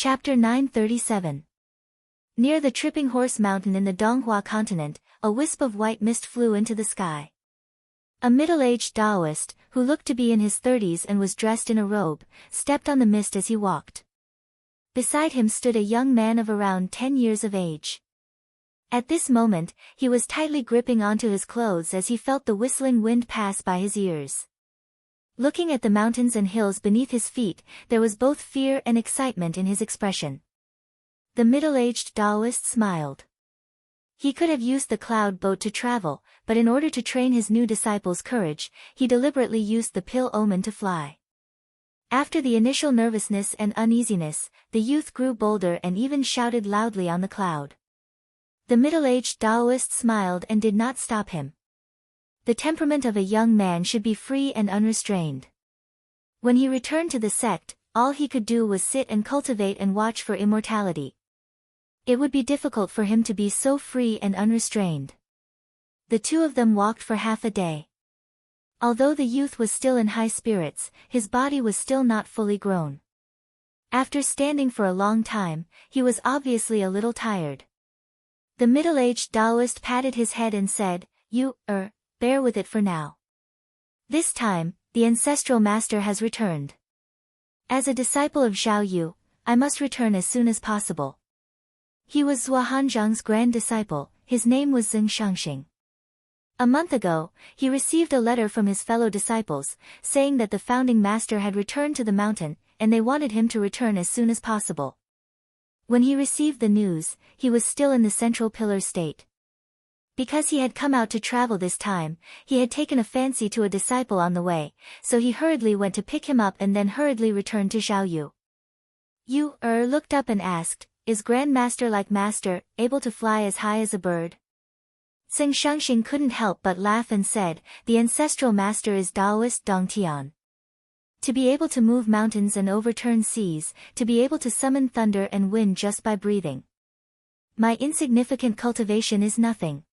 Chapter 937. Near the Tripping Horse Mountain in the Donghua continent, a wisp of white mist flew into the sky. A middle-aged Taoist, who looked to be in his 30s and was dressed in a robe, stepped on the mist as he walked. Beside him stood a young man of around 10 years of age. At this moment, he was tightly gripping onto his clothes as he felt the whistling wind pass by his ears. Looking at the mountains and hills beneath his feet, there was both fear and excitement in his expression. The middle-aged Taoist smiled. He could have used the cloud boat to travel, but in order to train his new disciples' courage, he deliberately used the pill omen to fly. After the initial nervousness and uneasiness, the youth grew bolder and even shouted loudly on the cloud. The middle-aged Taoist smiled and did not stop him. The temperament of a young man should be free and unrestrained. When he returned to the sect, all he could do was sit and cultivate and watch for immortality. It would be difficult for him to be so free and unrestrained. The two of them walked for half a day. Although the youth was still in high spirits, his body was still not fully grown. After standing for a long time, he was obviously a little tired. The middle-aged Taoist patted his head and said, Bear with it for now. This time, the ancestral master has returned. As a disciple of Zhao Yu, I must return as soon as possible. He was Zhua Hanzhang's grand disciple, his name was Zeng Shangxing. A month ago, he received a letter from his fellow disciples, saying that the founding master had returned to the mountain, and they wanted him to return as soon as possible. When he received the news, he was still in the central pillar state. Because he had come out to travel this time, he had taken a fancy to a disciple on the way, so he hurriedly went to pick him up and then hurriedly returned to Zhao Yu. Yu looked up and asked, Is Grand Master like Master, able to fly as high as a bird? Zeng Shangxing couldn't help but laugh and said, The ancestral master is Taoist Dongtian. To be able to move mountains and overturn seas, to be able to summon thunder and wind just by breathing. My insignificant cultivation is nothing.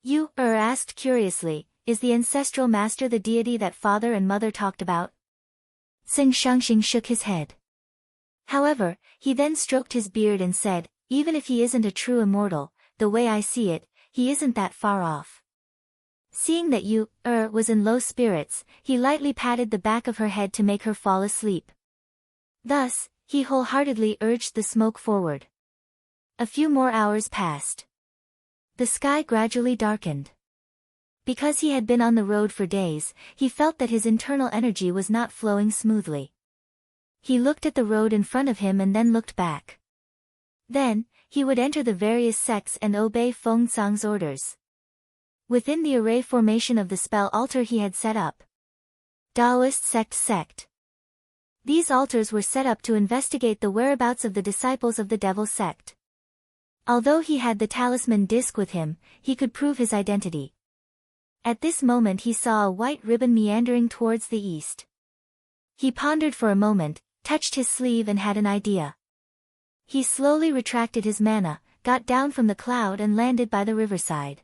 Yu asked curiously, Is the ancestral master the deity that father and mother talked about? Zeng Shangxing shook his head. However, he then stroked his beard and said, Even if he isn't a true immortal, the way I see it, he isn't that far off. Seeing that Yu was in low spirits, he lightly patted the back of her head to make her fall asleep. Thus, he wholeheartedly urged the smoke forward. A few more hours passed. The sky gradually darkened. Because he had been on the road for days, he felt that his internal energy was not flowing smoothly. He looked at the road in front of him and then looked back. Then, he would enter the various sects and obey Feng Zang's orders. Within the array formation of the spell altar he had set up. Taoist sect. These altars were set up to investigate the whereabouts of the disciples of the devil sect. Although he had the talisman disc with him, he could prove his identity. At this moment he saw a white ribbon meandering towards the east. He pondered for a moment, touched his sleeve and had an idea. He slowly retracted his mana, got down from the cloud and landed by the riverside.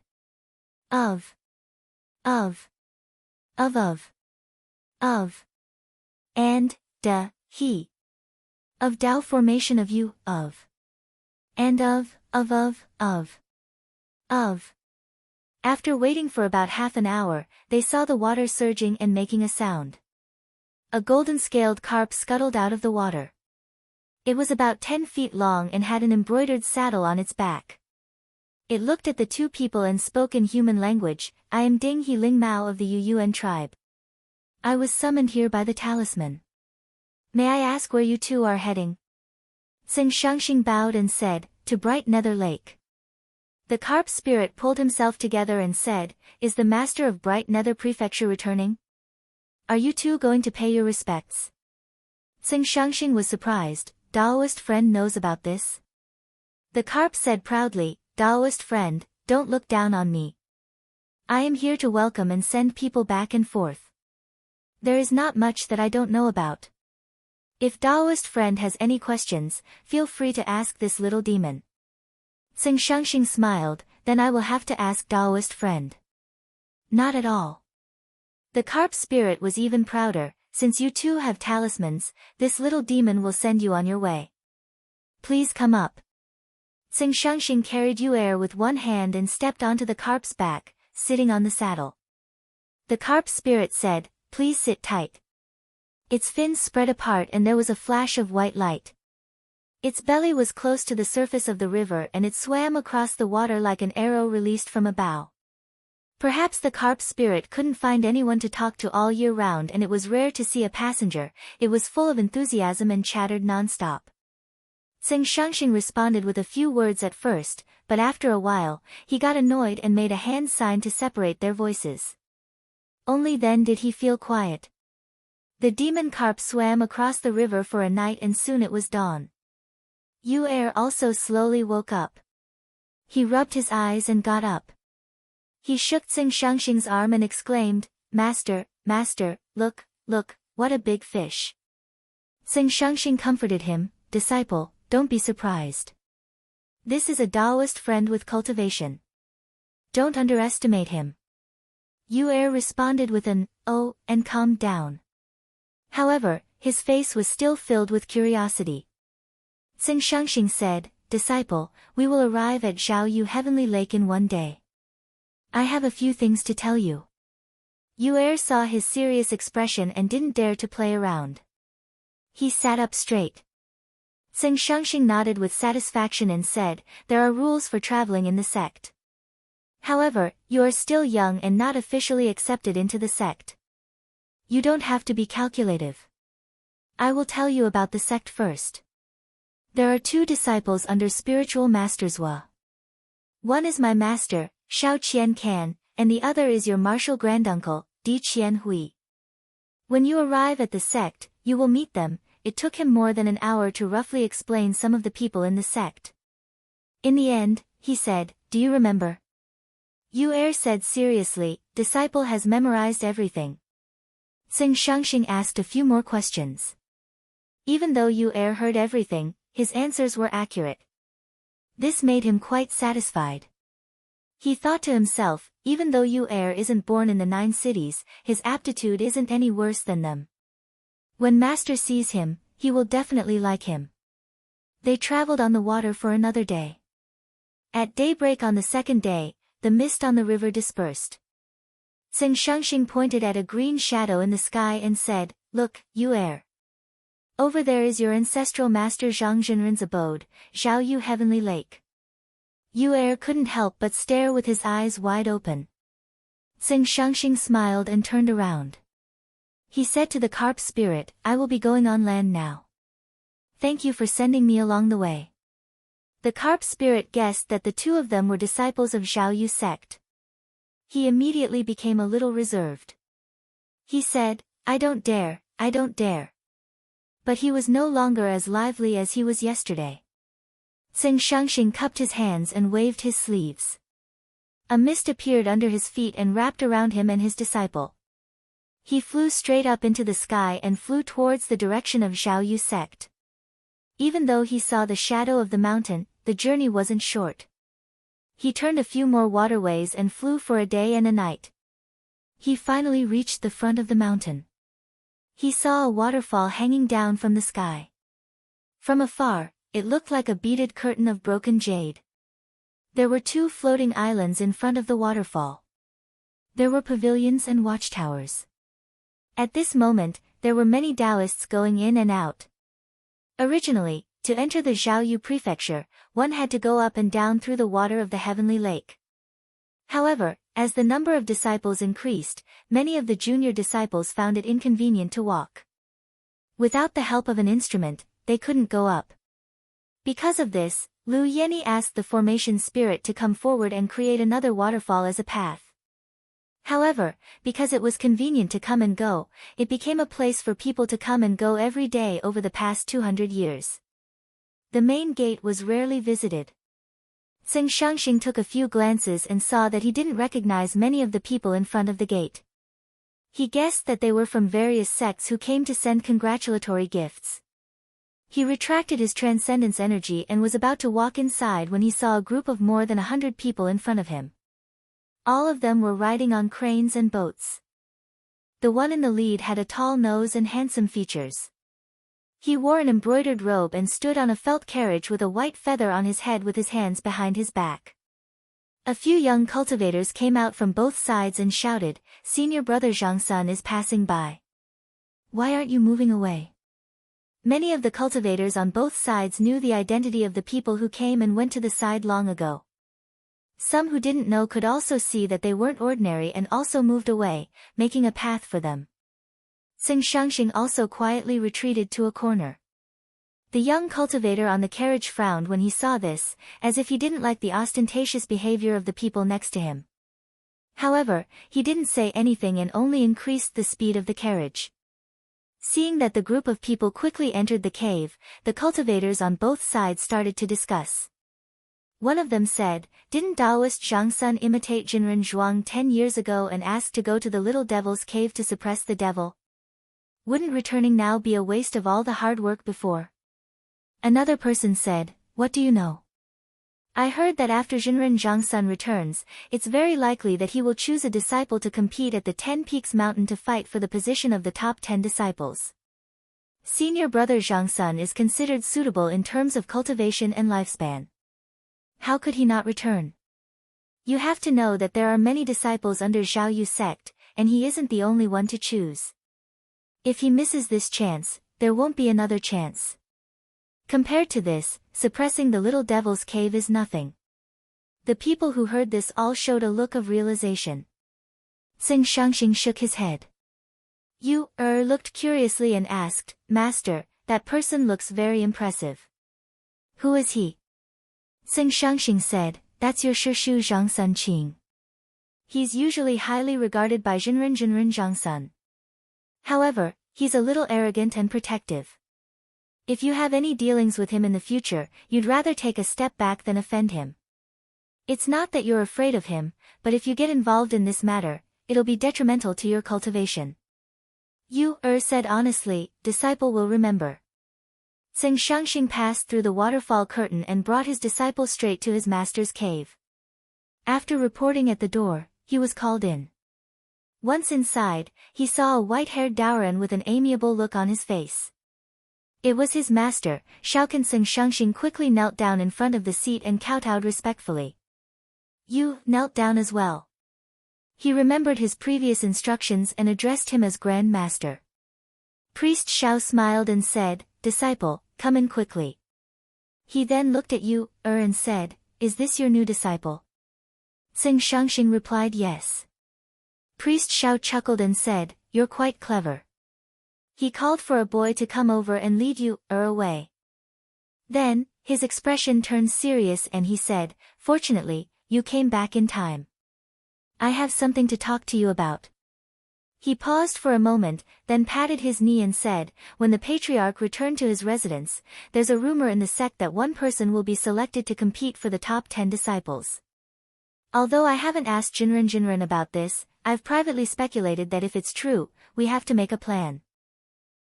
And he. Of Tao formation of you, and of. After waiting for about half an hour, they saw the water surging and making a sound. A golden-scaled carp scuttled out of the water. It was about 10 feet long and had an embroidered saddle on its back. It looked at the two people and spoke in human language, I am Ding He Ling Mao of the Yuyuan tribe. I was summoned here by the talisman. May I ask where you two are heading? Zeng Shangxing bowed and said, To Bright Nether Lake. The carp spirit pulled himself together and said, Is the master of Bright Nether Prefecture returning? Are you two going to pay your respects? Zeng Shangxing was surprised, Taoist friend knows about this? The carp said proudly, Taoist friend, don't look down on me. I am here to welcome and send people back and forth. There is not much that I don't know about. If Taoist friend has any questions, feel free to ask this little demon. Zeng Shangxing smiled, then I will have to ask Taoist friend. Not at all. The carp spirit was even prouder, since you two have talismans, this little demon will send you on your way. please come up. Tsing Shangxing carried Yu with one hand and stepped onto the carp's back, sitting on the saddle. The carp spirit said, please sit tight. Its fins spread apart and there was a flash of white light. Its belly was close to the surface of the river and it swam across the water like an arrow released from a bow. Perhaps the carp spirit couldn't find anyone to talk to all year round and it was rare to see a passenger. It was full of enthusiasm and chattered non-stop. Tsing Shangxing responded with a few words at first, but after a while, he got annoyed and made a hand sign to separate their voices. Only then did he feel quiet. The demon carp swam across the river for a night and soon it was dawn. Yu also slowly woke up. He rubbed his eyes and got up. He shook Tsing Shangxing's arm and exclaimed, Master, Master, look, look, what a big fish. Tsing Shangxing comforted him, Disciple, don't be surprised. This is a Taoist friend with cultivation. Don't underestimate him. Yu responded with an, oh, and calmed down. However, his face was still filled with curiosity. Tsing Shangxing said, Disciple, we will arrive at Zhaoyu Heavenly Lake in one day. I have a few things to tell you. Yu saw his serious expression and didn't dare to play around. He sat up straight. Tsing Shangxing nodded with satisfaction and said, there are rules for traveling in the sect. However, you are still young and not officially accepted into the sect. You don't have to be calculative. I will tell you about the sect first. There are 2 disciples under spiritual masters Wa. One is my master, Shao Qian Kan, and the other is your martial granduncle, Di Qian Hui. When you arrive at the sect, you will meet them. It took him more than an hour to roughly explain some of the people in the sect. In the end, he said, do you remember? Yu said seriously, Disciple has memorized everything. Tsing Shangxing asked a few more questions. Even though Yu heard everything, his answers were accurate. This made him quite satisfied. He thought to himself, even though Yu isn't born in the 9 cities, his aptitude isn't any worse than them. When Master sees him, he will definitely like him. They traveled on the water for another day. At daybreak on the 2nd day, the mist on the river dispersed. Tsing Shangxing pointed at a green shadow in the sky and said, look, Yu over there is your ancestral master Zhang Zhenren's abode, Zhaoyu Heavenly Lake. Yu couldn't help but stare with his eyes wide open. Tsing Shangxing smiled and turned around. He said to the carp spirit, I will be going on land now. Thank you for sending me along the way. The carp spirit guessed that the 2 of them were disciples of Zhaoyu sect. He immediately became a little reserved. He said, I don't dare, I don't dare. But he was no longer as lively as he was yesterday. Tsing Shangxing cupped his hands and waved his sleeves. A mist appeared under his feet and wrapped around him and his disciple. He flew straight up into the sky and flew towards the direction of Zhaoyu sect. Even though he saw the shadow of the mountain, the journey wasn't short. He turned a few more waterways and flew for a day and a night. He finally reached the front of the mountain. He saw a waterfall hanging down from the sky. From afar, it looked like a beaded curtain of broken jade. There were 2 floating islands in front of the waterfall. There were pavilions and watchtowers. At this moment, there were many Taoists going in and out. Originally, to enter the Zhaoyu prefecture, one had to go up and down through the water of the heavenly lake. However, as the number of disciples increased, many of the junior disciples found it inconvenient to walk. Without the help of an instrument, they couldn't go up. Because of this, Lu Yeni asked the formation spirit to come forward and create another waterfall as a path. However, because it was convenient to come and go, it became a place for people to come and go every day over the past 200 years. The main gate was rarely visited. Tsing Shangxing took a few glances and saw that he didn't recognize many of the people in front of the gate. He guessed that they were from various sects who came to send congratulatory gifts. He retracted his transcendence energy and was about to walk inside when he saw a group of more than 100 people in front of him. All of them were riding on cranes and boats. The one in the lead had a tall nose and handsome features. He wore an embroidered robe and stood on a felt carriage with a white feather on his head with his hands behind his back. A few young cultivators came out from both sides and shouted, "Senior brother Zhang-sun is passing by. Why aren't you moving away?" Many of the cultivators on both sides knew the identity of the people who came and went to the side long ago. Some who didn't know could also see that they weren't ordinary and also moved away, making a path for them. Sing Shangxing also quietly retreated to a corner. The young cultivator on the carriage frowned when he saw this, as if he didn't like the ostentatious behavior of the people next to him. However, he didn't say anything and only increased the speed of the carriage. Seeing that the group of people quickly entered the cave, the cultivators on both sides started to discuss. One of them said, "Didn't Taoist Zhang-sun imitate Jinren Zhuang 10 years ago and ask to go to the little devil's cave to suppress the devil? Wouldn't returning now be a waste of all the hard work before?" Another person said, "What do you know? I heard that after Jinren Zhang-sun returns, it's very likely that he will choose a disciple to compete at the 10 Peaks Mountain to fight for the position of the top 10 disciples. Senior brother Zhang-sun is considered suitable in terms of cultivation and lifespan. How could he not return? You have to know that there are many disciples under Zhao Yu sect, and he isn't the only one to choose. If he misses this chance, there won't be another chance. Compared to this, suppressing the little devil's cave is nothing." The people who heard this all showed a look of realization. Sing Shangxing shook his head. Yu looked curiously and asked, "Master, that person looks very impressive. Who is he?" Sing Shangxing said, "That's your Shishu Zhangsun Qing. He's usually highly regarded by Jinren Zhangsun. However, he's a little arrogant and protective. If you have any dealings with him in the future, you'd rather take a step back than offend him. It's not that you're afraid of him, but if you get involved in this matter, it'll be detrimental to your cultivation." Yu said honestly, "Disciple will remember." Sing Shangxing passed through the waterfall curtain and brought his disciple straight to his master's cave. After reporting at the door, he was called in. Once inside, he saw a white-haired Daoran with an amiable look on his face. It was his master. Shaokan. Sing Shangxing quickly knelt down in front of the seat and kowtowed respectfully. Yu knelt down as well. He remembered his previous instructions and addressed him as Grand Master. Priest Shao smiled and said, "Disciple, come in quickly." He then looked at Yu and said, "Is this your new disciple?" Sing Shangxing replied yes. Priest Shao chuckled and said, "You're quite clever." He called for a boy to come over and lead Yu away. Then, his expression turned serious and he said, "Fortunately, you came back in time. I have something to talk to you about." He paused for a moment, then patted his knee and said, "When the patriarch returned to his residence, there's a rumor in the sect that one person will be selected to compete for the top 10 disciples. Although I haven't asked Jinren about this, I've privately speculated that if it's true, we have to make a plan.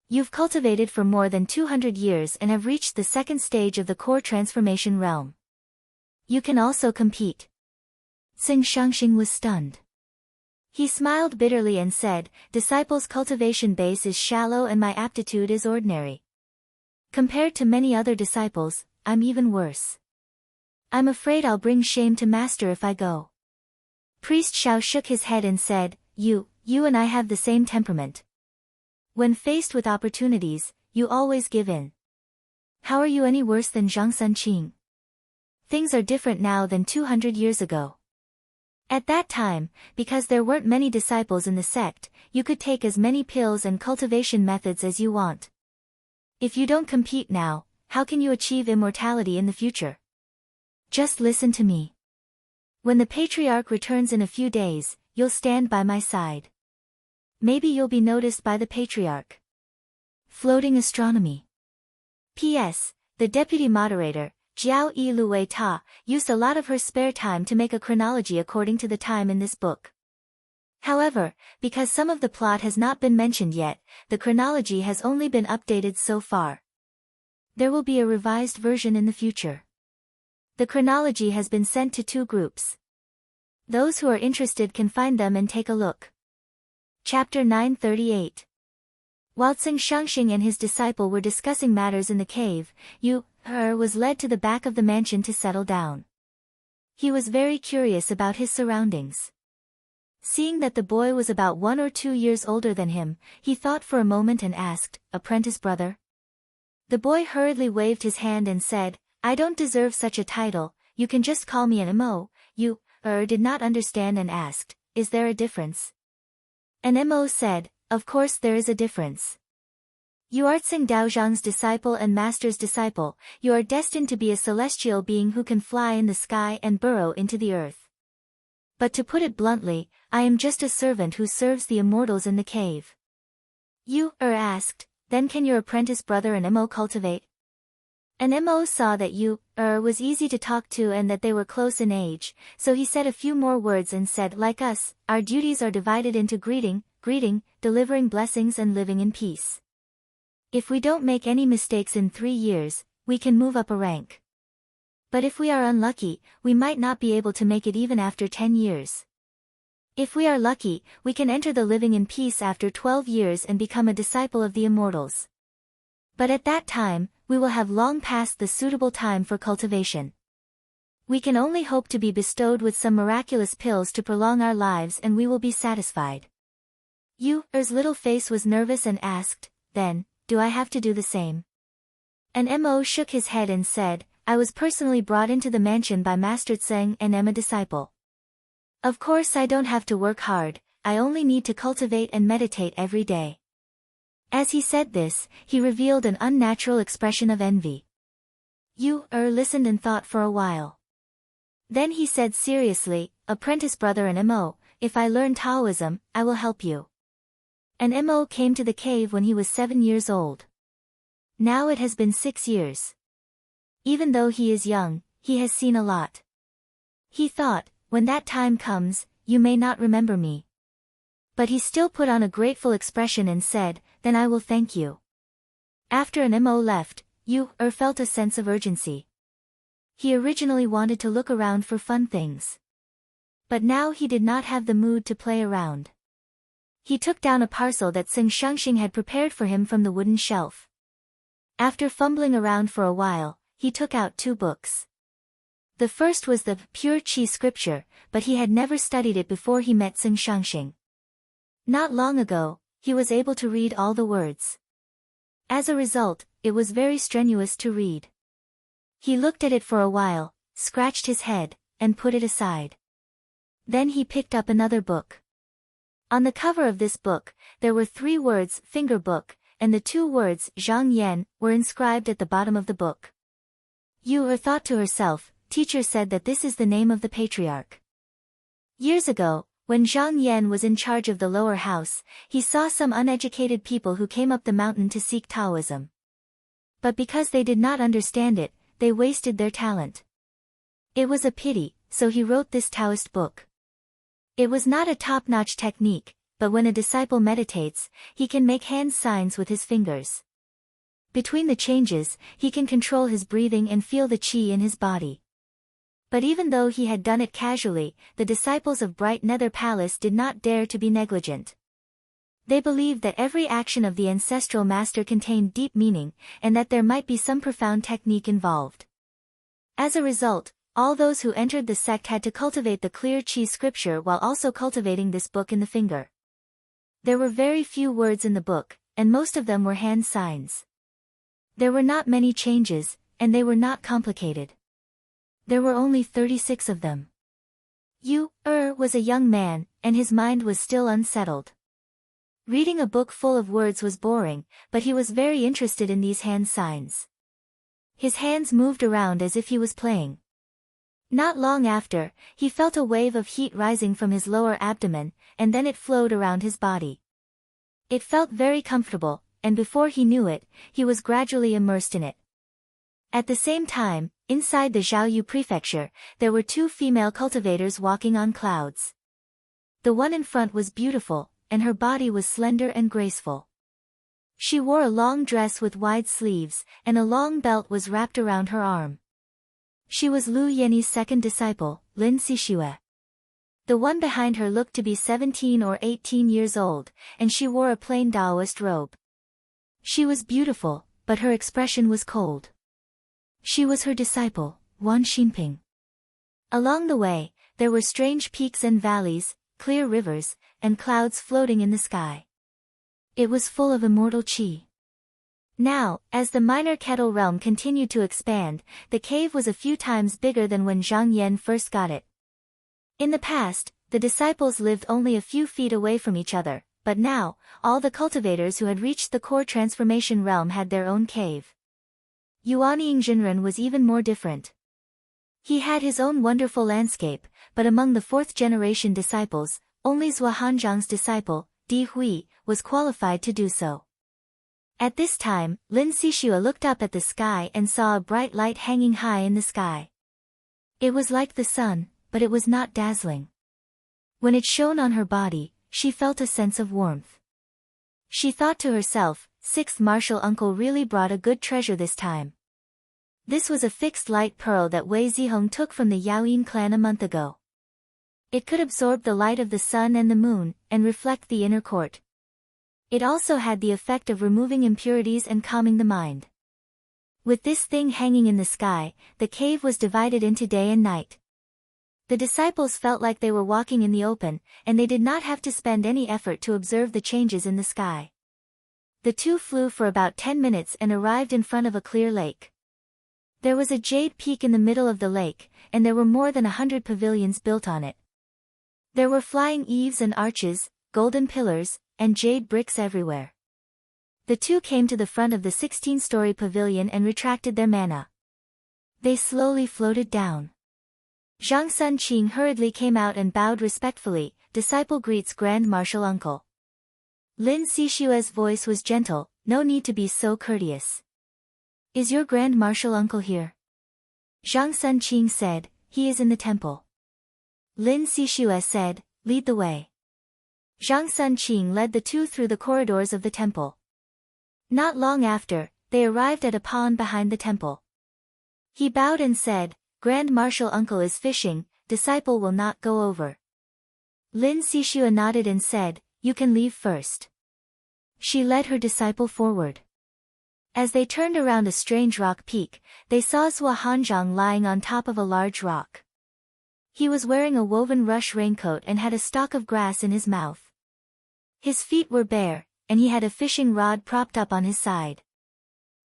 You've cultivated for more than 200 years and have reached the second stage of the core transformation realm. You can also compete." Sing Shangxing was stunned. He smiled bitterly and said, "Disciples' cultivation base is shallow and my aptitude is ordinary. Compared to many other disciples, I'm even worse. I'm afraid I'll bring shame to Master if I go." Priest Shao shook his head and said, You and I have the same temperament. When faced with opportunities, you always give in. How are you any worse than Zhangsun Qing? Things are different now than 200 years ago. At that time, because there weren't many disciples in the sect, you could take as many pills and cultivation methods as you want. If you don't compete now, how can you achieve immortality in the future? Just listen to me. When the patriarch returns in a few days, you'll stand by my side. Maybe you'll be noticed by the patriarch. Floating astronomy. P.S. The deputy moderator, Jiao Yi Luwei Ta, used a lot of her spare time to make a chronology according to the time in this book. However, because some of the plot has not been mentioned yet, the chronology has only been updated so far. There will be a revised version in the future. The chronology has been sent to 2 groups. Those who are interested can find them and take a look. Chapter 938. While Tsing Shangxing and his disciple were discussing matters in the cave, Yu Er was led to the back of the mansion to settle down. He was very curious about his surroundings. Seeing that the boy was about 1 or 2 years older than him, he thought for a moment and asked, "Apprentice brother?" The boy hurriedly waved his hand and said, "I don't deserve such a title, you can just call me an mo." Yu Er did not understand and asked, "Is there a difference?" An mo said, "Of course there is a difference. You are Tsing Daozhang's disciple and master's disciple, you are destined to be a celestial being who can fly in the sky and burrow into the earth. But to put it bluntly, I am just a servant who serves the immortals in the cave." Yu Er asked, "Then can your apprentice brother and mo cultivate?" And mo saw that Yu Er was easy to talk to and that they were close in age, so he said a few more words and said, "Like us, our duties are divided into greeting, delivering blessings and living in peace. If we don't make any mistakes in 3 years, we can move up a rank. But if we are unlucky, we might not be able to make it even after 10 years. If we are lucky, we can enter the living in peace after 12 years and become a disciple of the immortals. But at that time, we will have long passed the suitable time for cultivation. We can only hope to be bestowed with some miraculous pills to prolong our lives and we will be satisfied." Yu Er's little face was nervous and asked, "Then, do I have to do the same?" And mo shook his head and said, "I was personally brought into the mansion by Master Tseng and am a disciple. Of course I don't have to work hard, I only need to cultivate and meditate every day." As he said this, he revealed an unnatural expression of envy. Yu Er listened and thought for a while. Then he said seriously, "Apprentice brother and mo, if I learn Taoism, I will help you." And mo came to the cave when he was 7 years old. Now it has been 6 years. Even though he is young, he has seen a lot. He thought, when that time comes, you may not remember me. But he still put on a grateful expression and said, "Then I will thank you." After an mo left, Yu Er felt a sense of urgency. He originally wanted to look around for fun things. But now he did not have the mood to play around. He took down a parcel that Tsing Shangxing had prepared for him from the wooden shelf. After fumbling around for a while, he took out 2 books. The first was the Pure Qi scripture, but he had never studied it before he met Tsing Shangxing. Not long ago, he was able to read all the words. As a result, it was very strenuous to read. He looked at it for a while, scratched his head, and put it aside. Then he picked up another book. On the cover of this book, there were 3 words, "finger book," and the 2 words, "Zhang Yan," were inscribed at the bottom of the book. Yu Er thought to herself, "Teacher said that this is the name of the patriarch." Years ago, when Zhang Yan was in charge of the lower house, he saw some uneducated people who came up the mountain to seek Taoism. But because they did not understand it, they wasted their talent. It was a pity, so he wrote this Taoist book. It was not a top-notch technique, but when a disciple meditates, he can make hand signs with his fingers. Between the changes, he can control his breathing and feel the qi in his body. But even though he had done it casually, the disciples of Bright Nether Palace did not dare to be negligent. They believed that every action of the ancestral master contained deep meaning, and that there might be some profound technique involved. As a result, all those who entered the sect had to cultivate the clear qi scripture while also cultivating this book in the finger. There were very few words in the book, and most of them were hand signs. There were not many changes, and they were not complicated. There were only 36 of them. Yu Er was a young man, and his mind was still unsettled. Reading a book full of words was boring, but he was very interested in these hand signs. His hands moved around as if he was playing. Not long after, he felt a wave of heat rising from his lower abdomen, and then it flowed around his body. It felt very comfortable, and before he knew it, he was gradually immersed in it. At the same time, inside the Zhaoyu prefecture, there were 2 female cultivators walking on clouds. The one in front was beautiful, and her body was slender and graceful. She wore a long dress with wide sleeves, and a long belt was wrapped around her arm. She was Lu Yeni's second disciple, Lin Xixue. The one behind her looked to be 17 or 18 years old, and she wore a plain Taoist robe. She was beautiful, but her expression was cold. She was her disciple, Wan Xinping. Along the way, there were strange peaks and valleys, clear rivers, and clouds floating in the sky. It was full of immortal qi. Now, as the minor kettle realm continued to expand, the cave was a few times bigger than when Zhang Yan first got it. In the past, the disciples lived only a few feet away from each other, but now, all the cultivators who had reached the core transformation realm had their own cave. Yuanying Jinren was even more different. He had his own wonderful landscape, but among the fourth-generation disciples, only Zhua Hanzhang's disciple, Di Hui, was qualified to do so. At this time, Lin Xixue looked up at the sky and saw a bright light hanging high in the sky. It was like the sun, but it was not dazzling. When it shone on her body, she felt a sense of warmth. She thought to herself, Sixth Martial Uncle really brought a good treasure this time. This was a fixed light pearl that Wei Zihong took from the Yaoyin clan a month ago. It could absorb the light of the sun and the moon, and reflect the inner court. It also had the effect of removing impurities and calming the mind. With this thing hanging in the sky, the cave was divided into day and night. The disciples felt like they were walking in the open, and they did not have to spend any effort to observe the changes in the sky. The two flew for about 10 minutes and arrived in front of a clear lake. There was a jade peak in the middle of the lake, and there were more than 100 pavilions built on it. There were flying eaves and arches, golden pillars, and jade bricks everywhere. The two came to the front of the 16-story pavilion and retracted their mana. They slowly floated down. Zhang Sunqing hurriedly came out and bowed respectfully, disciple greets Grand Martial Uncle. Lin Xixue's voice was gentle, no need to be so courteous. Is your Grand Martial Uncle here? Zhang Sunqing said, he is in the temple. Lin Xixue said, lead the way. Zhang Sunqing led the two through the corridors of the temple. Not long after, they arrived at a pond behind the temple. He bowed and said, Grand Martial Uncle is fishing, disciple will not go over. Lin Xixue nodded and said, you can leave first. She led her disciple forward. As they turned around a strange rock peak, they saw Zhua Hanzhang lying on top of a large rock. He was wearing a woven rush raincoat and had a stalk of grass in his mouth. His feet were bare, and he had a fishing rod propped up on his side.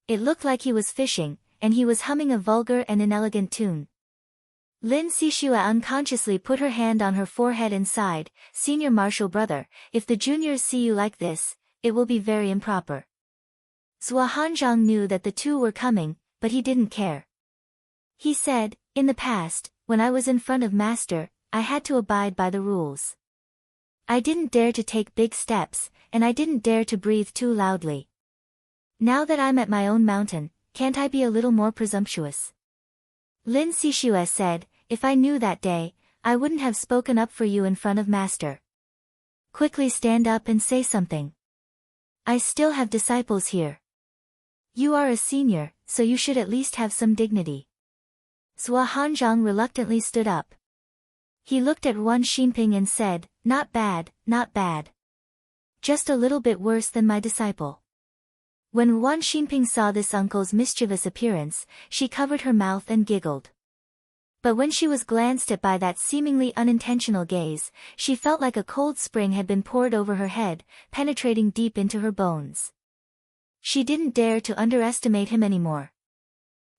It looked like he was fishing, and he was humming a vulgar and inelegant tune. Lin Xixue unconsciously put her hand on her forehead and sighed, Senior Martial Brother, if the juniors see you like this, it will be very improper. Zhua Hanzhang knew that the two were coming, but he didn't care. He said, in the past, when I was in front of Master, I had to abide by the rules. I didn't dare to take big steps, and I didn't dare to breathe too loudly. Now that I'm at my own mountain, can't I be a little more presumptuous? Lin Xixue said, if I knew that day, I wouldn't have spoken up for you in front of Master. Quickly stand up and say something. I still have disciples here. You are a senior, so you should at least have some dignity. Zhua Hanzhang reluctantly stood up. He looked at Wan Xinping and said, not bad, not bad. Just a little bit worse than my disciple. When Wan Xinping saw this uncle's mischievous appearance, she covered her mouth and giggled. But when she was glanced at by that seemingly unintentional gaze, she felt like a cold spring had been poured over her head, penetrating deep into her bones. She didn't dare to underestimate him anymore.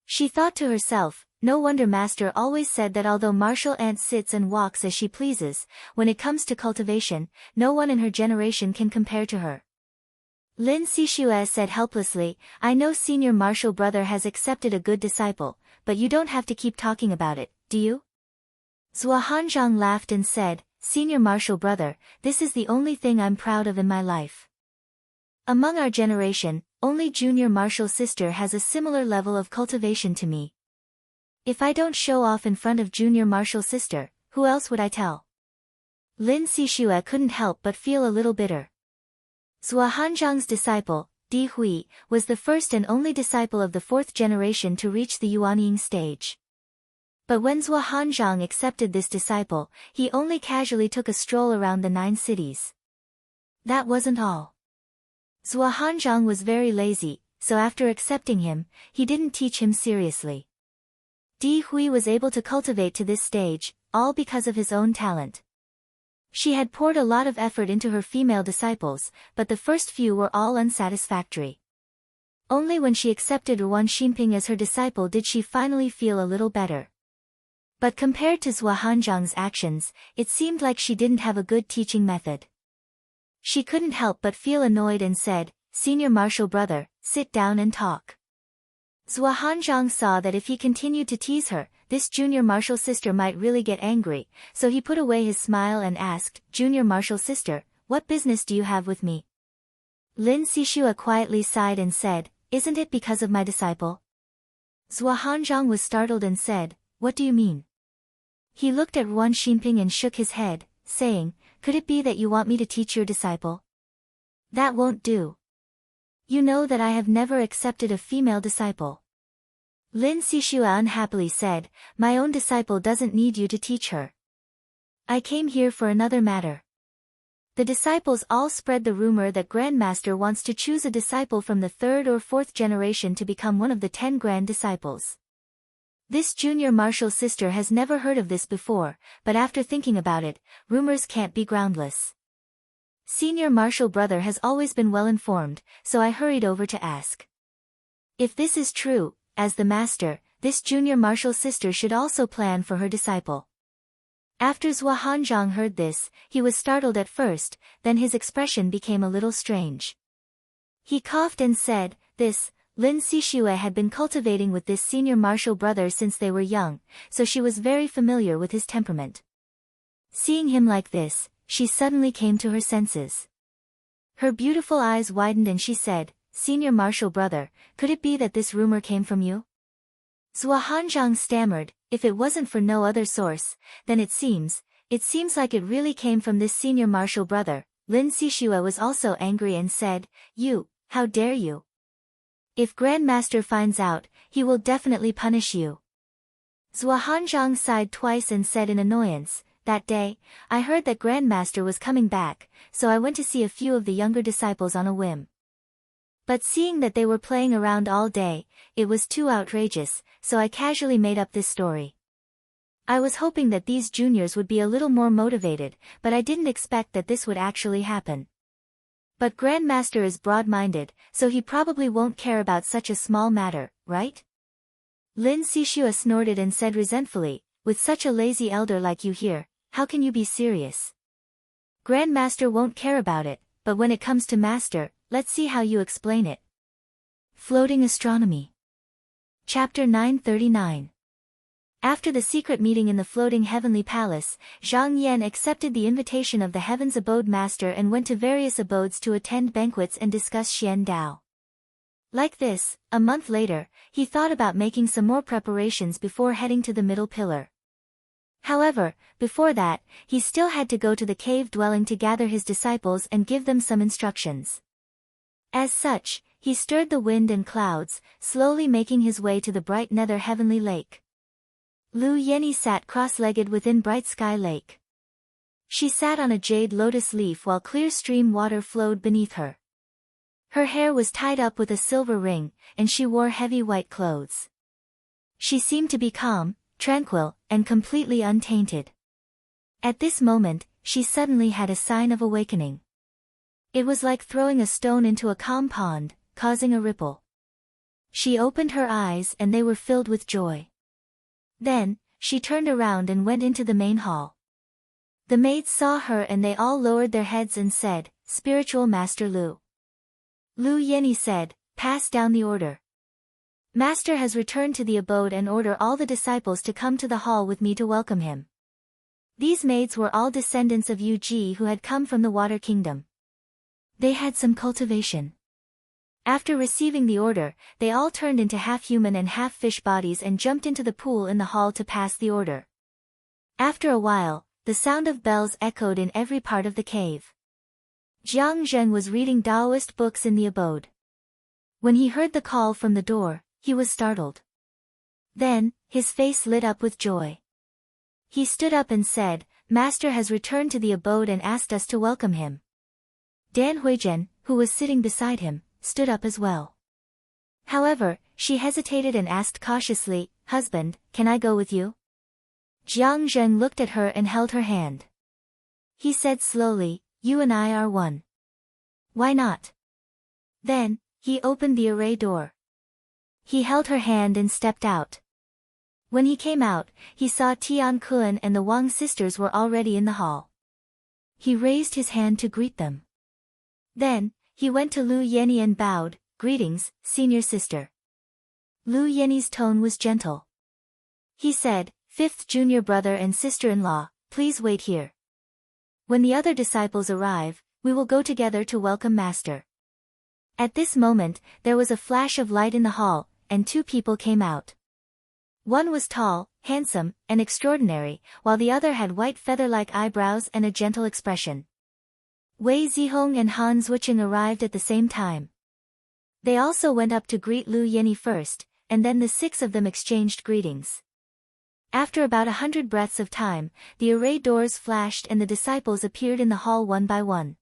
She thought to herself, no wonder Master always said that although martial aunt sits and walks as she pleases, when it comes to cultivation, no one in her generation can compare to her. Lin Xixue said helplessly, I know Senior Martial Brother has accepted a good disciple, but you don't have to keep talking about it, do you? Zhua Hanzhang laughed and said, Senior Martial Brother, this is the only thing I'm proud of in my life. Among our generation, only Junior Martial Sister has a similar level of cultivation to me. If I don't show off in front of Junior Martial Sister, who else would I tell? Lin Xixue couldn't help but feel a little bitter. Zhua Hanzhang's disciple, Di Hui, was the first and only disciple of the fourth generation to reach the Yuanying stage. But when Zhua Hanzhang accepted this disciple, he only casually took a stroll around the 9 cities. That wasn't all. Zhuo Hanzhang was very lazy, so after accepting him, he didn't teach him seriously. Di Hui was able to cultivate to this stage, all because of his own talent. She had poured a lot of effort into her female disciples, but the first few were all unsatisfactory. Only when she accepted Ruan Xinping as her disciple did she finally feel a little better. But compared to Zhuo Hanzhang's actions, it seemed like she didn't have a good teaching method. She couldn't help but feel annoyed and said, "Senior martial brother, sit down and talk." Zhuo Hanzhang saw that if he continued to tease her, this junior martial sister might really get angry, so he put away his smile and asked, "Junior martial sister, what business do you have with me?" Lin Xixue quietly sighed and said, "Isn't it because of my disciple?" Zhuo Hanzhang was startled and said, "What do you mean?" He looked at Ruan Xinping and shook his head, saying, "Could it be that you want me to teach your disciple? That won't do. You know that I have never accepted a female disciple." Lin Xixue unhappily said, "My own disciple doesn't need you to teach her. I came here for another matter." The disciples all spread the rumor that Grandmaster wants to choose a disciple from the 3rd or 4th generation to become one of the 10 grand disciples. This junior martial sister has never heard of this before, but after thinking about it, rumors can't be groundless. Senior martial brother has always been well informed, so I hurried over to ask. If this is true, as the master, this junior martial sister should also plan for her disciple. After Zhuo Hanzhang heard this, he was startled at first, then his expression became a little strange. He coughed and said, "This, Lin Xixue had been cultivating with this senior martial brother since they were young, so she was very familiar with his temperament." Seeing him like this, she suddenly came to her senses. Her beautiful eyes widened and she said, "Senior martial brother, could it be that this rumor came from you?" Zhuo Hanzhang stammered, "If it wasn't for no other source, then it seems like it really came from this senior martial brother." Lin Xixue was also angry and said, "You, how dare you? If Grandmaster finds out, he will definitely punish you." Zhuo Hanzhang sighed twice and said in annoyance, "That day, I heard that Grandmaster was coming back, so I went to see a few of the younger disciples on a whim. But seeing that they were playing around all day, it was too outrageous, so I casually made up this story. I was hoping that these juniors would be a little more motivated, but I didn't expect that this would actually happen. But Grandmaster is broad-minded, so he probably won't care about such a small matter, right?" Lin Xixue snorted and said resentfully, "With such a lazy elder like you here, how can you be serious? Grandmaster won't care about it, but when it comes to Master, let's see how you explain it." Floating Astronomy. Chapter 939. After the secret meeting in the floating heavenly palace, Zhang Yan accepted the invitation of the Heaven's Abode Master and went to various abodes to attend banquets and discuss Xian Dao. Like this, a month later, he thought about making some more preparations before heading to the middle pillar. However, before that, he still had to go to the cave dwelling to gather his disciples and give them some instructions. As such, he stirred the wind and clouds, slowly making his way to the bright nether heavenly lake. Lu Yenny sat cross-legged within Bright Sky Lake. She sat on a jade lotus leaf while clear stream water flowed beneath her. Her hair was tied up with a silver ring, and she wore heavy white clothes. She seemed to be calm, tranquil, and completely untainted. At this moment, she suddenly had a sign of awakening. It was like throwing a stone into a calm pond, causing a ripple. She opened her eyes and they were filled with joy. Then, she turned around and went into the main hall. The maids saw her and they all lowered their heads and said, "Spiritual Master Lu." Lu Yenny said, "Pass down the order. Master has returned to the abode and order all the disciples to come to the hall with me to welcome him." These maids were all descendants of Yu Ji who had come from the Water Kingdom. They had some cultivation. After receiving the order, they all turned into half-human and half-fish bodies and jumped into the pool in the hall to pass the order. After a while, the sound of bells echoed in every part of the cave. Jiang Zheng was reading Taoist books in the abode. When he heard the call from the door, he was startled. Then, his face lit up with joy. He stood up and said, "Master has returned to the abode and asked us to welcome him." Dan Huizhen, who was sitting beside him, stood up as well. However, she hesitated and asked cautiously, "Husband, can I go with you?" Jiang Zheng looked at her and held her hand. He said slowly, "You and I are one. Why not?" Then, he opened the array door. He held her hand and stepped out. When he came out, he saw Tian Kun and the Wang sisters were already in the hall. He raised his hand to greet them. Then, he went to Lu Yenny and bowed, "Greetings, senior sister." Lu Yenny's tone was gentle. He said, "Fifth junior brother and sister-in-law, please wait here. When the other disciples arrive, we will go together to welcome Master." At this moment, there was a flash of light in the hall, and two people came out. One was tall, handsome, and extraordinary, while the other had white feather-like eyebrows and a gentle expression. Wei Zihong and Han Zuoqing arrived at the same time. They also went up to greet Lu Yenny first, and then the six of them exchanged greetings. After about 100 breaths of time, the array doors flashed and the disciples appeared in the hall one by one.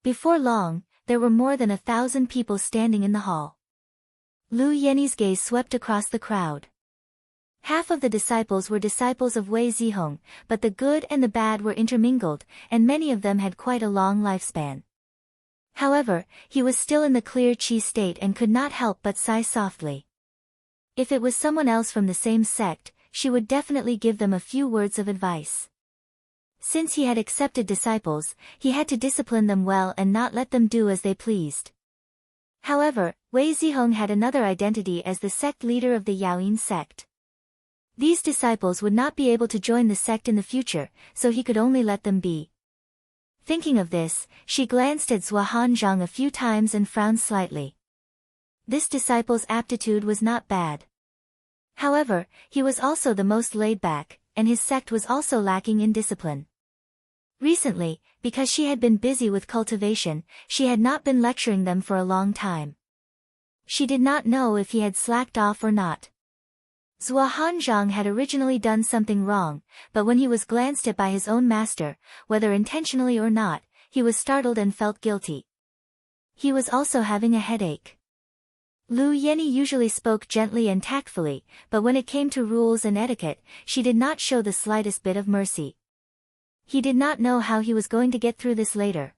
Before long, there were more than 1,000 people standing in the hall. Lu Yenny's gaze swept across the crowd. Half of the disciples were disciples of Wei Zihong, but the good and the bad were intermingled, and many of them had quite a long lifespan. However, he was still in the clear chi state and could not help but sigh softly. If it was someone else from the same sect, she would definitely give them a few words of advice. Since he had accepted disciples, he had to discipline them well and not let them do as they pleased. However, Wei Zihong had another identity as the sect leader of the Yaoyin sect. These disciples would not be able to join the sect in the future, so he could only let them be. Thinking of this, she glanced at Zhuahanzhang a few times and frowned slightly. This disciple's aptitude was not bad. However, he was also the most laid back, and his sect was also lacking in discipline. Recently, because she had been busy with cultivation, she had not been lecturing them for a long time. She did not know if he had slacked off or not. Zhuahanzhang had originally done something wrong, but when he was glanced at by his own master, whether intentionally or not, he was startled and felt guilty. He was also having a headache. Lu Yenny usually spoke gently and tactfully, but when it came to rules and etiquette, she did not show the slightest bit of mercy. He did not know how he was going to get through this later.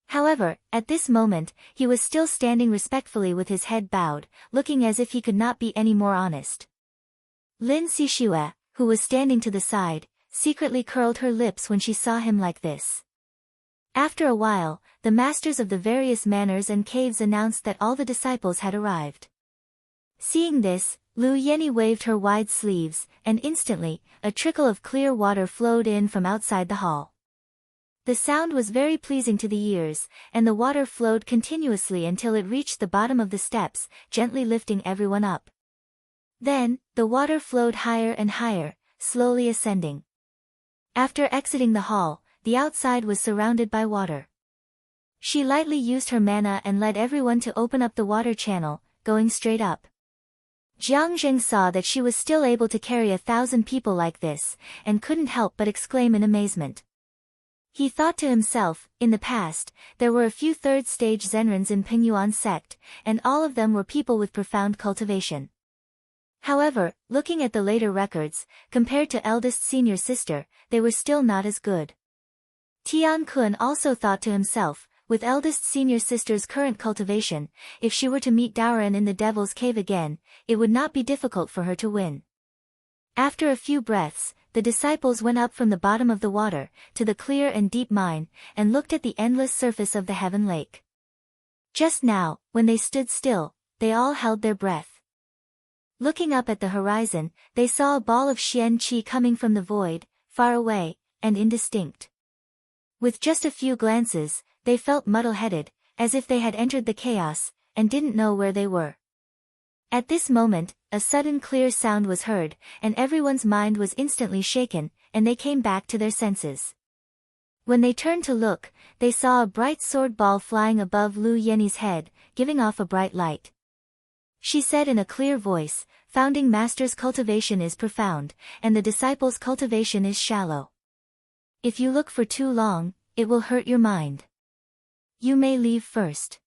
However, at this moment, he was still standing respectfully with his head bowed, looking as if he could not be any more honest. Lin Xixue, who was standing to the side, secretly curled her lips when she saw him like this. After a while, the masters of the various manors and caves announced that all the disciples had arrived. Seeing this, Lu Yenny waved her wide sleeves, and instantly, a trickle of clear water flowed in from outside the hall. The sound was very pleasing to the ears, and the water flowed continuously until it reached the bottom of the steps, gently lifting everyone up. Then, the water flowed higher and higher, slowly ascending. After exiting the hall, the outside was surrounded by water. She lightly used her mana and led everyone to open up the water channel, going straight up. Jiang Zheng saw that she was still able to carry 1,000 people like this, and couldn't help but exclaim in amazement. He thought to himself, in the past, there were a few third-stage Zenrins in Pingyuan sect, and all of them were people with profound cultivation. However, looking at the later records, compared to eldest senior sister, they were still not as good. Tian Kun also thought to himself, with eldest senior sister's current cultivation, if she were to meet Daoren in the Devil's Cave again, it would not be difficult for her to win. After a few breaths, the disciples went up from the bottom of the water, to the clear and deep mine, and looked at the endless surface of the heaven lake. Just now, when they stood still, they all held their breath. Looking up at the horizon, they saw a ball of Xian Qi coming from the void, far away, and indistinct. With just a few glances, they felt muddle-headed, as if they had entered the chaos, and didn't know where they were. At this moment, a sudden clear sound was heard, and everyone's mind was instantly shaken, and they came back to their senses. When they turned to look, they saw a bright sword ball flying above Lu Yenny's head, giving off a bright light. She said in a clear voice, "Founding Master's cultivation is profound, and the disciple's cultivation is shallow. If you look for too long, it will hurt your mind." You may leave first.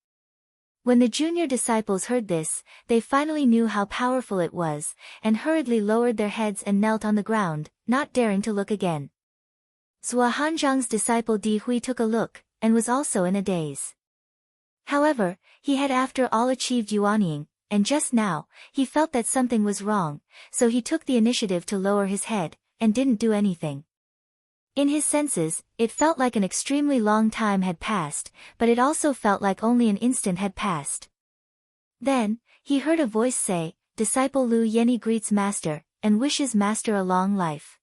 When the junior disciples heard this, they finally knew how powerful it was, and hurriedly lowered their heads and knelt on the ground, not daring to look again. Zhuo Hanzhang's disciple Di Hui took a look, and was also in a daze. However, he had after all achieved yuanying, and just now, he felt that something was wrong, so he took the initiative to lower his head, and didn't do anything. In his senses, it felt like an extremely long time had passed, but it also felt like only an instant had passed. Then, he heard a voice say, "Disciple Lu Yenny greets Master, and wishes Master a long life."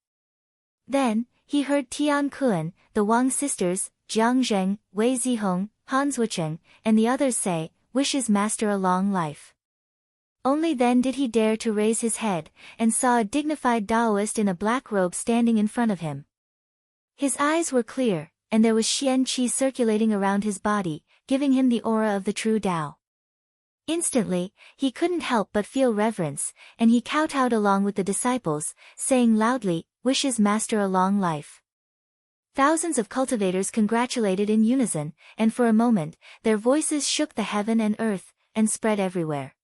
Then, he heard Tian Kuan, the Wang sisters, Jiang Zheng, Wei Zihong, Han Zuocheng, and the others say, "Wishes Master a long life." Only then did he dare to raise his head, and saw a dignified Taoist in a black robe standing in front of him. His eyes were clear, and there was Xian Qi circulating around his body, giving him the aura of the true Tao. Instantly, he couldn't help but feel reverence, and he kowtowed along with the disciples, saying loudly, "Wishes Master a long life." Thousands of cultivators congratulated in unison, and for a moment, their voices shook the heaven and earth, and spread everywhere.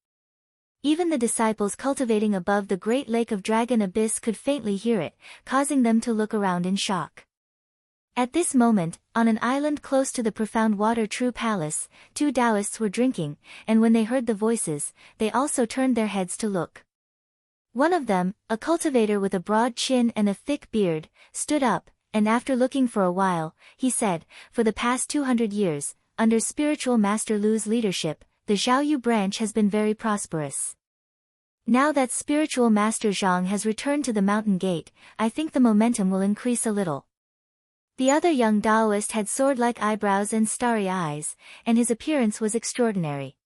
Even the disciples cultivating above the great lake of Dragon Abyss could faintly hear it, causing them to look around in shock. At this moment, on an island close to the profound water True Palace, two Taoists were drinking, and when they heard the voices, they also turned their heads to look. One of them, a cultivator with a broad chin and a thick beard, stood up, and after looking for a while, he said, "For the past 200 years, under spiritual master Lu's leadership, the Zhaoyu branch has been very prosperous. Now that spiritual master Zhang has returned to the mountain gate, I think the momentum will increase a little." The other young Taoist had sword-like eyebrows and starry eyes, and his appearance was extraordinary.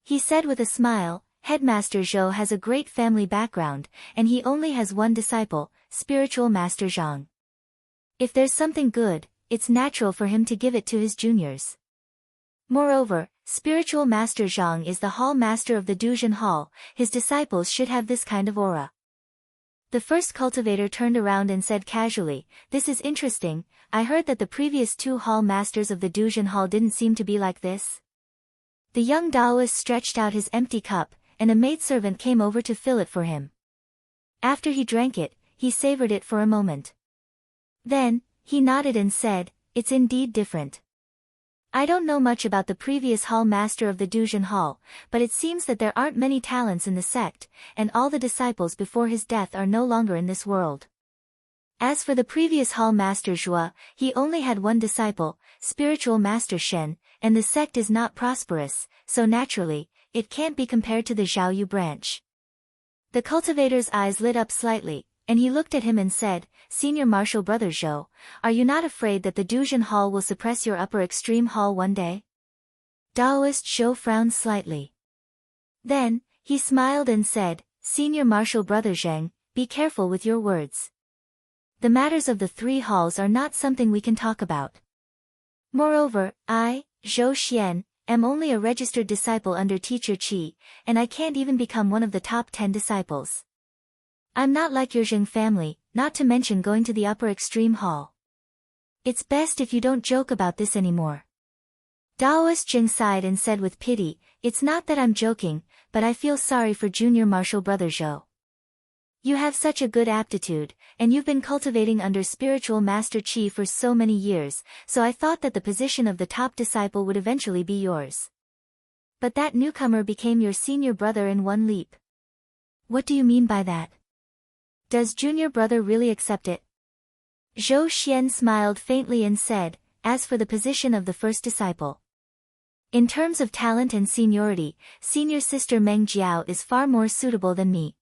He said with a smile, "Headmaster Zhou has a great family background, and he only has one disciple, spiritual master Zhang. If there's something good, it's natural for him to give it to his juniors. Moreover, spiritual master Zhang is the hall master of the Duzhen Hall, his disciples should have this kind of aura." The first cultivator turned around and said casually, "This is interesting, I heard that the previous two hall masters of the Duzhen Hall didn't seem to be like this." The young Taoist stretched out his empty cup, and a maidservant came over to fill it for him. After he drank it, he savored it for a moment. Then, he nodded and said, "It's indeed different. I don't know much about the previous hall master of the Duzhen Hall, but it seems that there aren't many talents in the sect, and all the disciples before his death are no longer in this world. As for the previous hall master Zhuo, he only had one disciple, spiritual master Shen, and the sect is not prosperous, so naturally, it can't be compared to the Zhaoyu branch." The cultivator's eyes lit up slightly, and he looked at him and said, "Senior Marshal Brother Zhou, are you not afraid that the Duzhen Hall will suppress your upper extreme hall one day?" Taoist Zhou frowned slightly. Then, he smiled and said, "Senior Marshal Brother Zheng, be careful with your words. The matters of the three halls are not something we can talk about. Moreover, I, Zhou Xian, am only a registered disciple under Teacher Qi, and I can't even become one of the top 10 disciples. I'm not like your Zheng family, not to mention going to the upper extreme hall. It's best if you don't joke about this anymore." Taoist Zheng sighed and said with pity, "It's not that I'm joking, but I feel sorry for Junior Marshal Brother Zhou. You have such a good aptitude, and you've been cultivating under spiritual master Qi for so many years, so I thought that the position of the top disciple would eventually be yours. But that newcomer became your senior brother in one leap. What do you mean by that? Does junior brother really accept it?" Zhou Xian smiled faintly and said, "As for the position of the first disciple, in terms of talent and seniority, senior sister Meng Jiao is far more suitable than me.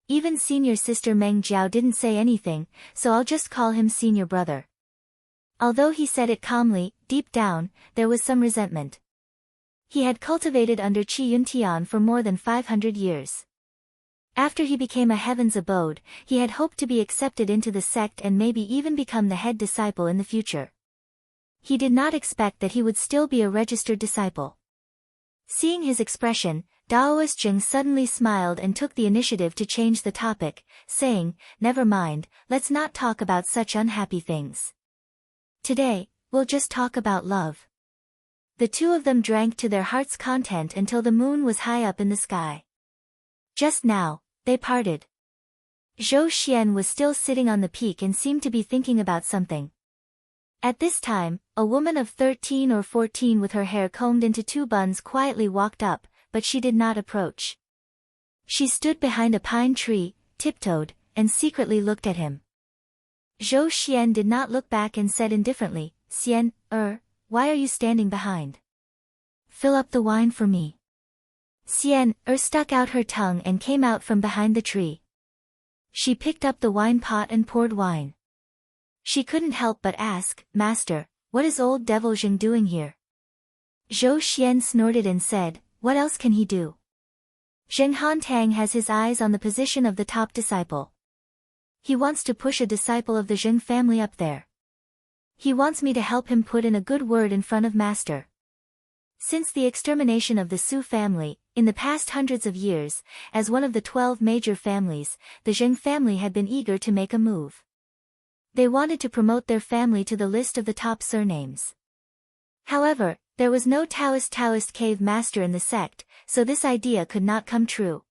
Even senior sister Meng Jiao didn't say anything, so I'll just call him senior brother." Although he said it calmly, deep down, there was some resentment. He had cultivated under Qi Yuntian for more than 500 years. After he became a heaven's abode, he had hoped to be accepted into the sect and maybe even become the head disciple in the future. He did not expect that he would still be a registered disciple. Seeing his expression, Taoist Zheng suddenly smiled and took the initiative to change the topic, saying, "Never mind, let's not talk about such unhappy things. Today, we'll just talk about love." The two of them drank to their heart's content until the moon was high up in the sky. Just now, they parted. Zhou Xian was still sitting on the peak and seemed to be thinking about something. At this time, a woman of 13 or 14 with her hair combed into two buns quietly walked up, but she did not approach. She stood behind a pine tree, tiptoed, and secretly looked at him. Zhou Xian did not look back and said indifferently, "Xian, why are you standing behind? Fill up the wine for me." Xian, stuck out her tongue and came out from behind the tree. She picked up the wine pot and poured wine. She couldn't help but ask, "Master, what is old devil Zheng doing here?" Zhou Xian snorted and said, "What else can he do? Zheng Hantang has his eyes on the position of the top disciple. He wants to push a disciple of the Zheng family up there. He wants me to help him put in a good word in front of Master." Since the extermination of the Su family, in the past hundreds of years, as one of the 12 major families, the Zheng family had been eager to make a move. They wanted to promote their family to the list of the top surnames. However, there was no Taoist cave master in the sect, so this idea could not come true.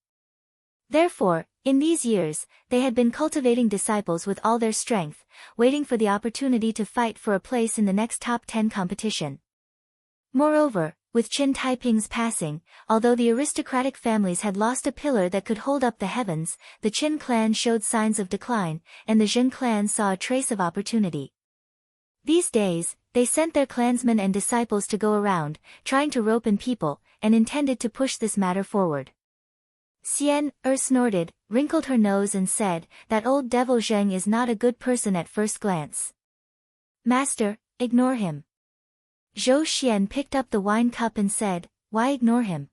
Therefore, in these years, they had been cultivating disciples with all their strength, waiting for the opportunity to fight for a place in the next top 10 competition. Moreover, with Qin Taiping's passing, although the aristocratic families had lost a pillar that could hold up the heavens, the Qin clan showed signs of decline, and the Zheng clan saw a trace of opportunity. These days, they sent their clansmen and disciples to go around, trying to rope in people, and intended to push this matter forward. Xian, snorted, wrinkled her nose and said, "That old devil Zheng is not a good person at first glance. Master, ignore him." Zhou Xian picked up the wine cup and said, "Why ignore him?"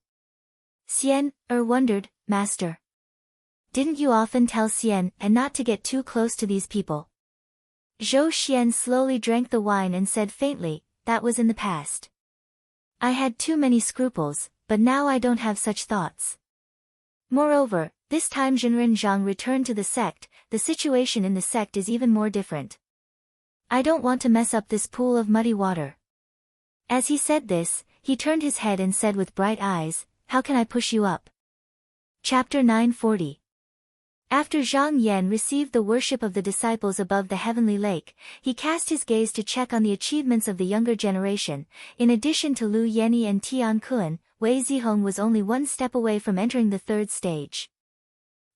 Xian, wondered, "Master, didn't you often tell Xian and not to get too close to these people?" Zhou Xian slowly drank the wine and said faintly, "That was in the past. I had too many scruples, but now I don't have such thoughts. Moreover, this time Jinren Zhang returned to the sect, the situation in the sect is even more different. I don't want to mess up this pool of muddy water." As he said this, he turned his head and said with bright eyes, "How can I push you up?" Chapter 940. After Zhang Yan received the worship of the disciples above the heavenly lake, he cast his gaze to check on the achievements of the younger generation. In addition to Lu Yanni and Tian Kun, Wei Zihong was only one step away from entering the third stage.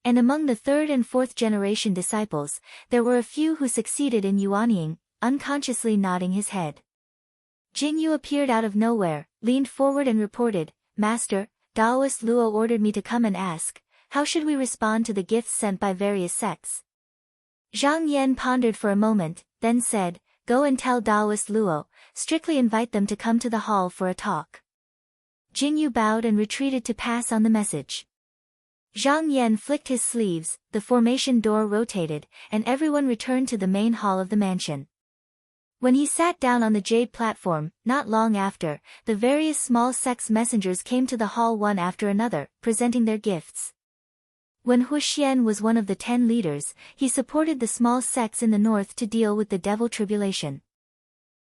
And among the third and fourth generation disciples, there were a few who succeeded in yuanying, unconsciously nodding his head. Jingyu appeared out of nowhere, leaned forward and reported, "Master, Taoist Luo ordered me to come and ask, how should we respond to the gifts sent by various sects?" Zhang Yan pondered for a moment, then said, "Go and tell Taoist Luo, strictly invite them to come to the hall for a talk." Jingyu bowed and retreated to pass on the message. Zhang Yan flicked his sleeves, the formation door rotated, and everyone returned to the main hall of the mansion. When he sat down on the jade platform, not long after, the various small sects' messengers came to the hall one after another, presenting their gifts. When Hu Xian was one of the 10 leaders, he supported the small sects in the north to deal with the devil tribulation.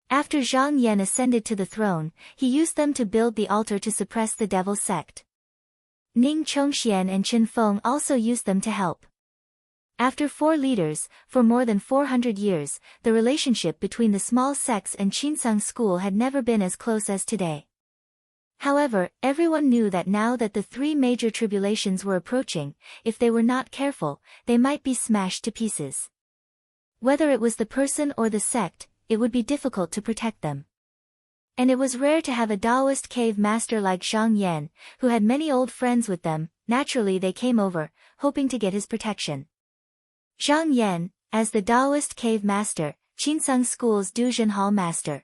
After Zhang Yan ascended to the throne, he used them to build the altar to suppress the devil sect. Ning Chongxian and Qin Feng also used them to help. After 4 leaders, for more than 400 years, the relationship between the small sects and Qinsang school had never been as close as today. However, everyone knew that now that the 3 major tribulations were approaching, if they were not careful, they might be smashed to pieces. Whether it was the person or the sect, it would be difficult to protect them. And it was rare to have a Taoist cave master like Zhang Yan, who had many old friends with them. Naturally they came over, hoping to get his protection. Zhang Yan, as the Taoist cave master, Qinsang School's Duzhen Hall master.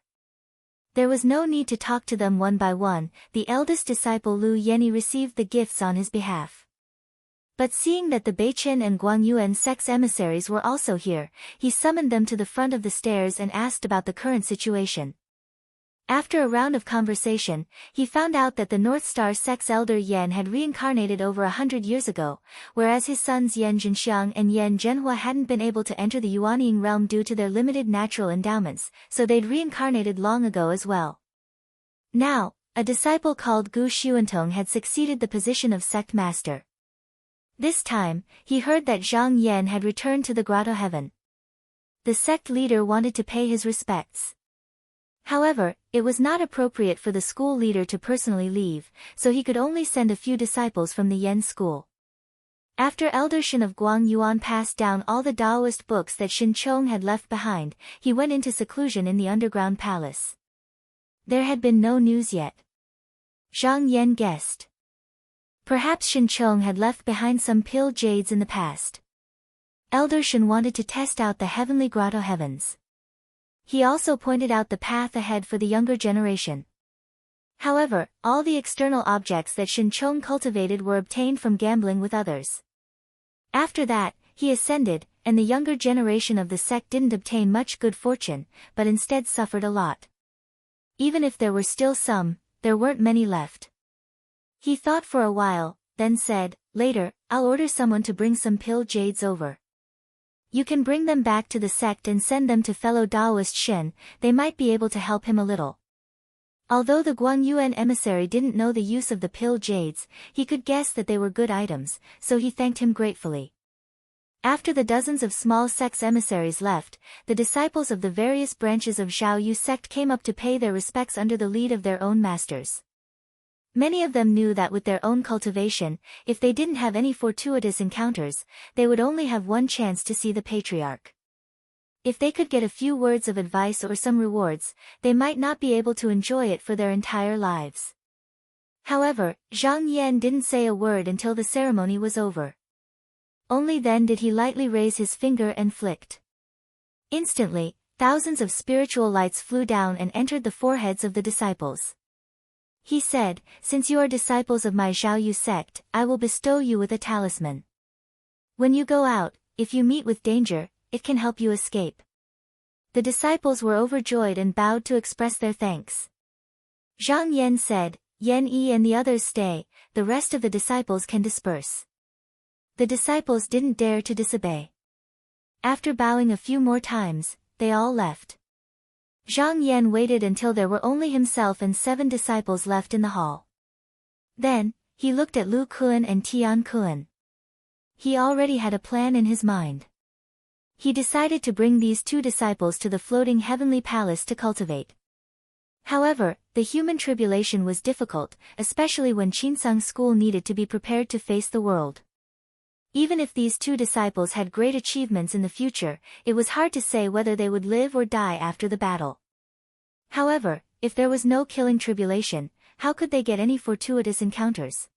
There was no need to talk to them one by one, the eldest disciple Lu Yanni received the gifts on his behalf. But seeing that the Beichen and Guangyuan sects emissaries were also here, he summoned them to the front of the stairs and asked about the current situation. After a round of conversation, he found out that the North Star sect's elder Yan had reincarnated over 100 years ago, whereas his sons Yan Zhenxiang and Yan Zhenhua hadn't been able to enter the Yuanying realm due to their limited natural endowments, so they'd reincarnated long ago as well. Now, a disciple called Gu Xuantong had succeeded the position of sect master. This time, he heard that Zhang Yan had returned to the grotto heaven. The sect leader wanted to pay his respects. However, it was not appropriate for the school leader to personally leave, so he could only send a few disciples from the Yen school. After Elder Shen of Guang Yuan passed down all the Taoist books that Shen Chong had left behind, he went into seclusion in the underground palace. There had been no news yet. Zhang Yan guessed. Perhaps Shen Chong had left behind some pill jades in the past. Elder Shen wanted to test out the heavenly grotto heavens. He also pointed out the path ahead for the younger generation. However, all the external objects that Shen Chong cultivated were obtained from gambling with others. After that, he ascended, and the younger generation of the sect didn't obtain much good fortune, but instead suffered a lot. Even if there were still some, there weren't many left. He thought for a while, then said, "Later, I'll order someone to bring some pill jades over. You can bring them back to the sect and send them to fellow Taoist Shen, they might be able to help him a little." Although the Guangyuan emissary didn't know the use of the pill jades, he could guess that they were good items, so he thanked him gratefully. After the dozens of small sect's emissaries left, the disciples of the various branches of Zhaoyu sect came up to pay their respects under the lead of their own masters. Many of them knew that with their own cultivation, if they didn't have any fortuitous encounters, they would only have one chance to see the patriarch. If they could get a few words of advice or some rewards, they might not be able to enjoy it for their entire lives. However, Zhang Yan didn't say a word until the ceremony was over. Only then did he lightly raise his finger and flicked. Instantly, thousands of spiritual lights flew down and entered the foreheads of the disciples. He said, "Since you are disciples of my Zhaoyu sect, I will bestow you with a talisman. When you go out, if you meet with danger, it can help you escape." The disciples were overjoyed and bowed to express their thanks. Zhang Yan said, "Yan Yi and the others stay, the rest of the disciples can disperse." The disciples didn't dare to disobey. After bowing a few more times, they all left. Zhang Yan waited until there were only himself and 7 disciples left in the hall. Then, he looked at Lu Kuan and Tian Kuan. He already had a plan in his mind. He decided to bring these 2 disciples to the floating heavenly palace to cultivate. However, the human tribulation was difficult, especially when Qinsang school needed to be prepared to face the world. Even if these 2 disciples had great achievements in the future, it was hard to say whether they would live or die after the battle. However, if there was no killing tribulation, how could they get any fortuitous encounters?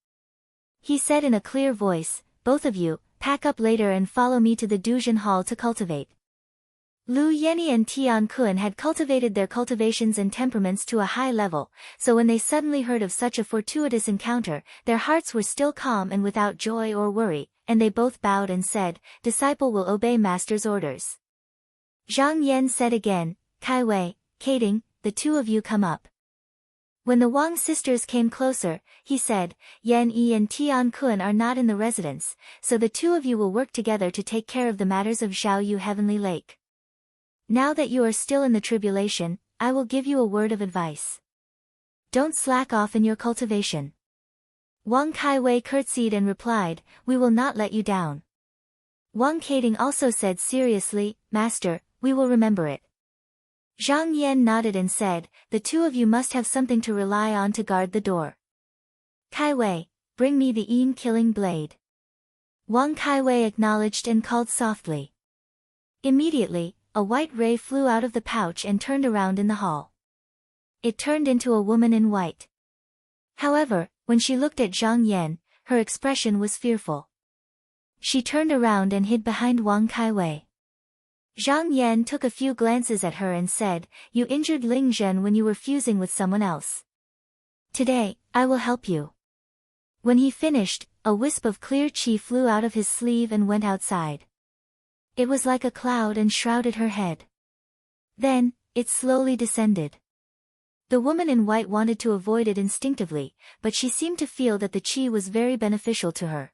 He said in a clear voice, "Both of you, pack up later and follow me to the Duzhen Hall to cultivate." Lu Yenyi and Tian Kun had cultivated their cultivations and temperaments to a high level, so when they suddenly heard of such a fortuitous encounter, their hearts were still calm and without joy or worry, and they both bowed and said, "Disciple will obey master's orders." Zhang Yan said again, "Kai Wei, Kading, the 2 of you come up." When the Wang sisters came closer, he said, "Yan Yi and Tian Kun are not in the residence, so the 2 of you will work together to take care of the matters of Zhaoyu Heavenly Lake. Now that you are still in the tribulation, I will give you a word of advice. Don't slack off in your cultivation." Wang Kaiwei curtsied and replied, "We will not let you down." Wang Kading also said seriously, "Master, we will remember it." Zhang Yan nodded and said, "The 2 of you must have something to rely on to guard the door. Kaiwei, bring me the killing blade." Wang Kaiwei acknowledged and called softly. Immediately, a white ray flew out of the pouch and turned around in the hall. It turned into a woman in white. However, when she looked at Zhang Yan, her expression was fearful. She turned around and hid behind Wang Kaiwei. Zhang Yan took a few glances at her and said, "You injured Ling Zhen when you were fusing with someone else. Today, I will help you." When he finished, a wisp of clear qi flew out of his sleeve and went outside. It was like a cloud and shrouded her head. Then, it slowly descended. The woman in white wanted to avoid it instinctively, but she seemed to feel that the qi was very beneficial to her.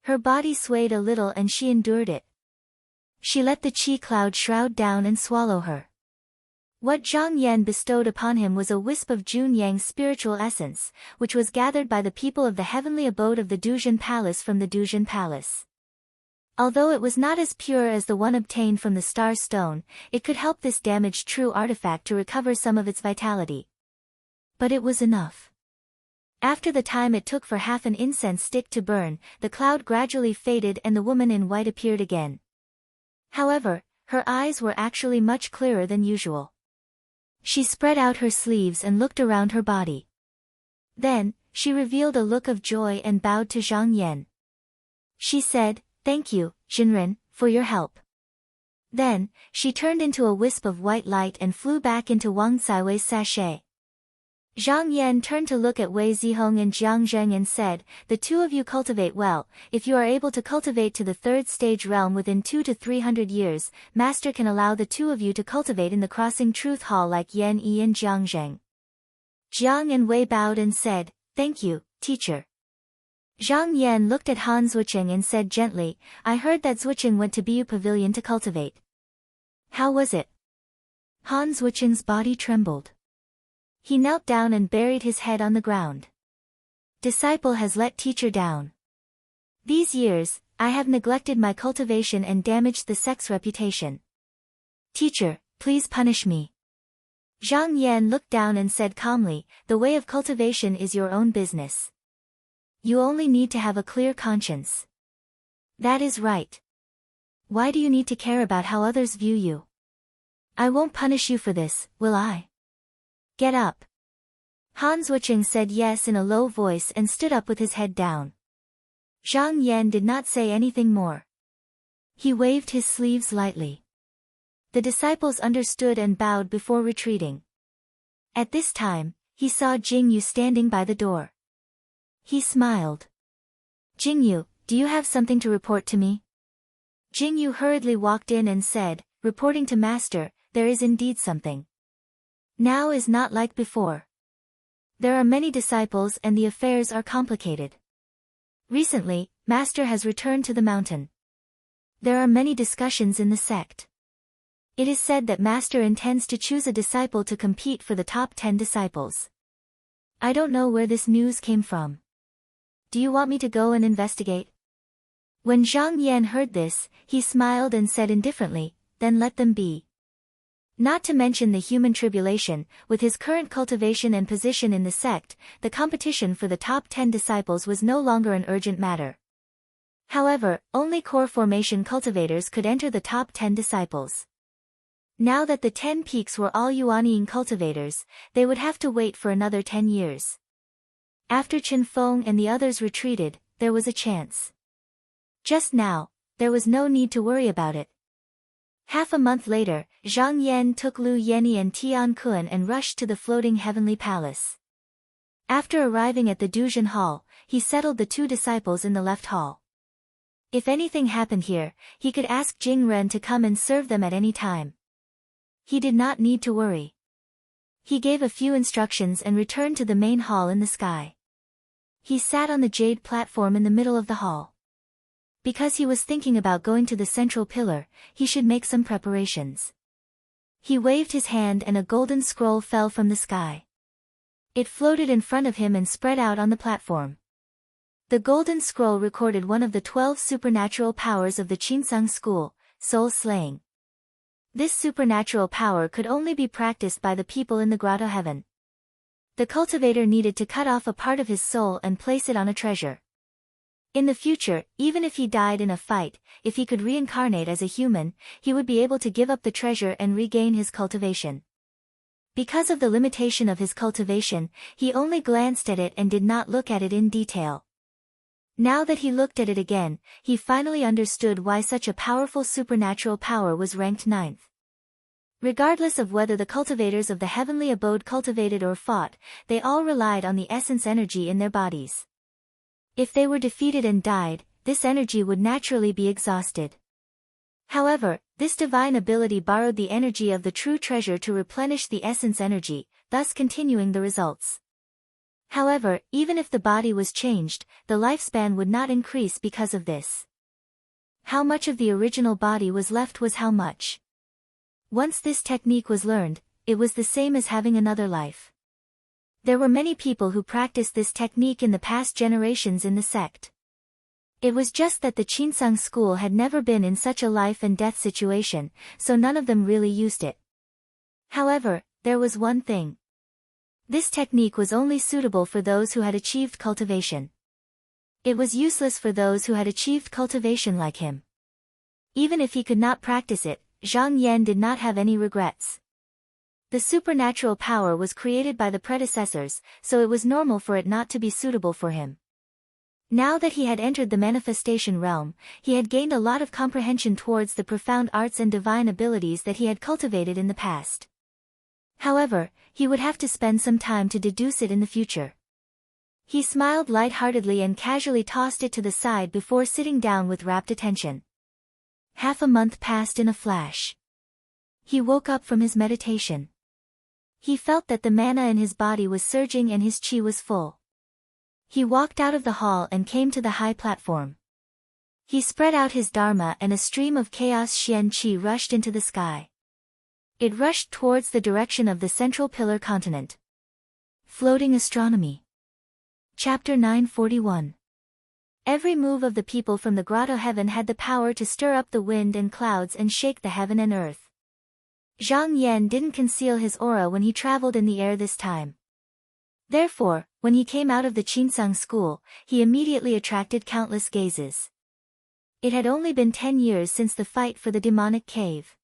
Her body swayed a little and she endured it. She let the qi cloud shroud down and swallow her. What Zhang Yan bestowed upon him was a wisp of Jun Yang's spiritual essence, which was gathered by the people of the heavenly abode of the Duzhen Palace from the Duzhen Palace. Although it was not as pure as the one obtained from the Star Stone, it could help this damaged true artifact to recover some of its vitality. But it was enough. After the time it took for half an incense stick to burn, the cloud gradually faded and the woman in white appeared again. However, her eyes were actually much clearer than usual. She spread out her sleeves and looked around her body. Then, she revealed a look of joy and bowed to Zhang Yan. She said, "Thank you, Jinren, for your help." Then, she turned into a wisp of white light and flew back into Wang Caiwei's sachet. Zhang Yan turned to look at Wei Zihong and Jiang Zheng and said, "The two of you cultivate well. If you are able to cultivate to the third stage realm within 200 to 300 years, Master can allow the two of you to cultivate in the Crossing Truth Hall like Yan Yi and Jiang Zheng." Jiang and Wei bowed and said, "Thank you, teacher." Zhang Yan looked at Han Zuoqing and said gently, "I heard that Zuoqing went to Bu Pavilion to cultivate. How was it?" Han Zuoqing's body trembled. He knelt down and buried his head on the ground. "Disciple has let teacher down. These years, I have neglected my cultivation and damaged the sect's reputation. Teacher, please punish me." Zhang Yan looked down and said calmly, "The way of cultivation is your own business. You only need to have a clear conscience." "That is right. Why do you need to care about how others view you? I won't punish you for this, will I? Get up." Han Zuoqing said yes in a low voice and stood up with his head down. Zhang Yan did not say anything more. He waved his sleeves lightly. The disciples understood and bowed before retreating. At this time, he saw Jingyu standing by the door. He smiled. "Jingyu, do you have something to report to me?" Jingyu hurriedly walked in and said, "Reporting to Master, there is indeed something. Now is not like before. There are many disciples and the affairs are complicated. Recently, Master has returned to the mountain. There are many discussions in the sect. It is said that Master intends to choose a disciple to compete for the top 10 disciples. I don't know where this news came from. Do you want me to go and investigate?" When Zhang Yan heard this, he smiled and said indifferently, "Then let them be." Not to mention the human tribulation, with his current cultivation and position in the sect, the competition for the top 10 disciples was no longer an urgent matter. However, only core formation cultivators could enter the top 10 disciples. Now that the 10 peaks were all Yuanying cultivators, they would have to wait for another 10 years. After Chen Feng and the others retreated, there was a chance. Just now, there was no need to worry about it. Half a month later, Zhang Yan took Lu Yenny and Tian Kun and rushed to the floating heavenly palace. After arriving at the Duzhen Hall, he settled the two disciples in the left hall. If anything happened here, he could ask Jing Ren to come and serve them at any time. He did not need to worry. He gave a few instructions and returned to the main hall in the sky. He sat on the jade platform in the middle of the hall. Because he was thinking about going to the central pillar, he should make some preparations. He waved his hand and a golden scroll fell from the sky. It floated in front of him and spread out on the platform. The golden scroll recorded one of the 12 supernatural powers of the Qinsang school, soul slaying. This supernatural power could only be practiced by the people in the grotto heaven. The cultivator needed to cut off a part of his soul and place it on a treasure. In the future, even if he died in a fight, if he could reincarnate as a human, he would be able to give up the treasure and regain his cultivation. Because of the limitation of his cultivation, he only glanced at it and did not look at it in detail. Now that he looked at it again, he finally understood why such a powerful supernatural power was ranked 9th. Regardless of whether the cultivators of the heavenly abode cultivated or fought, they all relied on the essence energy in their bodies. If they were defeated and died, this energy would naturally be exhausted. However, this divine ability borrowed the energy of the true treasure to replenish the essence energy, thus continuing the results. However, even if the body was changed, the lifespan would not increase because of this. How much of the original body was left was how much. Once this technique was learned, it was the same as having another life. There were many people who practiced this technique in the past generations in the sect. It was just that the Chinsang school had never been in such a life and death situation, so none of them really used it. However, there was one thing. This technique was only suitable for those who had achieved cultivation. It was useless for those who had achieved cultivation like him. Even if he could not practice it, Zhang Yan did not have any regrets. The supernatural power was created by the predecessors, so it was normal for it not to be suitable for him. Now that he had entered the manifestation realm, he had gained a lot of comprehension towards the profound arts and divine abilities that he had cultivated in the past. However, he would have to spend some time to deduce it in the future. He smiled lightheartedly and casually tossed it to the side before sitting down with rapt attention. Half a month passed in a flash. He woke up from his meditation. He felt that the mana in his body was surging and his qi was full. He walked out of the hall and came to the high platform. He spread out his dharma and a stream of chaos xian qi rushed into the sky. It rushed towards the direction of the central pillar continent. Floating Astronomy. Chapter 941. Every move of the people from the grotto heaven had the power to stir up the wind and clouds and shake the heaven and earth. Zhang Yan didn't conceal his aura when he traveled in the air this time. Therefore, when he came out of the Chinsang school, he immediately attracted countless gazes. It had only been 10 years since the fight for the demonic cave.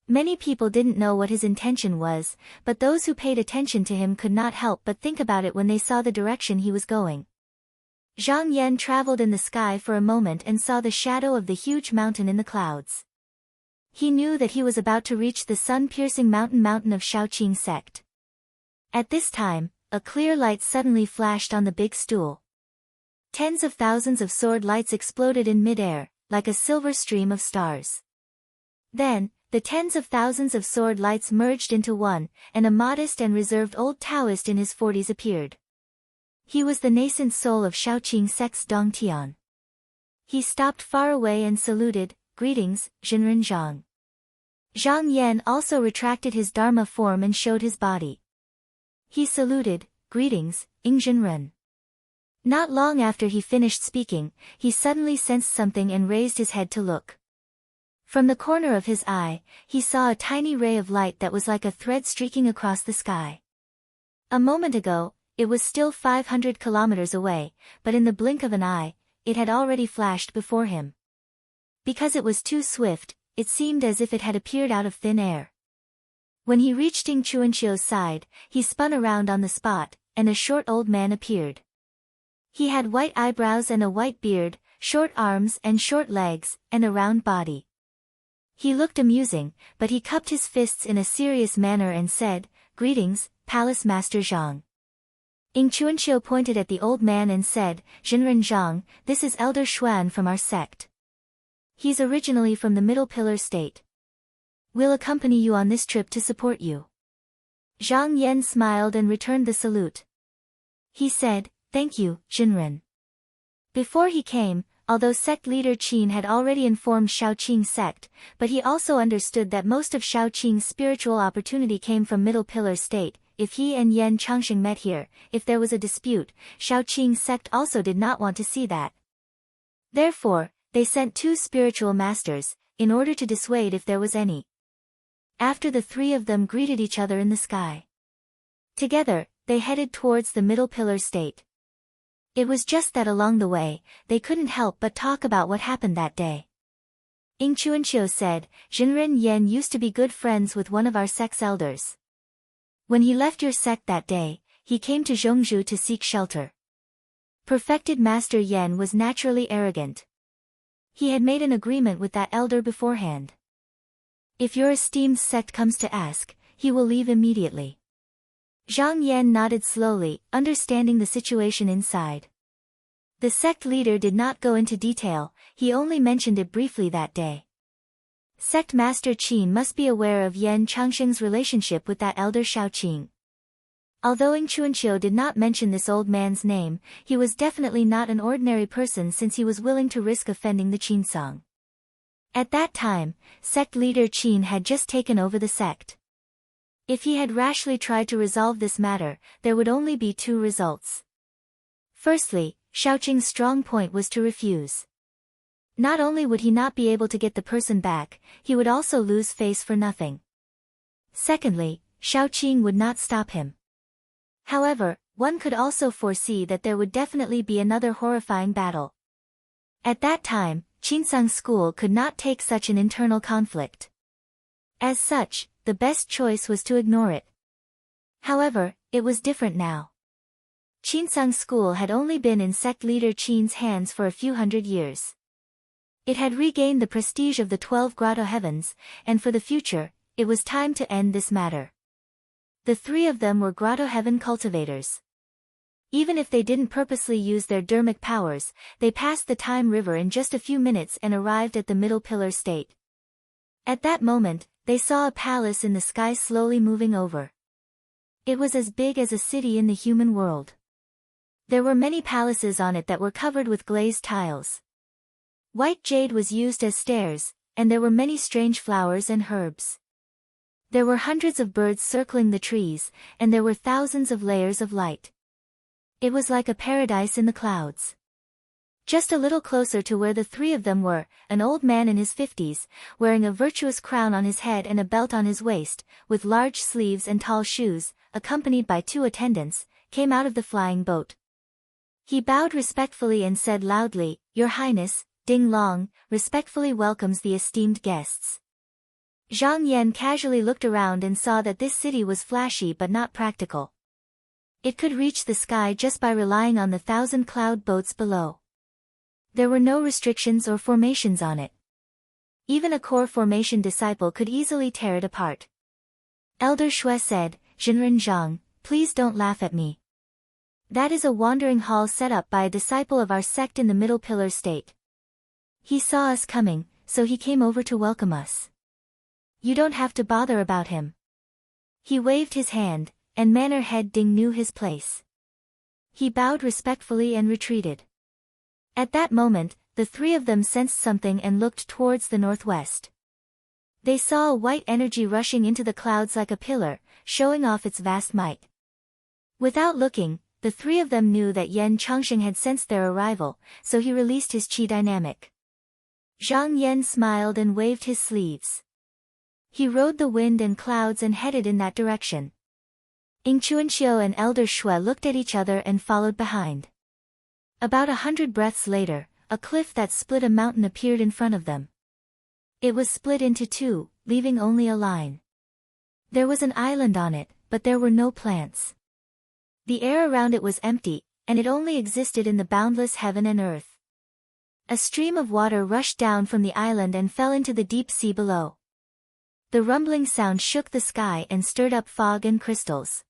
Many people didn't know what his intention was, but those who paid attention to him could not help but think about it when they saw the direction he was going. Zhang Yan traveled in the sky for a moment and saw the shadow of the huge mountain in the clouds. He knew that he was about to reach the sun-piercing mountain of Shaoqing sect. At this time, a clear light suddenly flashed on the big stool. Tens of thousands of sword lights exploded in mid-air, like a silver stream of stars. Then, the tens of thousands of sword lights merged into one, and a modest and reserved old Taoist in his 40s appeared. He was the nascent soul of Shaoqing sect's Dong Tian. He stopped far away and saluted, "Greetings, Jinren Zhang." Zhang Yan also retracted his dharma form and showed his body. He saluted, "Greetings, Jinren." Not long after he finished speaking, he suddenly sensed something and raised his head to look. From the corner of his eye, he saw a tiny ray of light that was like a thread streaking across the sky. A moment ago, it was still 500 kilometers away, but in the blink of an eye, it had already flashed before him. Because it was too swift, it seemed as if it had appeared out of thin air. When he reached Ding Chuanqiu's side, he spun around on the spot, and a short old man appeared. He had white eyebrows and a white beard, short arms and short legs, and a round body. He looked amusing, but he cupped his fists in a serious manner and said, "Greetings, Palace Master Zhang." Ding Chuanqiu pointed at the old man and said, "Jinren Zhang, this is Elder Xuan from our sect. He's originally from the Middle Pillar State. We'll accompany you on this trip to support you." Zhang Yan smiled and returned the salute. He said, "Thank you, Jinren." Before he came, although sect leader Qin had already informed Shaoqing sect, but he also understood that most of Shaoqing's spiritual opportunity came from Middle Pillar State. If he and Yan Changsheng met here, if there was a dispute, Shaoqing sect also did not want to see that. Therefore, they sent 2 spiritual masters, in order to dissuade if there was any. After the 3 of them greeted each other in the sky. Together, they headed towards the Middle Pillar State. It was just that along the way, they couldn't help but talk about what happened that day. Ding Chuanqiu said, "Jinren Yan used to be good friends with one of our sect's elders. When he left your sect that day, he came to Zhongzhou to seek shelter. Perfected Master Yan was naturally arrogant. He had made an agreement with that elder beforehand. If your esteemed sect comes to ask, he will leave immediately." Zhang Yan nodded slowly, understanding the situation inside. The sect leader did not go into detail, he only mentioned it briefly that day. Sect Master Qin must be aware of Yan Changsheng's relationship with that elder Shaoqing. Although Ding Chuanqiu did not mention this old man's name, he was definitely not an ordinary person since he was willing to risk offending the Qinsong. At that time, sect leader Qin had just taken over the sect. If he had rashly tried to resolve this matter, there would only be two results. Firstly, Shaoqing's strong point was to refuse. Not only would he not be able to get the person back, he would also lose face for nothing. Secondly, Shaoqing would not stop him. However, one could also foresee that there would definitely be another horrifying battle. At that time, Qinsang's school could not take such an internal conflict. As such, the best choice was to ignore it. However, it was different now. Qinsang's school had only been in sect leader Qin's hands for a few hundred years. It had regained the prestige of the 12 Grotto Heavens, and for the future, it was time to end this matter. The three of them were Grotto Heaven cultivators. Even if they didn't purposely use their dermic powers, they passed the Time River in just a few minutes and arrived at the Middle Pillar State. At that moment, they saw a palace in the sky slowly moving over. It was as big as a city in the human world. There were many palaces on it that were covered with glazed tiles. White jade was used as stairs, and there were many strange flowers and herbs. There were hundreds of birds circling the trees, and there were thousands of layers of light. It was like a paradise in the clouds. Just a little closer to where the three of them were, an old man in his 50s, wearing a virtuous crown on his head and a belt on his waist, with large sleeves and tall shoes, accompanied by two attendants, came out of the flying boat. He bowed respectfully and said loudly, "Your Highness, Ding Long, respectfully welcomes the esteemed guests." Zhang Yan casually looked around and saw that this city was flashy but not practical. It could reach the sky just by relying on the 1,000 cloud boats below. There were no restrictions or formations on it. Even a core formation disciple could easily tear it apart. Elder Shui said, "Zhenren Zhang, please don't laugh at me. That is a wandering hall set up by a disciple of our sect in the Middle Pillar State. He saw us coming, so he came over to welcome us. You don't have to bother about him." He waved his hand, and Manor Head Ding knew his place. He bowed respectfully and retreated. At that moment, the three of them sensed something and looked towards the northwest. They saw a white energy rushing into the clouds like a pillar, showing off its vast might. Without looking, the three of them knew that Yan Changsheng had sensed their arrival, so he released his qi dynamic. Zhang Yan smiled and waved his sleeves. He rode the wind and clouds and headed in that direction. Ing Chuanqiu and Elder Shui looked at each other and followed behind. About 100 breaths later, a cliff that split a mountain appeared in front of them. It was split into two, leaving only a line. There was an island on it, but there were no plants. The air around it was empty, and it only existed in the boundless heaven and earth. A stream of water rushed down from the island and fell into the deep sea below. The rumbling sound shook the sky and stirred up fog and crystals.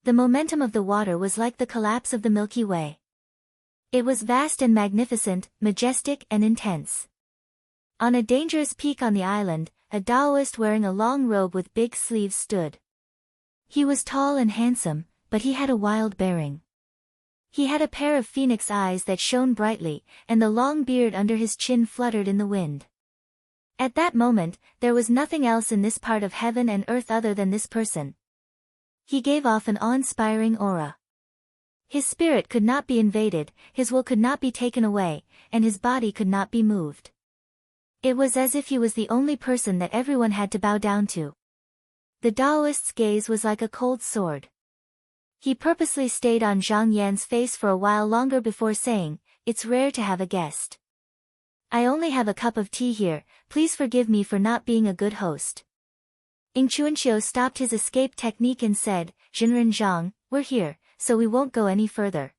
The momentum of the water was like the collapse of the Milky Way. It was vast and magnificent, majestic and intense. On a dangerous peak on the island, a Taoist wearing a long robe with big sleeves stood. He was tall and handsome, but he had a wild bearing. He had a pair of phoenix eyes that shone brightly, and the long beard under his chin fluttered in the wind. At that moment, there was nothing else in this part of heaven and earth other than this person. He gave off an awe-inspiring aura. His spirit could not be invaded, his will could not be taken away, and his body could not be moved. It was as if he was the only person that everyone had to bow down to. The Taoist's gaze was like a cold sword. He purposely stayed on Zhang Yan's face for a while longer before saying, "It's rare to have a guest. I only have a cup of tea here, please forgive me for not being a good host." Ing Chuanqiu stopped his escape technique and said, "Zhenren Zhang, we're here, so we won't go any further."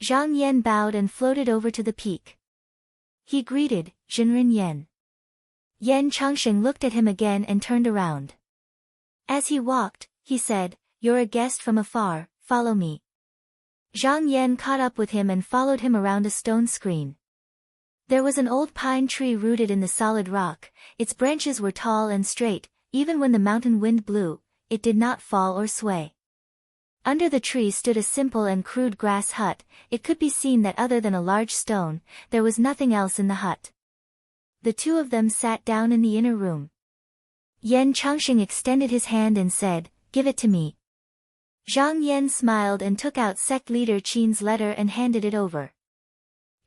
Zhang Yan bowed and floated over to the peak. He greeted, "Zhenren Yan." Yan Changsheng looked at him again and turned around. As he walked, he said, "You're a guest from afar, follow me." Zhang Yan caught up with him and followed him around a stone screen. There was an old pine tree rooted in the solid rock, its branches were tall and straight, even when the mountain wind blew, it did not fall or sway. Under the tree stood a simple and crude grass hut, it could be seen that other than a large stone, there was nothing else in the hut. The two of them sat down in the inner room. Yan Changxing extended his hand and said, "Give it to me." Zhang Yan smiled and took out sect leader Qin's letter and handed it over.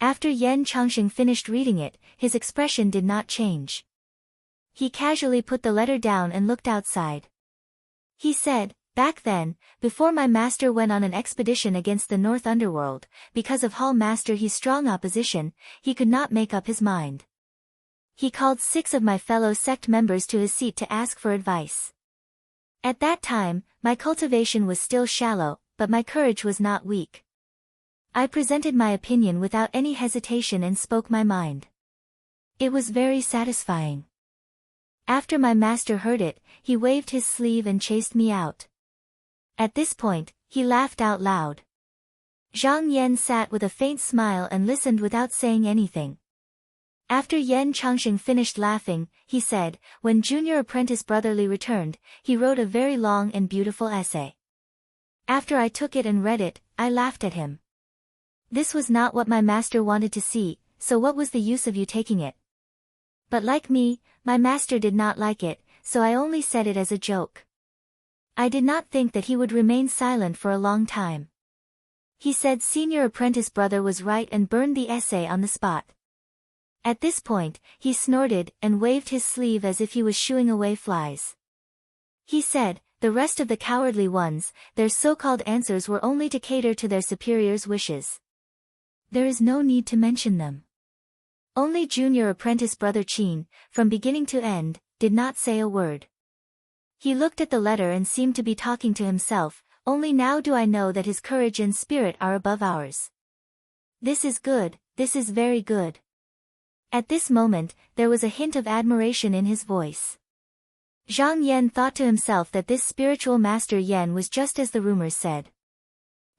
After Yan Changxing finished reading it, his expression did not change. He casually put the letter down and looked outside. He said, "Back then, before my master went on an expedition against the North Underworld, because of Hall Master He's strong opposition, he could not make up his mind. He called 6 of my fellow sect members to his seat to ask for advice. At that time, my cultivation was still shallow, but my courage was not weak. I presented my opinion without any hesitation and spoke my mind. It was very satisfying. After my master heard it, he waved his sleeve and chased me out." At this point, he laughed out loud. Zhang Yan sat with a faint smile and listened without saying anything. After Yan Changxing finished laughing, he said, "When Junior Apprentice Brotherly returned, he wrote a very long and beautiful essay. After I took it and read it, I laughed at him. This was not what my master wanted to see, so what was the use of you taking it? But like me, my master did not like it, so I only said it as a joke. I did not think that he would remain silent for a long time. He said Senior Apprentice Brother was right and burned the essay on the spot." At this point, he snorted and waved his sleeve as if he was shooing away flies. He said, "The rest of the cowardly ones, their so-called answers were only to cater to their superiors' wishes. There is no need to mention them. Only Junior Apprentice Brother Qin, from beginning to end, did not say a word. He looked at the letter and seemed to be talking to himself, only now do I know that his courage and spirit are above ours. This is good, this is very good." At this moment, there was a hint of admiration in his voice. Zhang Yan thought to himself that this spiritual master Yan was just as the rumors said.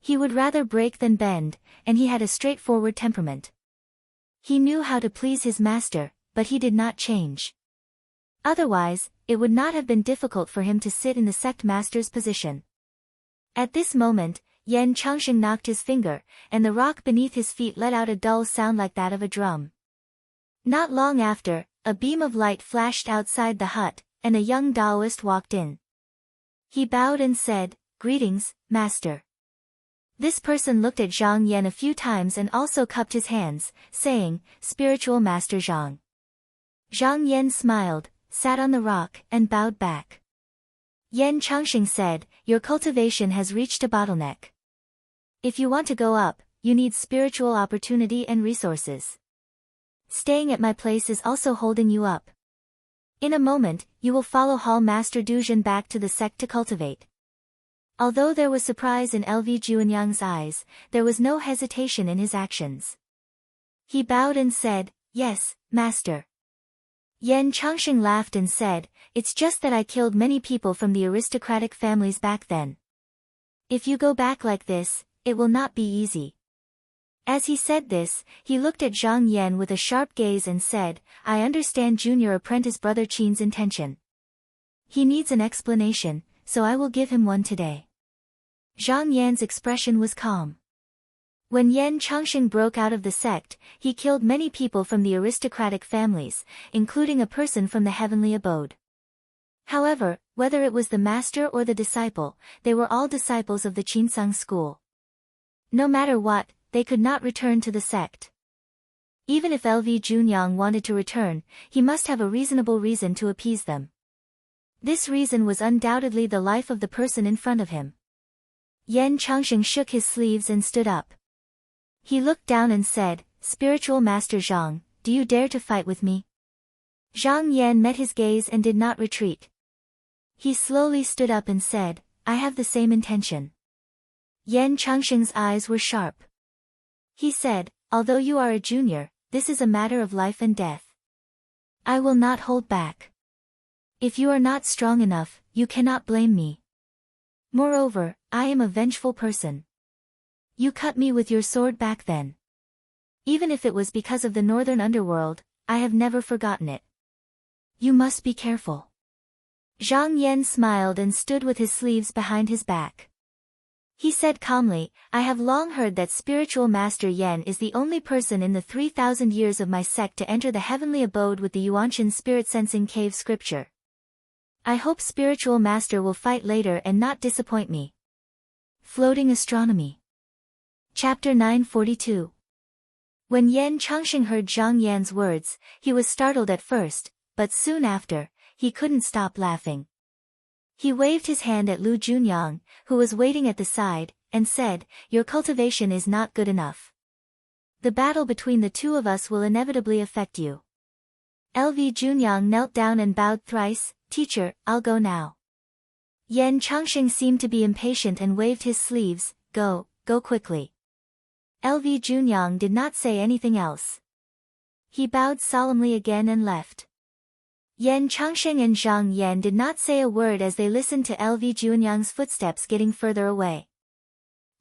He would rather break than bend, and he had a straightforward temperament. He knew how to please his master, but he did not change. Otherwise, it would not have been difficult for him to sit in the sect master's position. At this moment, Yan Changxing knocked his finger, and the rock beneath his feet let out a dull sound like that of a drum. Not long after, a beam of light flashed outside the hut, and a young Taoist walked in. He bowed and said, "Greetings, Master." This person looked at Zhang Yan a few times and also cupped his hands, saying, "Spiritual Master Zhang." Zhang Yan smiled, sat on the rock, and bowed back. Yan Changxing said, "Your cultivation has reached a bottleneck. If you want to go up, you need spiritual opportunity and resources. Staying at my place is also holding you up. In a moment, you will follow Hall Master Duzhen back to the sect to cultivate." Although there was surprise in LV Juanyang's eyes, there was no hesitation in his actions. He bowed and said, "Yes, Master." Yan Changxing laughed and said, "It's just that I killed many people from the aristocratic families back then. If you go back like this, it will not be easy." As he said this, he looked at Zhang Yan with a sharp gaze and said, "I understand Junior Apprentice Brother Qin's intention. He needs an explanation, so I will give him one today." Zhang Yan's expression was calm. When Yan Changxing broke out of the sect, he killed many people from the aristocratic families, including a person from the heavenly abode. However, whether it was the master or the disciple, they were all disciples of the Qinsang school. No matter what, they could not return to the sect. Even if LV Junyang wanted to return, he must have a reasonable reason to appease them. This reason was undoubtedly the life of the person in front of him. Yan Changxing shook his sleeves and stood up. He looked down and said, "Spiritual Master Zhang, do you dare to fight with me?" Zhang Yan met his gaze and did not retreat. He slowly stood up and said, "I have the same intention." Yan Changxing's eyes were sharp. He said, "Although you are a junior, this is a matter of life and death. I will not hold back. If you are not strong enough, you cannot blame me. Moreover, I am a vengeful person. You cut me with your sword back then. Even if it was because of the northern underworld, I have never forgotten it. You must be careful." Zhang Yan smiled and stood with his sleeves behind his back. He said calmly, "I have long heard that spiritual master Yan is the only person in the 3,000 years of my sect to enter the heavenly abode with the Yuanshan spirit-sensing cave scripture. I hope spiritual master will fight later and not disappoint me. Floating astronomy. Chapter 942. When Yan Changsheng heard Zhang Yan's words, he was startled at first, but soon after, he couldn't stop laughing. He waved his hand at Lu Junyang, who was waiting at the side, and said, "Your cultivation is not good enough. The battle between the two of us will inevitably affect you." LV Junyang knelt down and bowed thrice. "Teacher, I'll go now." Yan Changsheng seemed to be impatient and waved his sleeves. Go quickly." LV Junyang did not say anything else. He bowed solemnly again and left. Yan Changsheng and Zhang Yan did not say a word as they listened to LV Junyang's footsteps getting further away.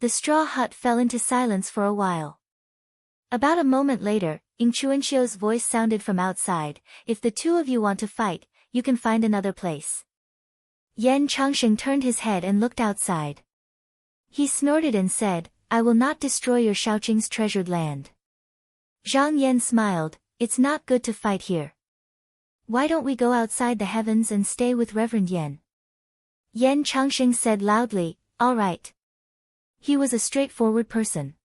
The straw hut fell into silence for a while. About a moment later, Ying Chuanxiu's voice sounded from outside, "If the two of you want to fight, you can find another place." Yan Changsheng turned his head and looked outside. He snorted and said, "I will not destroy your Shaoqing's treasured land." Zhang Yan smiled, "It's not good to fight here. Why don't we go outside the heavens and stay with Reverend Yan?" Yan Changsheng said loudly, "All right." He was a straightforward person.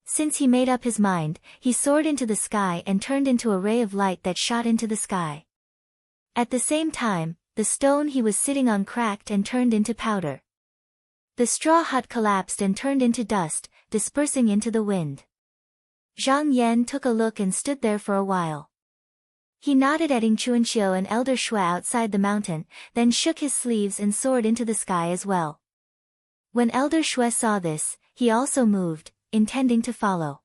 Since he made up his mind, he soared into the sky and turned into a ray of light that shot into the sky. At the same time, the stone he was sitting on cracked and turned into powder. The straw hut collapsed and turned into dust, dispersing into the wind. Zhang Yan took a look and stood there for a while. He nodded at Ying Chuanxiu and Elder Shui outside the mountain, then shook his sleeves and soared into the sky as well. When Elder Shui saw this, he also moved, intending to follow.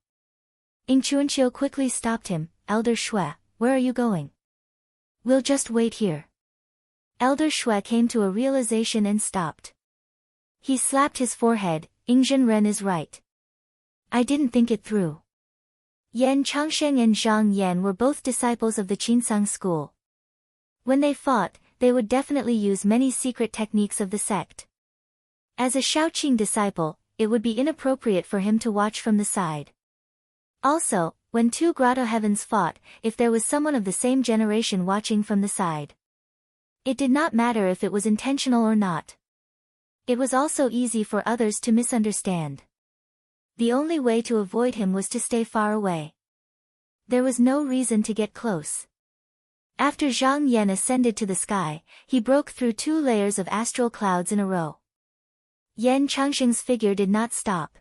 Ying Chuanxiu quickly stopped him. "Elder Shui, where are you going? We'll just wait here." Elder Shui came to a realization and stopped. He slapped his forehead. "Ying Zhenren is right. I didn't think it through." Yan Changsheng and Zhang Yan were both disciples of the Qinsang school. When they fought, they would definitely use many secret techniques of the sect. As a Shaoqing disciple, it would be inappropriate for him to watch from the side. Also, when two grotto heavens fought, if there was someone of the same generation watching from the side, it did not matter if it was intentional or not. It was also easy for others to misunderstand. The only way to avoid him was to stay far away. There was no reason to get close. After Zhang Yan ascended to the sky, he broke through 2 layers of astral clouds in a row. Yan Changsheng's figure did not stop.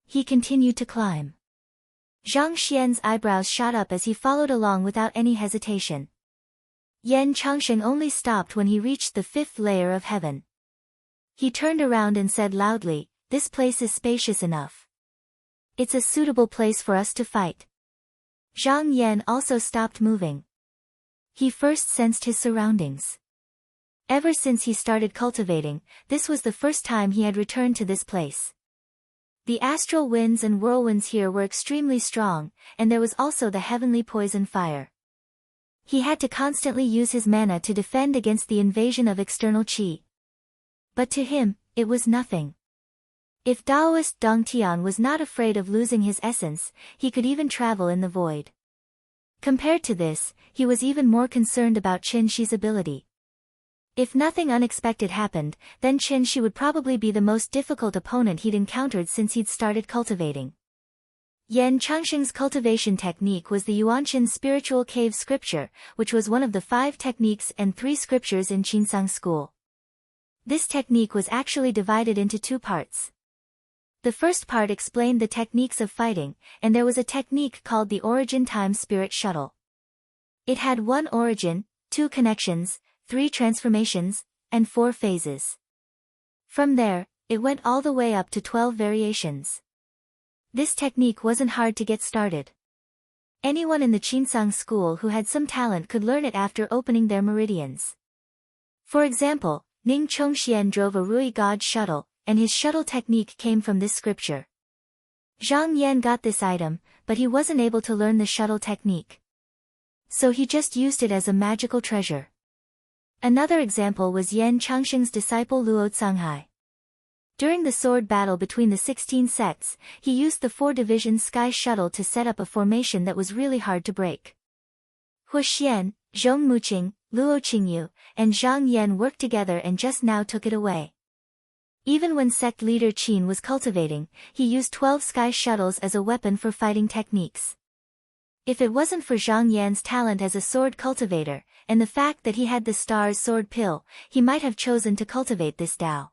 He continued to climb. Zhang Xian's eyebrows shot up as he followed along without any hesitation. Yan Changsheng only stopped when he reached the 5th layer of heaven. He turned around and said loudly, "This place is spacious enough. It's a suitable place for us to fight." Zhang Yan also stopped moving. He first sensed his surroundings. Ever since he started cultivating, this was the first time he had returned to this place. The astral winds and whirlwinds here were extremely strong, and there was also the heavenly poison fire. He had to constantly use his mana to defend against the invasion of external qi. But to him, it was nothing. If Taoist Dong Tian was not afraid of losing his essence, he could even travel in the void. Compared to this, he was even more concerned about Qin Shi's ability. If nothing unexpected happened, then Qin Shi would probably be the most difficult opponent he'd encountered since he'd started cultivating. Yan Changsheng's cultivation technique was the Yuanqin spiritual cave scripture, which was one of the 5 techniques and 3 scriptures in Qinsang school. This technique was actually divided into 2 parts. The first part explained the techniques of fighting, and there was a technique called the Origin Time Spirit Shuttle. It had 1 origin, 2 connections, 3 transformations, and 4 phases. From there, it went all the way up to 12 variations. This technique wasn't hard to get started. Anyone in the Qinsang school who had some talent could learn it after opening their meridians. For example, Ning Chongxian drove a Rui God shuttle, and his shuttle technique came from this scripture. Zhang Yan got this item, but he wasn't able to learn the shuttle technique. So he just used it as a magical treasure. Another example was Yan Changsheng's disciple Luo Canghai. During the sword battle between the 16 sects, he used the 4-division sky shuttle to set up a formation that was really hard to break. Hu Xian, Zhong Muqing, Luo Qingyu, and Zhang Yan worked together and just now took it away. Even when sect leader Qin was cultivating, he used 12 sky shuttles as a weapon for fighting techniques. If it wasn't for Zhang Yan's talent as a sword cultivator, and the fact that he had the star's sword pill, he might have chosen to cultivate this Dao.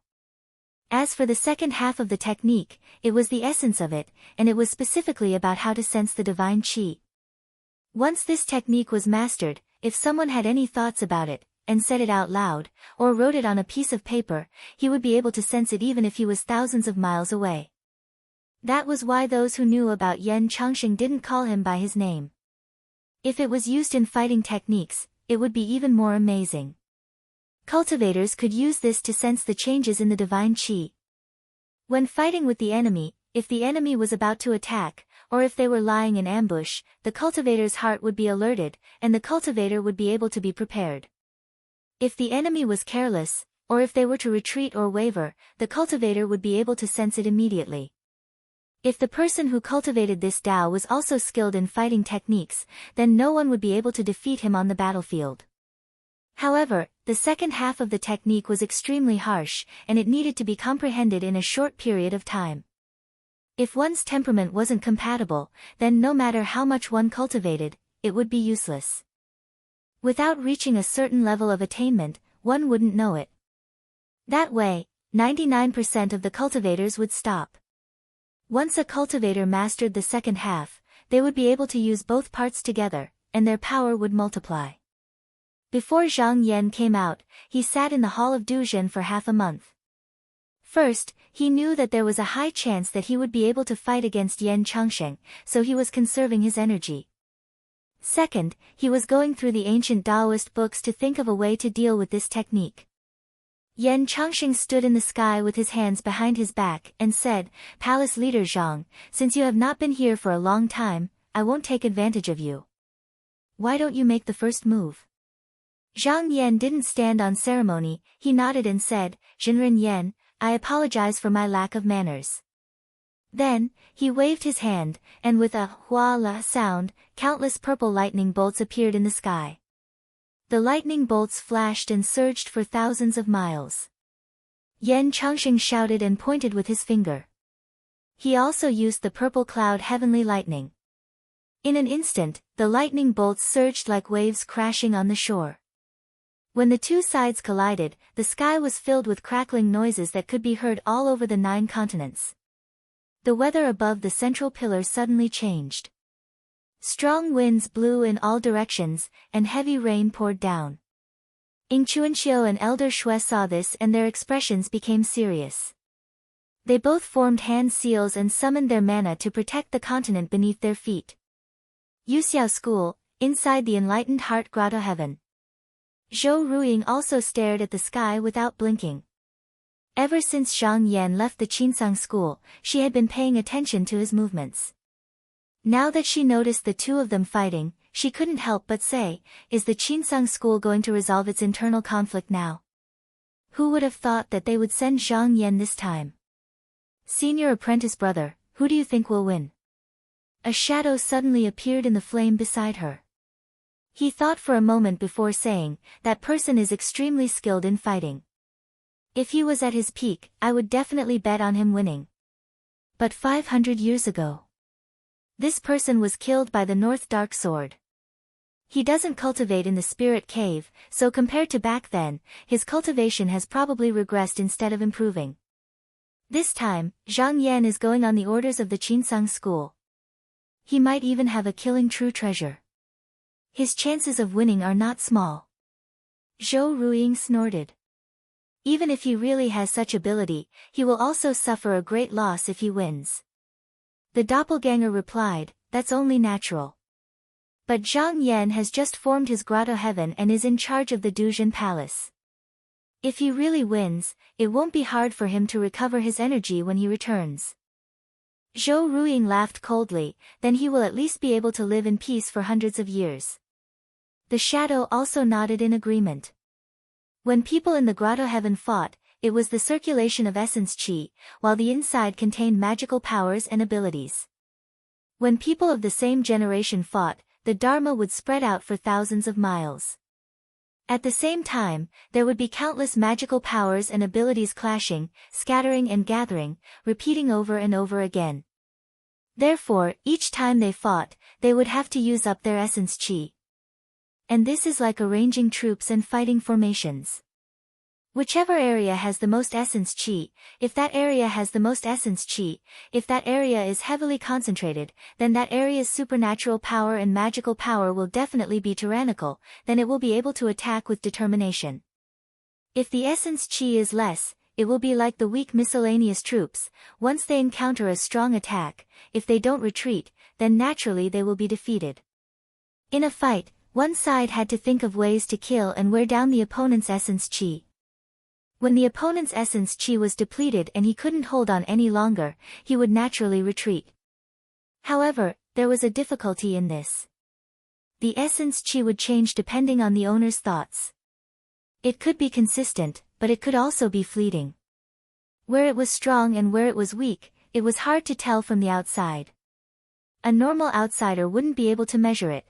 As for the second half of the technique, it was the essence of it, and it was specifically about how to sense the divine qi. Once this technique was mastered, if someone had any thoughts about it, and said it out loud, or wrote it on a piece of paper, he would be able to sense it even if he was thousands of miles away. That was why those who knew about Yan Changxing didn't call him by his name. If it was used in fighting techniques, it would be even more amazing. Cultivators could use this to sense the changes in the divine qi. When fighting with the enemy, if the enemy was about to attack, or if they were lying in ambush, the cultivator's heart would be alerted, and the cultivator would be able to be prepared. If the enemy was careless, or if they were to retreat or waver, the cultivator would be able to sense it immediately. If the person who cultivated this Dao was also skilled in fighting techniques, then no one would be able to defeat him on the battlefield. However, the second half of the technique was extremely harsh, and it needed to be comprehended in a short period of time. If one's temperament wasn't compatible, then no matter how much one cultivated, it would be useless. Without reaching a certain level of attainment, one wouldn't know it. That way, 99% of the cultivators would stop. Once a cultivator mastered the second half, they would be able to use both parts together, and their power would multiply. Before Zhang Yan came out, he sat in the hall of Duzhen for half a month. First, he knew that there was a high chance that he would be able to fight against Yan Changxing, so he was conserving his energy. Second, he was going through the ancient Taoist books to think of a way to deal with this technique. Yan Changxing stood in the sky with his hands behind his back and said, "Palace leader Zhang, since you have not been here for a long time, I won't take advantage of you. Why don't you make the first move?" Zhang Yan didn't stand on ceremony, he nodded and said, "Jinren Yan, I apologize for my lack of manners." Then, he waved his hand, and with a hua-la sound, countless purple lightning bolts appeared in the sky. The lightning bolts flashed and surged for thousands of miles. Yan Changxing shouted and pointed with his finger. He also used the purple cloud heavenly lightning. In an instant, the lightning bolts surged like waves crashing on the shore. When the two sides collided, the sky was filled with crackling noises that could be heard all over the 9 continents. The weather above the central pillar suddenly changed. Strong winds blew in all directions, and heavy rain poured down. Ing Chuanxiu and Elder Shui saw this and their expressions became serious. They both formed hand seals and summoned their mana to protect the continent beneath their feet. Yuxiao School, inside the Enlightened Heart Grotto Heaven. Zhou Ruiying also stared at the sky without blinking. Ever since Zhang Yan left the Qinsang school, she had been paying attention to his movements. Now that she noticed the two of them fighting, she couldn't help but say, "Is the Qinsang school going to resolve its internal conflict now?" Who would have thought that they would send Zhang Yan this time? "Senior apprentice brother, who do you think will win?" A shadow suddenly appeared in the flame beside her. He thought for a moment before saying, "That person is extremely skilled in fighting. If he was at his peak, I would definitely bet on him winning. But 500 years ago, this person was killed by the North Dark Sword. He doesn't cultivate in the Spirit Cave, so compared to back then, his cultivation has probably regressed instead of improving. This time, Zhang Yan is going on the orders of the Qinsang school. He might even have a killing true treasure. His chances of winning are not small." Zhou Ruiying snorted. "Even if he really has such ability, he will also suffer a great loss if he wins." The doppelganger replied, "That's only natural. But Zhang Yan has just formed his grotto heaven and is in charge of the Duzhen Palace. If he really wins, it won't be hard for him to recover his energy when he returns." Zhou Ruiying laughed coldly, "Then he will at least be able to live in peace for hundreds of years." The shadow also nodded in agreement. When people in the grotto heaven fought, it was the circulation of essence qi, while the inside contained magical powers and abilities. When people of the same generation fought, the Dharma would spread out for thousands of miles. At the same time, there would be countless magical powers and abilities clashing, scattering and gathering, repeating over and over again. Therefore, each time they fought, they would have to use up their essence chi. And this is like arranging troops and fighting formations. Whichever area has the most essence chi, if that area has the most essence chi, if that area is heavily concentrated, then that area's supernatural power and magical power will definitely be tyrannical, then it will be able to attack with determination. If the essence chi is less, it will be like the weak miscellaneous troops. Once they encounter a strong attack, if they don't retreat, then naturally they will be defeated. In a fight, one side had to think of ways to kill and wear down the opponent's essence chi. When the opponent's essence chi was depleted and he couldn't hold on any longer, he would naturally retreat. However, there was a difficulty in this. The essence chi would change depending on the owner's thoughts. It could be consistent, but it could also be fleeting. Where it was strong and where it was weak, it was hard to tell from the outside. A normal outsider wouldn't be able to measure it.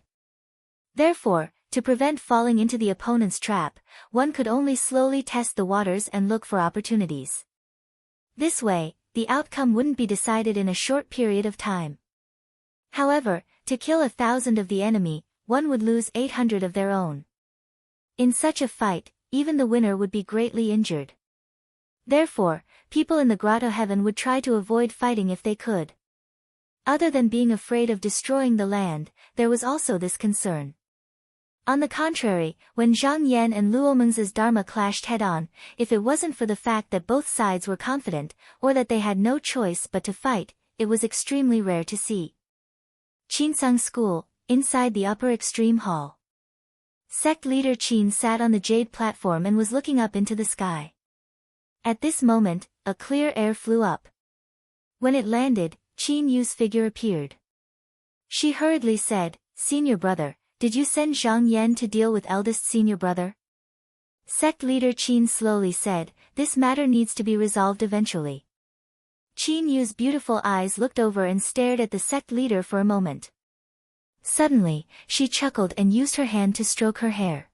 Therefore, to prevent falling into the opponent's trap, one could only slowly test the waters and look for opportunities. This way, the outcome wouldn't be decided in a short period of time. However, to kill 1,000 of the enemy, one would lose 800 of their own. In such a fight, even the winner would be greatly injured. Therefore, people in the grotto heaven would try to avoid fighting if they could. Other than being afraid of destroying the land, there was also this concern. On the contrary, when Zhang Yan and Luomeng's dharma clashed head-on, if it wasn't for the fact that both sides were confident, or that they had no choice but to fight, it was extremely rare to see. Qinsang School, inside the upper extreme hall. Sect leader Qin sat on the jade platform and was looking up into the sky. At this moment, a clear air flew up. When it landed, Qin Yu's figure appeared. She hurriedly said, "Senior brother, did you send Zhang Yan to deal with eldest senior brother?" Sect leader Qin slowly said, "This matter needs to be resolved eventually." Qin Yu's beautiful eyes looked over and stared at the sect leader for a moment. Suddenly, she chuckled and used her hand to stroke her hair.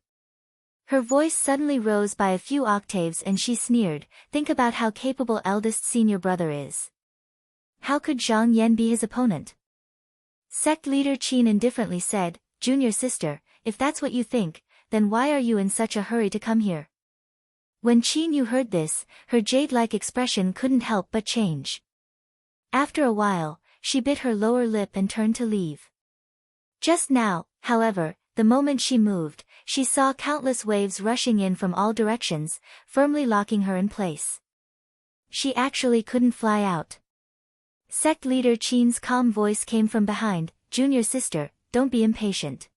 Her voice suddenly rose by a few octaves and she sneered, "Think about how capable eldest senior brother is. How could Zhang Yan be his opponent?" Sect leader Qin indifferently said, "Junior sister, if that's what you think, then why are you in such a hurry to come here?" When Qin Yu heard this, her jade-like expression couldn't help but change. After a while, she bit her lower lip and turned to leave. Just now, however, the moment she moved, she saw countless waves rushing in from all directions, firmly locking her in place. She actually couldn't fly out. Sect leader Qin's calm voice came from behind, "Junior sister, don't be impatient.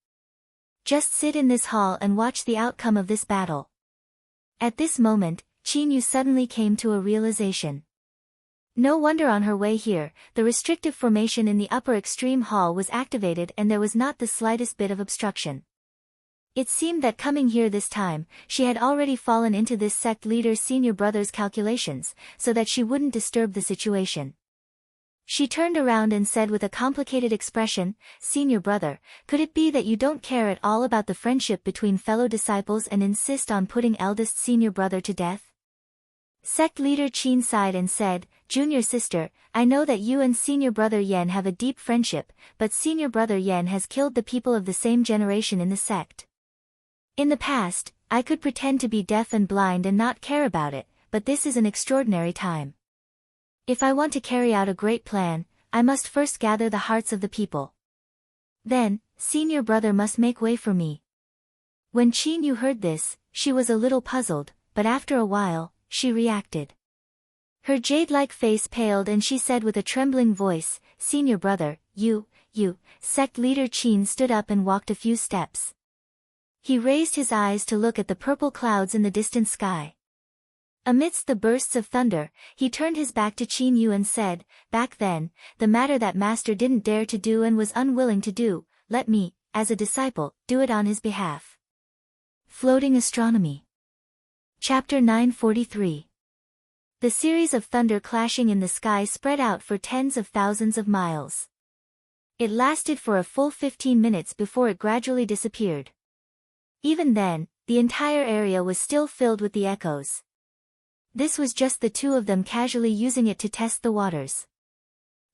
Just sit in this hall and watch the outcome of this battle." At this moment, Qin Yu suddenly came to a realization. No wonder on her way here, the restrictive formation in the upper extreme hall was activated and there was not the slightest bit of obstruction. It seemed that coming here this time, she had already fallen into this sect leader's senior brother's calculations, so that she wouldn't disturb the situation. She turned around and said with a complicated expression, "Senior brother, could it be that you don't care at all about the friendship between fellow disciples and insist on putting eldest senior brother to death?" Sect leader Qin sighed and said, "Junior sister, I know that you and senior brother Yan have a deep friendship, but senior brother Yan has killed the people of the same generation in the sect. In the past, I could pretend to be deaf and blind and not care about it, but this is an extraordinary time. If I want to carry out a great plan, I must first gather the hearts of the people. Then, senior brother must make way for me." When Qin Yu heard this, she was a little puzzled, but after a while, she reacted. Her jade-like face paled and she said with a trembling voice, "Senior brother, you. Sect leader Qin stood up and walked a few steps. He raised his eyes to look at the purple clouds in the distant sky. Amidst the bursts of thunder, he turned his back to Qin Yu and said, "Back then, the matter that master didn't dare to do and was unwilling to do, let me, as a disciple, do it on his behalf." Floating Astronomy. Chapter 943. The series of thunder clashing in the sky spread out for tens of thousands of miles. It lasted for a full 15 minutes before it gradually disappeared. Even then, the entire area was still filled with the echoes. This was just the two of them casually using it to test the waters.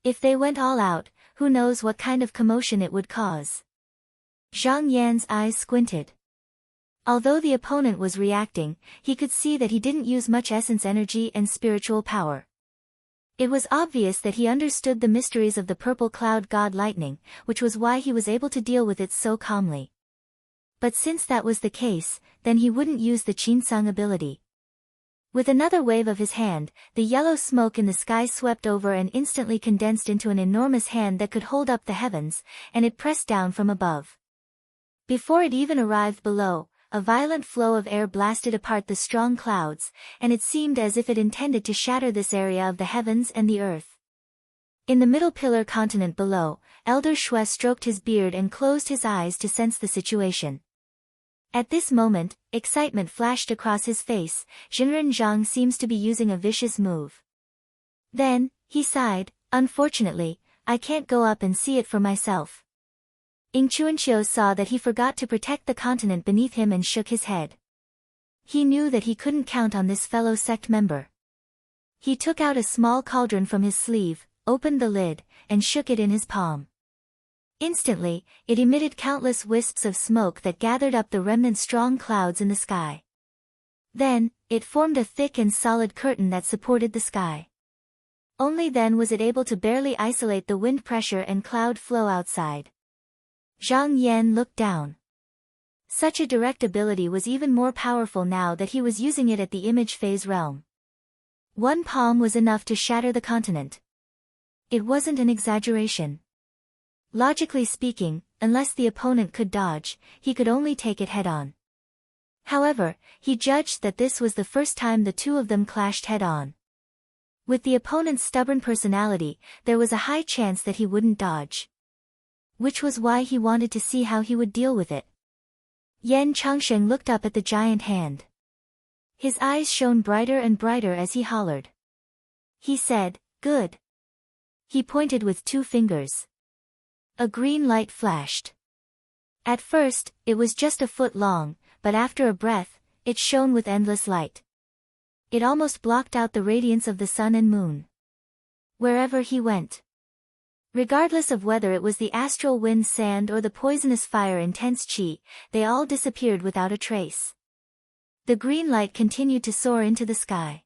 If they went all out, who knows what kind of commotion it would cause. Zhang Yan's eyes squinted. Although the opponent was reacting, he could see that he didn't use much essence energy and spiritual power. It was obvious that he understood the mysteries of the purple cloud god lightning, which was why he was able to deal with it so calmly. But since that was the case, then he wouldn't use the Qinsang ability. With another wave of his hand, the yellow smoke in the sky swept over and instantly condensed into an enormous hand that could hold up the heavens, and it pressed down from above. Before it even arrived below, a violent flow of air blasted apart the strong clouds, and it seemed as if it intended to shatter this area of the heavens and the earth. In the middle pillar continent below, Elder Shui stroked his beard and closed his eyes to sense the situation. At this moment, excitement flashed across his face. Jinren Zhang seems to be using a vicious move. Then, he sighed, unfortunately, I can't go up and see it for myself. Ing Chuanqiu saw that he forgot to protect the continent beneath him and shook his head. He knew that he couldn't count on this fellow sect member. He took out a small cauldron from his sleeve, opened the lid, and shook it in his palm. Instantly, it emitted countless wisps of smoke that gathered up the remnant strong clouds in the sky. Then, it formed a thick and solid curtain that supported the sky. Only then was it able to barely isolate the wind pressure and cloud flow outside. Zhang Yan looked down. Such a direct ability was even more powerful now that he was using it at the image phase realm. One palm was enough to shatter the continent. It wasn't an exaggeration. Logically speaking, unless the opponent could dodge, he could only take it head-on. However, he judged that this was the first time the two of them clashed head-on. With the opponent's stubborn personality, there was a high chance that he wouldn't dodge. Which was why he wanted to see how he would deal with it. Yan Changsheng looked up at the giant hand. His eyes shone brighter and brighter as he hollered. He said, "Good." He pointed with two fingers. A green light flashed. At first, it was just a foot long, but after a breath, it shone with endless light. It almost blocked out the radiance of the sun and moon. Wherever he went. Regardless of whether it was the astral wind sand or the poisonous fire intense qi, they all disappeared without a trace. The green light continued to soar into the sky.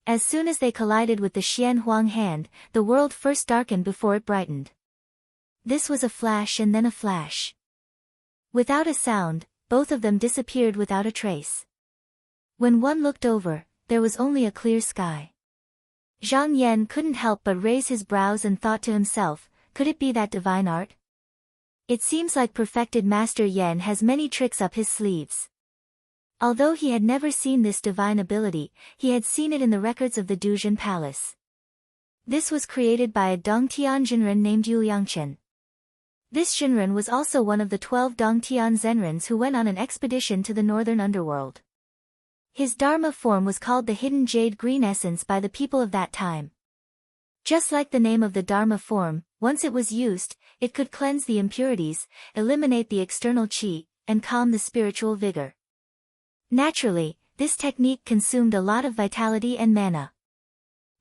As soon as they collided with the Xian Huang hand, the world first darkened before it brightened. This was a flash and then a flash. Without a sound, both of them disappeared without a trace. When one looked over, there was only a clear sky. Zhang Yan couldn't help but raise his brows and thought to himself, could it be that divine art? It seems like perfected Master Yan has many tricks up his sleeves. Although he had never seen this divine ability, he had seen it in the records of the Duzhen Palace. This was created by a Dongtian Zhenren named Yu Yangchen. This Zhenren was also one of the 12 Dongtian Zhenrens who went on an expedition to the northern underworld. His Dharma form was called the Hidden Jade Green Essence by the people of that time. Just like the name of the Dharma form, once it was used, it could cleanse the impurities, eliminate the external qi, and calm the spiritual vigor. Naturally, this technique consumed a lot of vitality and mana.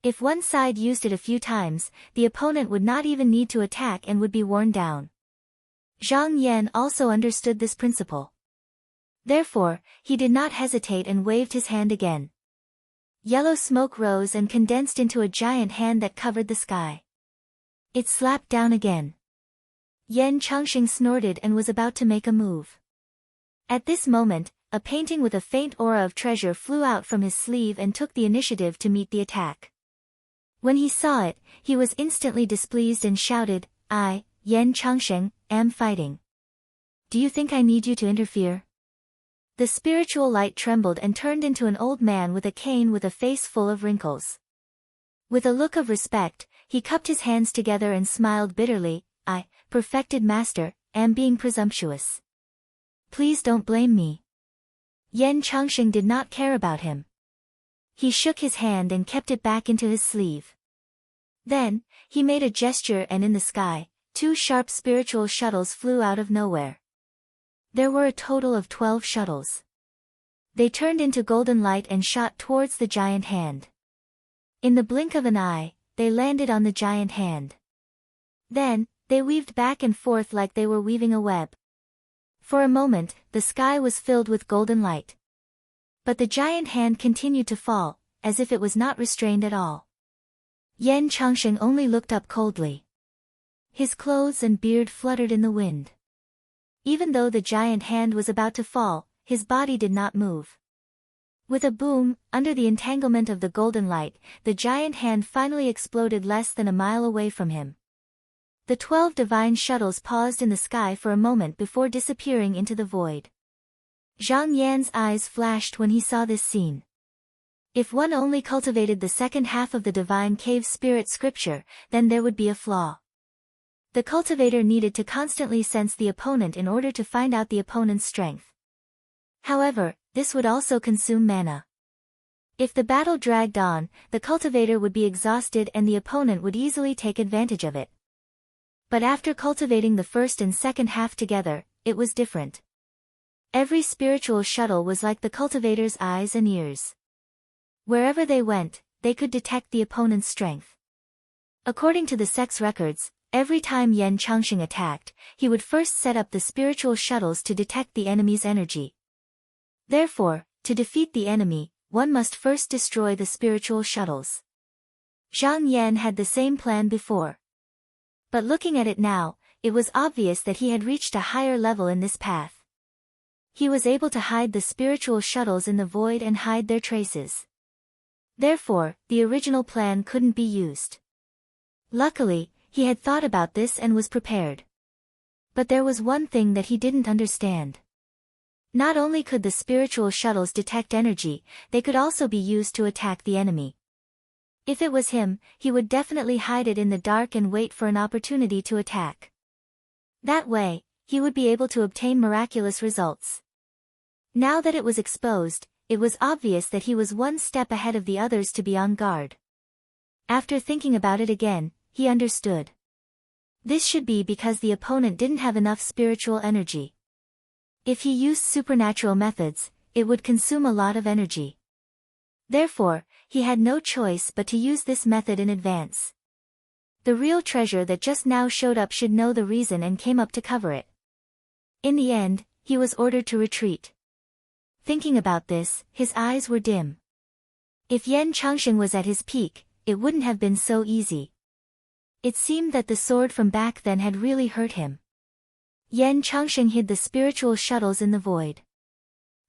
If one side used it a few times, the opponent would not even need to attack and would be worn down. Zhang Yan also understood this principle. Therefore, he did not hesitate and waved his hand again. Yellow smoke rose and condensed into a giant hand that covered the sky. It slapped down again. Yan Changxing snorted and was about to make a move. At this moment, a painting with a faint aura of treasure flew out from his sleeve and took the initiative to meet the attack. When he saw it, he was instantly displeased and shouted, "I, Yan Changsheng, am fighting. Do you think I need you to interfere?" The spiritual light trembled and turned into an old man with a cane with a face full of wrinkles. With a look of respect, he cupped his hands together and smiled bitterly, "I, perfected master, am being presumptuous. Please don't blame me." Yan Changsheng did not care about him. He shook his hand and kept it back into his sleeve. Then, he made a gesture and in the sky, 2 sharp spiritual shuttles flew out of nowhere. There were a total of 12 shuttles. They turned into golden light and shot towards the giant hand. In the blink of an eye, they landed on the giant hand. Then, they weaved back and forth like they were weaving a web. For a moment, the sky was filled with golden light. But the giant hand continued to fall, as if it was not restrained at all. Yan Changsheng only looked up coldly. His clothes and beard fluttered in the wind. Even though the giant hand was about to fall, his body did not move. With a boom, under the entanglement of the golden light, the giant hand finally exploded less than a mile away from him. The 12 divine shuttles paused in the sky for a moment before disappearing into the void. Zhang Yan's eyes flashed when he saw this scene. If one only cultivated the second half of the divine cave spirit scripture, then there would be a flaw. The cultivator needed to constantly sense the opponent in order to find out the opponent's strength. However, this would also consume mana. If the battle dragged on, the cultivator would be exhausted and the opponent would easily take advantage of it. But after cultivating the first and second half together, it was different. Every spiritual shuttle was like the cultivator's eyes and ears. Wherever they went, they could detect the opponent's strength. According to the sex records, every time Yan Changsheng attacked, he would first set up the spiritual shuttles to detect the enemy's energy. Therefore, to defeat the enemy, one must first destroy the spiritual shuttles. Zhang Yan had the same plan before. But looking at it now, it was obvious that he had reached a higher level in this path. He was able to hide the spiritual shuttles in the void and hide their traces. Therefore, the original plan couldn't be used. Luckily, he had thought about this and was prepared. But there was one thing that he didn't understand. Not only could the spiritual shuttles detect energy, they could also be used to attack the enemy. If it was him, he would definitely hide it in the dark and wait for an opportunity to attack. That way, he would be able to obtain miraculous results. Now that it was exposed, it was obvious that he was one step ahead of the others to be on guard. After thinking about it again, he understood. This should be because the opponent didn't have enough spiritual energy. If he used supernatural methods, it would consume a lot of energy. Therefore, he had no choice but to use this method in advance. The real treasure that just now showed up should know the reason and came up to cover it. In the end, he was ordered to retreat. Thinking about this, his eyes were dim. If Yan Changsheng was at his peak, it wouldn't have been so easy. It seemed that the sword from back then had really hurt him. Yan Changsheng hid the spiritual shuttles in the void.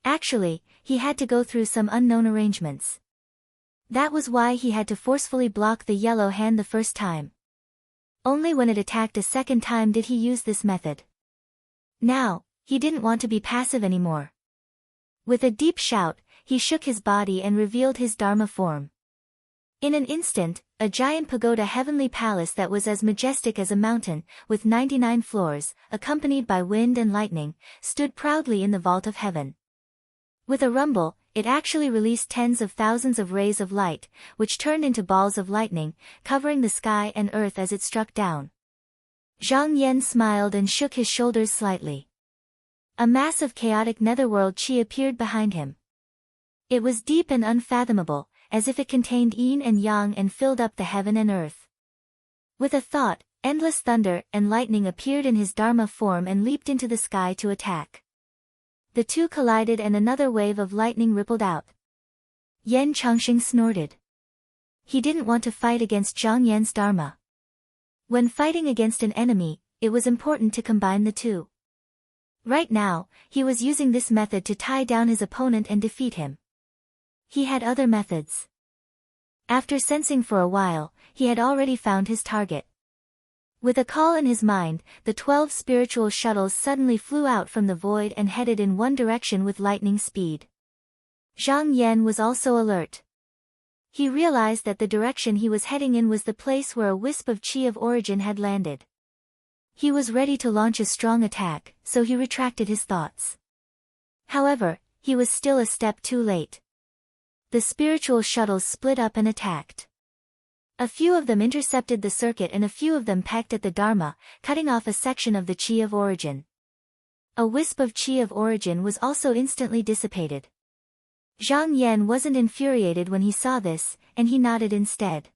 Actually, he had to go through some unknown arrangements. That was why he had to forcefully block the yellow hand the first time. Only when it attacked a second time did he use this method. Now, he didn't want to be passive anymore. With a deep shout, he shook his body and revealed his Dharma form. In an instant, a giant pagoda heavenly palace that was as majestic as a mountain, with 99 floors, accompanied by wind and lightning, stood proudly in the vault of heaven. With a rumble, it actually released tens of thousands of rays of light, which turned into balls of lightning, covering the sky and earth as it struck down. Zhang Yan smiled and shook his shoulders slightly. A mass of chaotic netherworld chi appeared behind him. It was deep and unfathomable, as if it contained yin and yang and filled up the heaven and earth. With a thought, endless thunder and lightning appeared in his Dharma form and leaped into the sky to attack. The two collided and another wave of lightning rippled out. Yan Changsheng snorted. He didn't want to fight against Zhang Yan's Dharma. When fighting against an enemy, it was important to combine the two. Right now, he was using this method to tie down his opponent and defeat him. He had other methods. After sensing for a while, he had already found his target. With a call in his mind, the 12 spiritual shuttles suddenly flew out from the void and headed in one direction with lightning speed. Zhang Yan was also alert. He realized that the direction he was heading in was the place where a wisp of chi of origin had landed. He was ready to launch a strong attack, so he retracted his thoughts. However, he was still a step too late. The spiritual shuttles split up and attacked. A few of them intercepted the circuit and a few of them pecked at the Dharma, cutting off a section of the chi of origin. A wisp of chi of origin was also instantly dissipated. Zhang Yan wasn't infuriated when he saw this, and he nodded instead.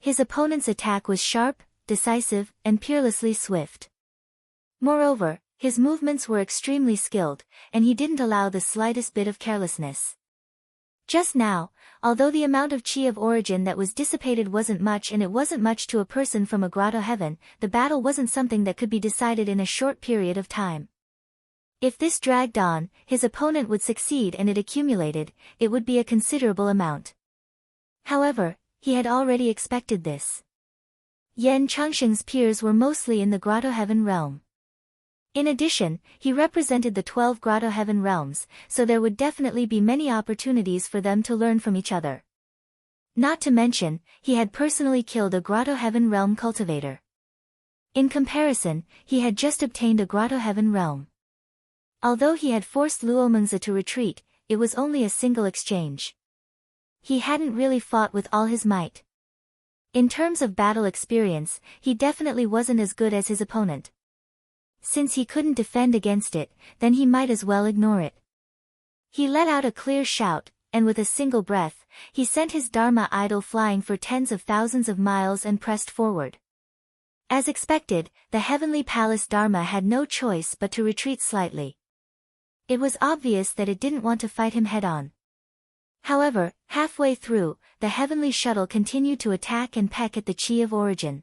His opponent's attack was sharp, decisive, and peerlessly swift. Moreover, his movements were extremely skilled, and he didn't allow the slightest bit of carelessness. Just now, although the amount of chi of origin that was dissipated wasn't much, and it wasn't much to a person from a grotto heaven, the battle wasn't something that could be decided in a short period of time. If this dragged on, his opponent would succeed and it accumulated, it would be a considerable amount. However, he had already expected this. Yan Changsheng's peers were mostly in the grotto heaven realm. In addition, he represented the 12 grotto heaven realms, so there would definitely be many opportunities for them to learn from each other. Not to mention, he had personally killed a grotto heaven realm cultivator. In comparison, he had just obtained a grotto heaven realm. Although he had forced Luo Mengzi to retreat, it was only a single exchange. He hadn't really fought with all his might. In terms of battle experience, he definitely wasn't as good as his opponent. Since he couldn't defend against it, then he might as well ignore it. He let out a clear shout, and with a single breath, he sent his Dharma idol flying for tens of thousands of miles and pressed forward. As expected, the heavenly palace Dharma had no choice but to retreat slightly. It was obvious that it didn't want to fight him head-on. However, halfway through, the heavenly shuttle continued to attack and peck at the chi of origin.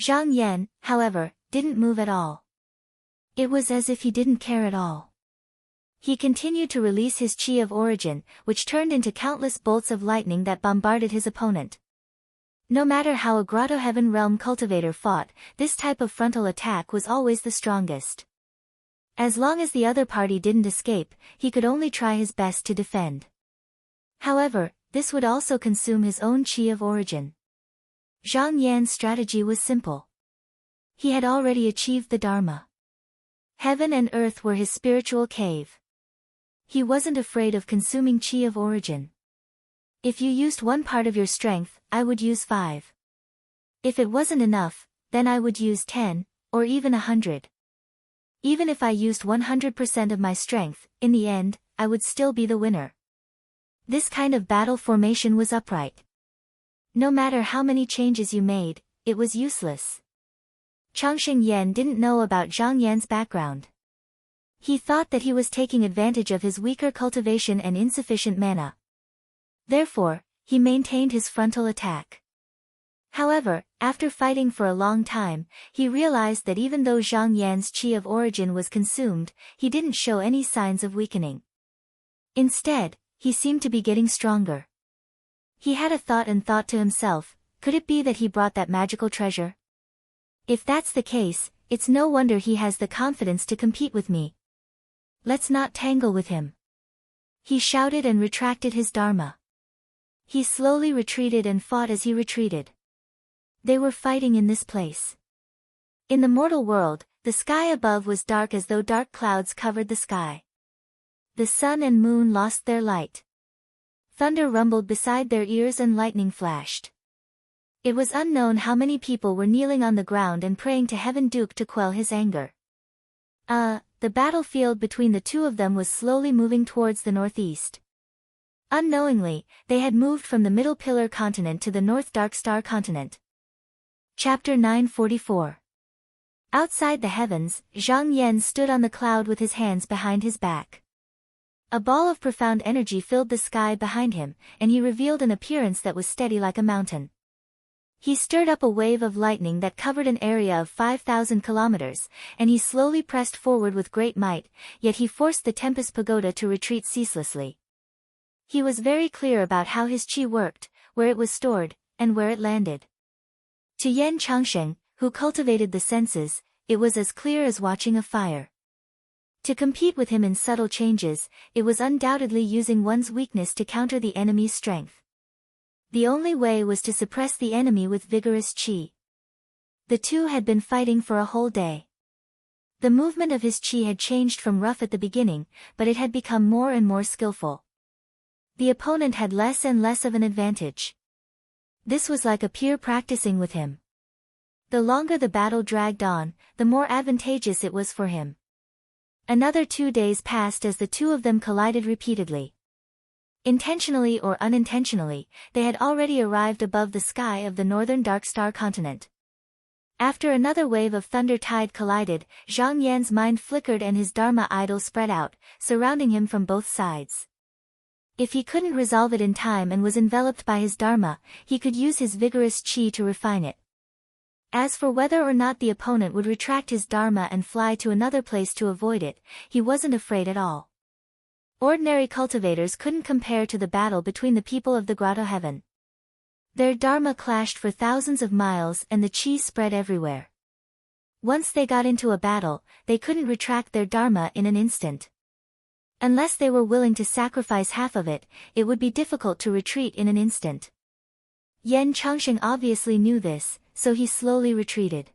Zhang Yan, however, didn't move at all. It was as if he didn't care at all. He continued to release his chi of origin, which turned into countless bolts of lightning that bombarded his opponent. No matter how a grotto heaven realm cultivator fought, this type of frontal attack was always the strongest. As long as the other party didn't escape, he could only try his best to defend. However, this would also consume his own chi of origin. Zhang Yan's strategy was simple. He had already achieved the Dharma. Heaven and earth were his spiritual cave. He wasn't afraid of consuming chi of origin. If you used one part of your strength, I would use 5. If it wasn't enough, then I would use 10, or even 100. Even if I used 100% of my strength, in the end, I would still be the winner. This kind of battle formation was upright. No matter how many changes you made, it was useless. Changsheng Yan didn't know about Zhang Yan's background. He thought that he was taking advantage of his weaker cultivation and insufficient mana. Therefore, he maintained his frontal attack. However, after fighting for a long time, he realized that even though Zhang Yan's chi of origin was consumed, he didn't show any signs of weakening. Instead, he seemed to be getting stronger. He had a thought and thought to himself, could it be that he brought that magical treasure? If that's the case, it's no wonder he has the confidence to compete with me. Let's not tangle with him. He shouted and retracted his Dharma. He slowly retreated and fought as he retreated. They were fighting in this place. In the mortal world, the sky above was dark as though dark clouds covered the sky. The sun and moon lost their light. Thunder rumbled beside their ears and lightning flashed. It was unknown how many people were kneeling on the ground and praying to Heaven Duke to quell his anger. The battlefield between the two of them was slowly moving towards the northeast. Unknowingly, they had moved from the Middle Pillar continent to the North Dark Star continent. Chapter 944. Outside the heavens, Zhang Yan stood on the cloud with his hands behind his back. A ball of profound energy filled the sky behind him, and he revealed an appearance that was steady like a mountain. He stirred up a wave of lightning that covered an area of 5,000 kilometers, and he slowly pressed forward with great might, yet he forced the Tempest Pagoda to retreat ceaselessly. He was very clear about how his chi worked, where it was stored, and where it landed. To Yan Changsheng, who cultivated the senses, it was as clear as watching a fire. To compete with him in subtle changes, it was undoubtedly using one's weakness to counter the enemy's strength. The only way was to suppress the enemy with vigorous chi. The two had been fighting for a whole day. The movement of his chi had changed from rough at the beginning, but it had become more and more skillful. The opponent had less and less of an advantage. This was like a peer practicing with him. The longer the battle dragged on, the more advantageous it was for him. Another 2 days passed as the two of them collided repeatedly. Intentionally or unintentionally, they had already arrived above the sky of the northern dark star continent. After another wave of thunder tide collided, Zhang Yan's mind flickered and his Dharma idol spread out, surrounding him from both sides. If he couldn't resolve it in time and was enveloped by his Dharma, he could use his vigorous chi to refine it. As for whether or not the opponent would retract his Dharma and fly to another place to avoid it, he wasn't afraid at all. Ordinary cultivators couldn't compare to the battle between the people of the Grotto Heaven. Their Dharma clashed for thousands of miles and the chi spread everywhere. Once they got into a battle, they couldn't retract their Dharma in an instant. Unless they were willing to sacrifice half of it, it would be difficult to retreat in an instant. Yan Changxing obviously knew this, so he slowly retreated.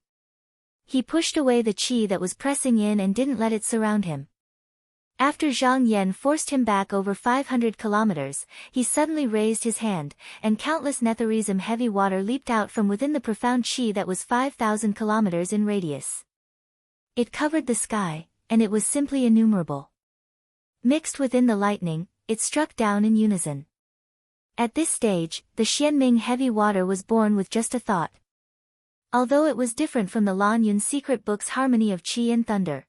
He pushed away the chi that was pressing in and didn't let it surround him. After Zhang Yan forced him back over 500 kilometers, he suddenly raised his hand, and countless netherism heavy water leaped out from within the profound chi that was 5,000 kilometers in radius. It covered the sky, and it was simply innumerable. Mixed within the lightning, it struck down in unison. At this stage, the Xianming heavy water was born with just a thought. Although it was different from the Lan Yun secret book's harmony of chi and thunder.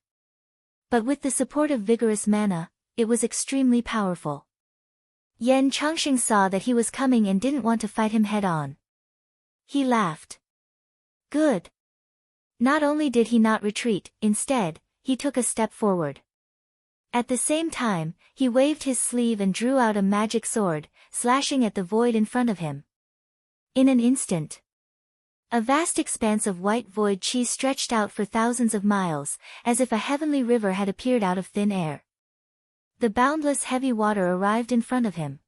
But with the support of vigorous mana, it was extremely powerful. Yan Changxing saw that he was coming and didn't want to fight him head-on. He laughed. Good. Not only did he not retreat, instead, he took a step forward. At the same time, he waved his sleeve and drew out a magic sword, slashing at the void in front of him. In an instant, a vast expanse of white void chi stretched out for thousands of miles, as if a heavenly river had appeared out of thin air. The boundless heavy water arrived in front of him.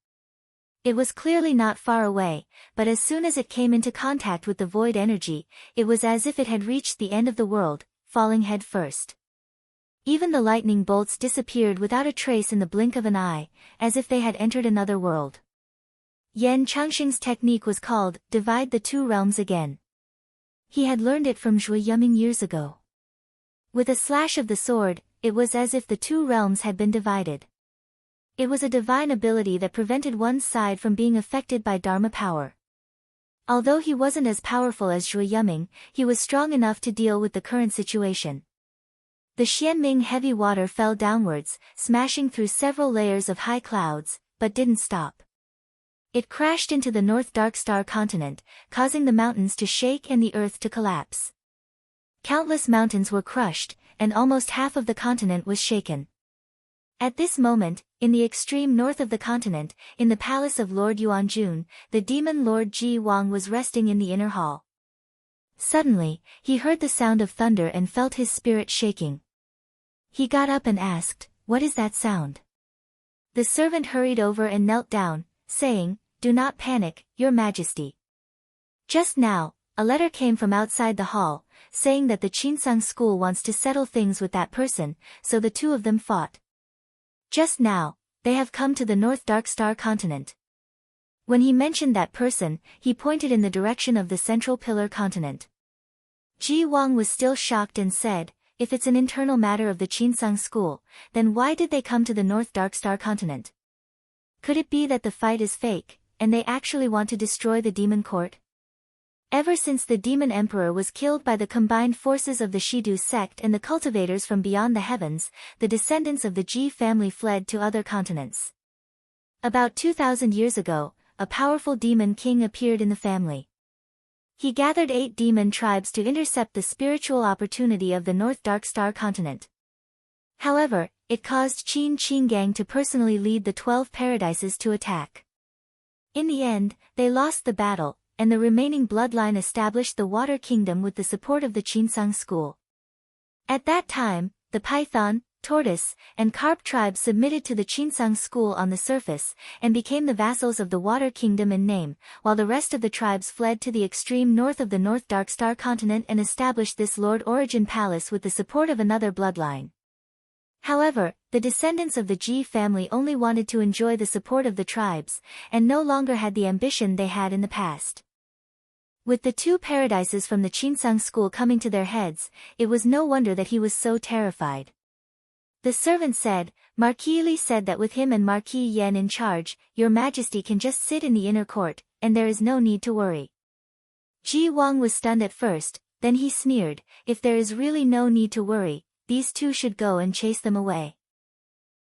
It was clearly not far away, but as soon as it came into contact with the void energy, it was as if it had reached the end of the world, falling head first. Even the lightning bolts disappeared without a trace in the blink of an eye, as if they had entered another world. Yan Changxing's technique was called, divide the two realms again. He had learned it from Zhui Yuming years ago. With a slash of the sword, it was as if the two realms had been divided. It was a divine ability that prevented one side from being affected by Dharma power. Although he wasn't as powerful as Zhui Yuming, he was strong enough to deal with the current situation. The Xianming heavy water fell downwards, smashing through several layers of high clouds, but didn't stop. It crashed into the North Dark Star continent, causing the mountains to shake and the earth to collapse. Countless mountains were crushed, and almost half of the continent was shaken. At this moment, in the extreme north of the continent, in the palace of Lord Yuanjun, the demon Lord Ji Wang was resting in the inner hall. Suddenly, he heard the sound of thunder and felt his spirit shaking. He got up and asked, "What is that sound?" The servant hurried over and knelt down, saying, "Do not panic, Your Majesty. Just now, a letter came from outside the hall, saying that the Qinsang school wants to settle things with that person, so the two of them fought. Just now, they have come to the North Dark Star continent." When he mentioned that person, he pointed in the direction of the Central Pillar continent. Ji Wang was still shocked and said, "If it's an internal matter of the Qinsang school, then why did they come to the North Dark Star continent? Could it be that the fight is fake, and they actually want to destroy the demon court?" Ever since the demon emperor was killed by the combined forces of the Shidu sect and the cultivators from beyond the heavens, the descendants of the Ji family fled to other continents. About 2,000 years ago, a powerful demon king appeared in the family. He gathered 8 demon tribes to intercept the spiritual opportunity of the North Dark Star continent. However, it caused Qin Qingang to personally lead the 12 paradises to attack. In the end, they lost the battle, and the remaining bloodline established the Water Kingdom with the support of the Qinsang school. At that time, the python, tortoise, and carp tribes submitted to the Qinsang school on the surface, and became the vassals of the Water Kingdom in name, while the rest of the tribes fled to the extreme north of the North Dark Star continent and established this Lord Origin Palace with the support of another bloodline. However, the descendants of the Ji family only wanted to enjoy the support of the tribes, and no longer had the ambition they had in the past. With the 2 paradises from the Qinsang school coming to their heads, it was no wonder that he was so terrified. The servant said, Marquis Li said that with him and Marquis Yan in charge, your majesty can just sit in the inner court, and there is no need to worry. Ji Wang was stunned at first, then he sneered, if there is really no need to worry, these two should go and chase them away.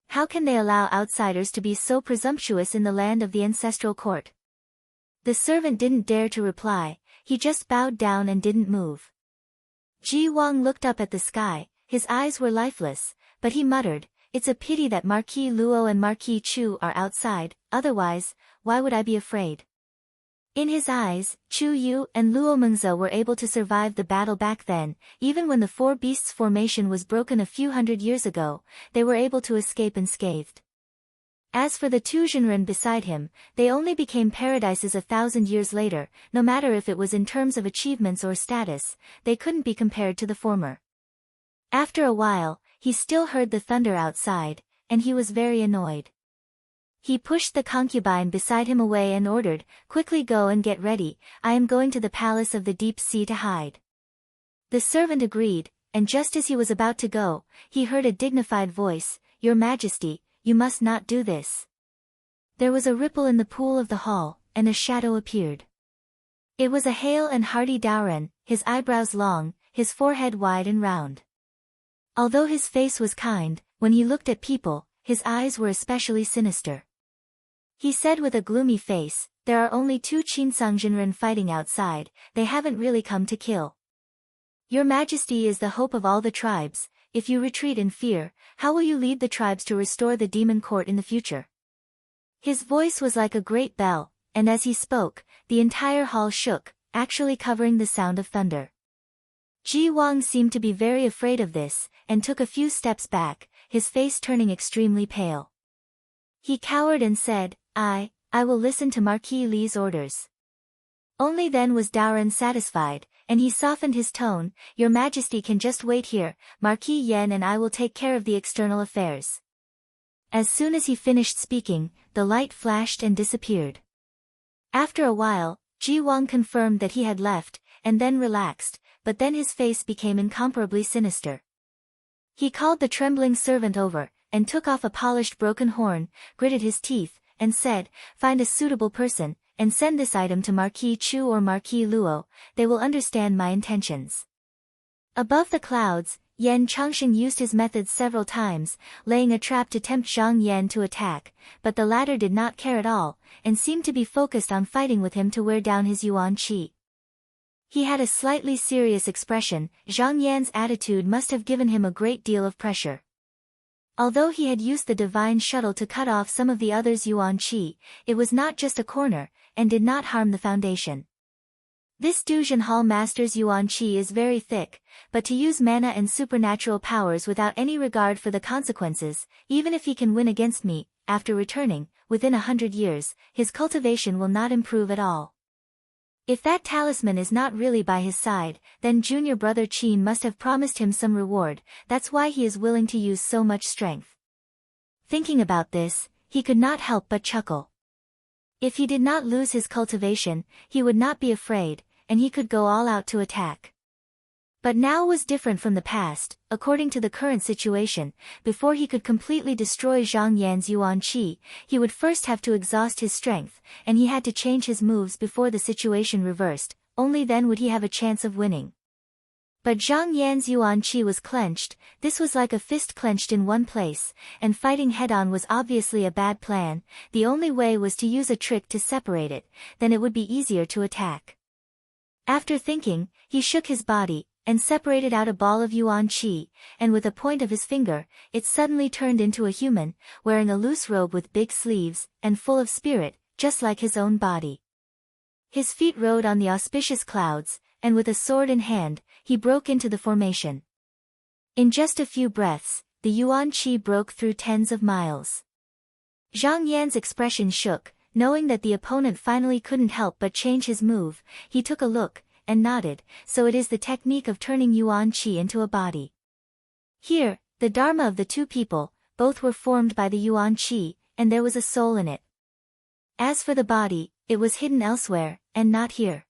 How can they allow outsiders to be so presumptuous in the land of the ancestral court? The servant didn't dare to reply, he just bowed down and didn't move. Ji Wang looked up at the sky, his eyes were lifeless, but he muttered, it's a pity that Marquis Luo and Marquis Chu are outside, otherwise, why would I be afraid? In his eyes, Chu Yu and Luo Mengze were able to survive the battle back then, even when the Four Beasts formation was broken a few hundred years ago, they were able to escape unscathed. As for the two Zhenren beside him, they only became paradises 1,000 years later, no matter if it was in terms of achievements or status, they couldn't be compared to the former. After a while, he still heard the thunder outside, and he was very annoyed. He pushed the concubine beside him away and ordered, quickly go and get ready, I am going to the palace of the deep sea to hide. The servant agreed, and just as he was about to go, he heard a dignified voice, Your Majesty, you must not do this. There was a ripple in the pool of the hall, and a shadow appeared. It was a hale and hearty Daoren, his eyebrows long, his forehead wide and round. Although his face was kind, when he looked at people, his eyes were especially sinister. He said with a gloomy face, there are only two Qinsang Zhenren fighting outside, they haven't really come to kill. Your Majesty is the hope of all the tribes, if you retreat in fear, how will you lead the tribes to restore the demon court in the future? His voice was like a great bell, and as he spoke, the entire hall shook, actually covering the sound of thunder. Ji Wang seemed to be very afraid of this, and took a few steps back, his face turning extremely pale. He cowered and said, I will listen to Marquis Li's orders. Only then was Daoren satisfied, and he softened his tone, Your Majesty can just wait here, Marquis Yan and I will take care of the external affairs. As soon as he finished speaking, the light flashed and disappeared. After a while, Ji Wang confirmed that he had left, and then relaxed, but then his face became incomparably sinister. He called the trembling servant over, and took off a polished broken horn, gritted his teeth, and said, Find a suitable person, and send this item to Marquis Chu or Marquis Luo, they will understand my intentions. Above the clouds, Yan Changsheng used his methods several times, laying a trap to tempt Zhang Yan to attack, but the latter did not care at all, and seemed to be focused on fighting with him to wear down his yuan qi. He had a slightly serious expression, Zhang Yan's attitude must have given him a great deal of pressure. Although he had used the divine shuttle to cut off some of the others' yuan qi, it was not just a corner, and did not harm the foundation. This Duzhen Hall Master's yuan qi is very thick, but to use mana and supernatural powers without any regard for the consequences, even if he can win against me, after returning, within 100 years, his cultivation will not improve at all. If that talisman is not really by his side, then junior brother Qin must have promised him some reward, that's why he is willing to use so much strength. Thinking about this, he could not help but chuckle. If he did not lose his cultivation, he would not be afraid, and he could go all out to attack. But now was different from the past, according to the current situation, before he could completely destroy Zhang Yan's yuan qi, he would first have to exhaust his strength, and he had to change his moves before the situation reversed, only then would he have a chance of winning. But Zhang Yan's yuan qi was clenched, this was like a fist clenched in one place, and fighting head-on was obviously a bad plan, the only way was to use a trick to separate it, then it would be easier to attack. After thinking, he shook his body, and separated out a ball of yuan qi, and with a point of his finger, it suddenly turned into a human, wearing a loose robe with big sleeves, and full of spirit, just like his own body. His feet rode on the auspicious clouds, and with a sword in hand, he broke into the formation. In just a few breaths, the yuan qi broke through tens of miles. Zhang Yan's expression shook, knowing that the opponent finally couldn't help but change his move, he took a look, and nodded, so it is the technique of turning yuan qi into a body. Here, the dharma of the two people, both were formed by the yuan qi, and there was a soul in it. As for the body, it was hidden elsewhere, and not here.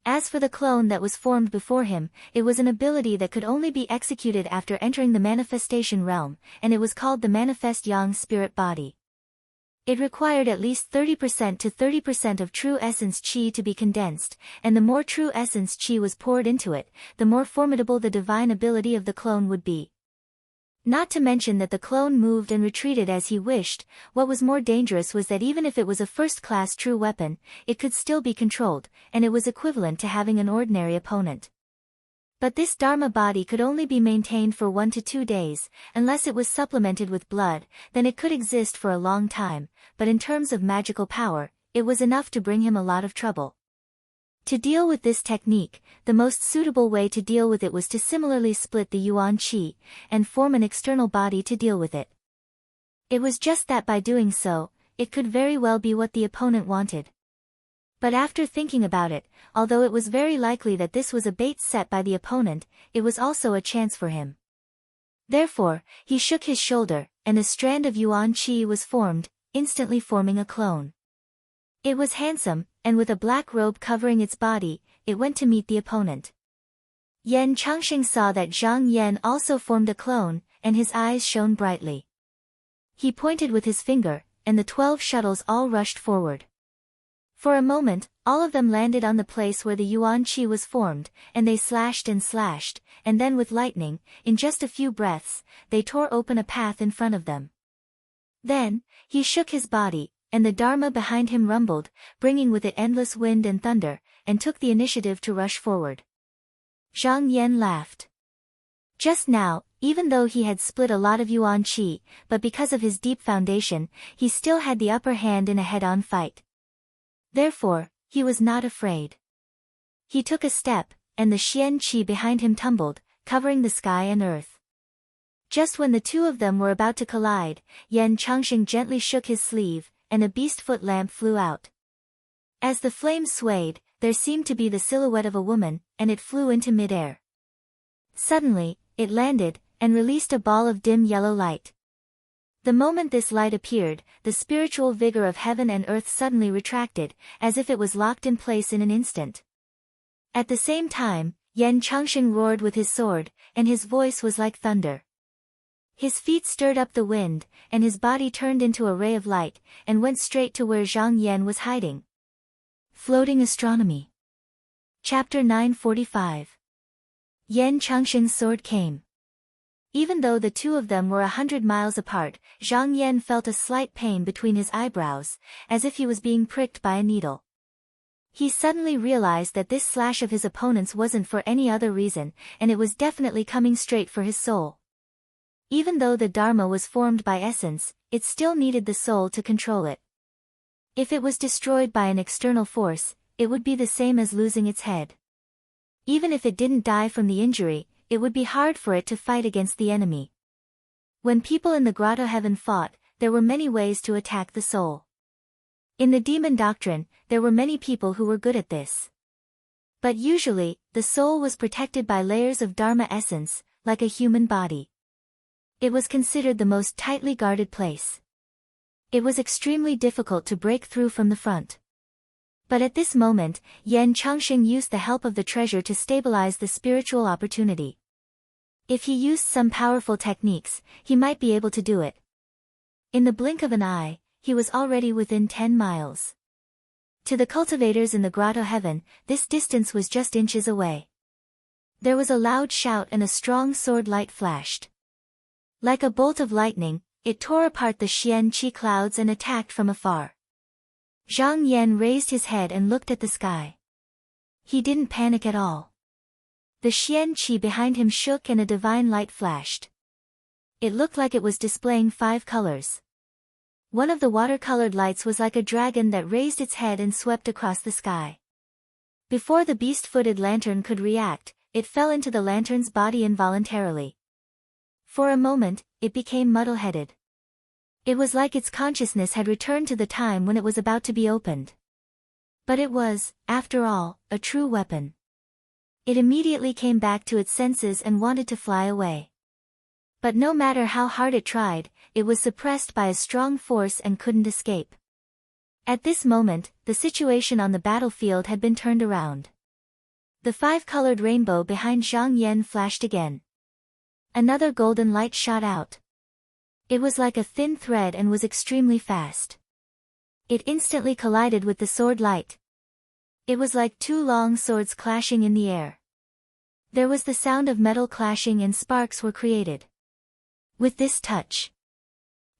As for the clone that was formed before him, it was an ability that could only be executed after entering the manifestation realm, and it was called the Manifest Yang Spirit Body. It required at least 30% to 30% of true essence chi to be condensed, and the more true essence chi was poured into it, the more formidable the divine ability of the clone would be. Not to mention that the clone moved and retreated as he wished. What was more dangerous was that even if it was a first-class true weapon, it could still be controlled, and it was equivalent to having an ordinary opponent. But this Dharma body could only be maintained for 1 to 2 days, unless it was supplemented with blood. Then it could exist for a long time, but in terms of magical power, it was enough to bring him a lot of trouble. To deal with this technique, the most suitable way to deal with it was to similarly split the Yuan Qi, and form an external body to deal with it. It was just that by doing so, it could very well be what the opponent wanted. But after thinking about it, although it was very likely that this was a bait set by the opponent, it was also a chance for him. Therefore, he shook his shoulder, and a strand of Yuan Qi was formed, instantly forming a clone. It was handsome, and with a black robe covering its body, it went to meet the opponent. Yan Changxing saw that Zhang Yan also formed a clone, and his eyes shone brightly. He pointed with his finger, and the 12 shuttles all rushed forward. For a moment, all of them landed on the place where the Yuan Qi was formed, and they slashed, and then with lightning, in just a few breaths, they tore open a path in front of them. Then, he shook his body, and the Dharma behind him rumbled, bringing with it endless wind and thunder, and took the initiative to rush forward. Zhang Yan laughed. Just now, even though he had split a lot of Yuan Qi, but because of his deep foundation, he still had the upper hand in a head-on fight. Therefore, he was not afraid. He took a step, and the Xian Qi behind him tumbled, covering the sky and earth. Just when the two of them were about to collide, Yan Changxing gently shook his sleeve, and a beast-foot lamp flew out. As the flames swayed, there seemed to be the silhouette of a woman, and it flew into mid-air. Suddenly, it landed, and released a ball of dim yellow light. The moment this light appeared, the spiritual vigor of heaven and earth suddenly retracted, as if it was locked in place in an instant. At the same time, Yan Changxing roared with his sword, and his voice was like thunder. His feet stirred up the wind, and his body turned into a ray of light, and went straight to where Zhang Yan was hiding. Floating Astronomy. Chapter 945. Yan Changxing's sword came. Even though the two of them were 100 miles apart, Zhang Yan felt a slight pain between his eyebrows, as if he was being pricked by a needle. He suddenly realized that this slash of his opponent's wasn't for any other reason, and it was definitely coming straight for his soul. Even though the Dharma was formed by essence, it still needed the soul to control it. If it was destroyed by an external force, it would be the same as losing its head. Even if it didn't die from the injury, it would be hard for it to fight against the enemy. When people in the Grotto Heaven fought, there were many ways to attack the soul. In the demon doctrine, there were many people who were good at this. But usually, the soul was protected by layers of Dharma essence, like a human body. It was considered the most tightly guarded place. It was extremely difficult to break through from the front. But at this moment, Yan Changxing used the help of the treasure to stabilize the spiritual opportunity. If he used some powerful techniques, he might be able to do it. In the blink of an eye, he was already within 10 miles. To the cultivators in the Grotto Heaven, this distance was just inches away. There was a loud shout and a strong sword light flashed. Like a bolt of lightning, it tore apart the Xian Qi clouds and attacked from afar. Zhang Yan raised his head and looked at the sky. He didn't panic at all. The Xian Qi behind him shook and a divine light flashed. It looked like it was displaying 5 colors. One of the watercolored lights was like a dragon that raised its head and swept across the sky. Before the beast-footed lantern could react, it fell into the lantern's body involuntarily. For a moment, it became muddle-headed. It was like its consciousness had returned to the time when it was about to be opened. But it was, after all, a true weapon. It immediately came back to its senses and wanted to fly away. But no matter how hard it tried, it was suppressed by a strong force and couldn't escape. At this moment, the situation on the battlefield had been turned around. The five-colored rainbow behind Zhang Yan flashed again. Another golden light shot out. It was like a thin thread and was extremely fast. It instantly collided with the sword light. It was like two long swords clashing in the air. There was the sound of metal clashing and sparks were created. With this touch,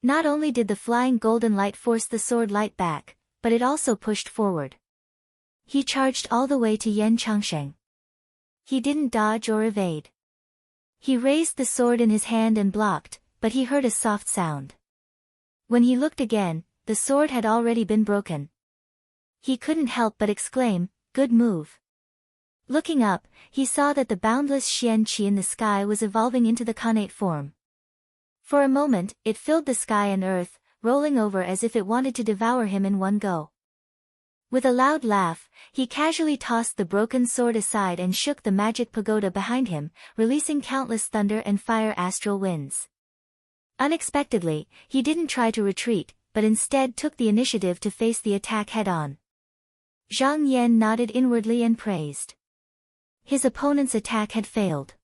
not only did the flying golden light force the sword light back, but it also pushed forward. He charged all the way to Yan Changsheng. He didn't dodge or evade. He raised the sword in his hand and blocked, but he heard a soft sound. When he looked again, the sword had already been broken. He couldn't help but exclaim, "Good move." Looking up, he saw that the boundless Xian Qi in the sky was evolving into the Khanate form. For a moment, it filled the sky and earth, rolling over as if it wanted to devour him in one go. With a loud laugh, he casually tossed the broken sword aside and shook the magic pagoda behind him, releasing countless thunder and fire astral winds. Unexpectedly, he didn't try to retreat, but instead took the initiative to face the attack head-on. Zhang Yan nodded inwardly and praised. His opponent's attack had failed.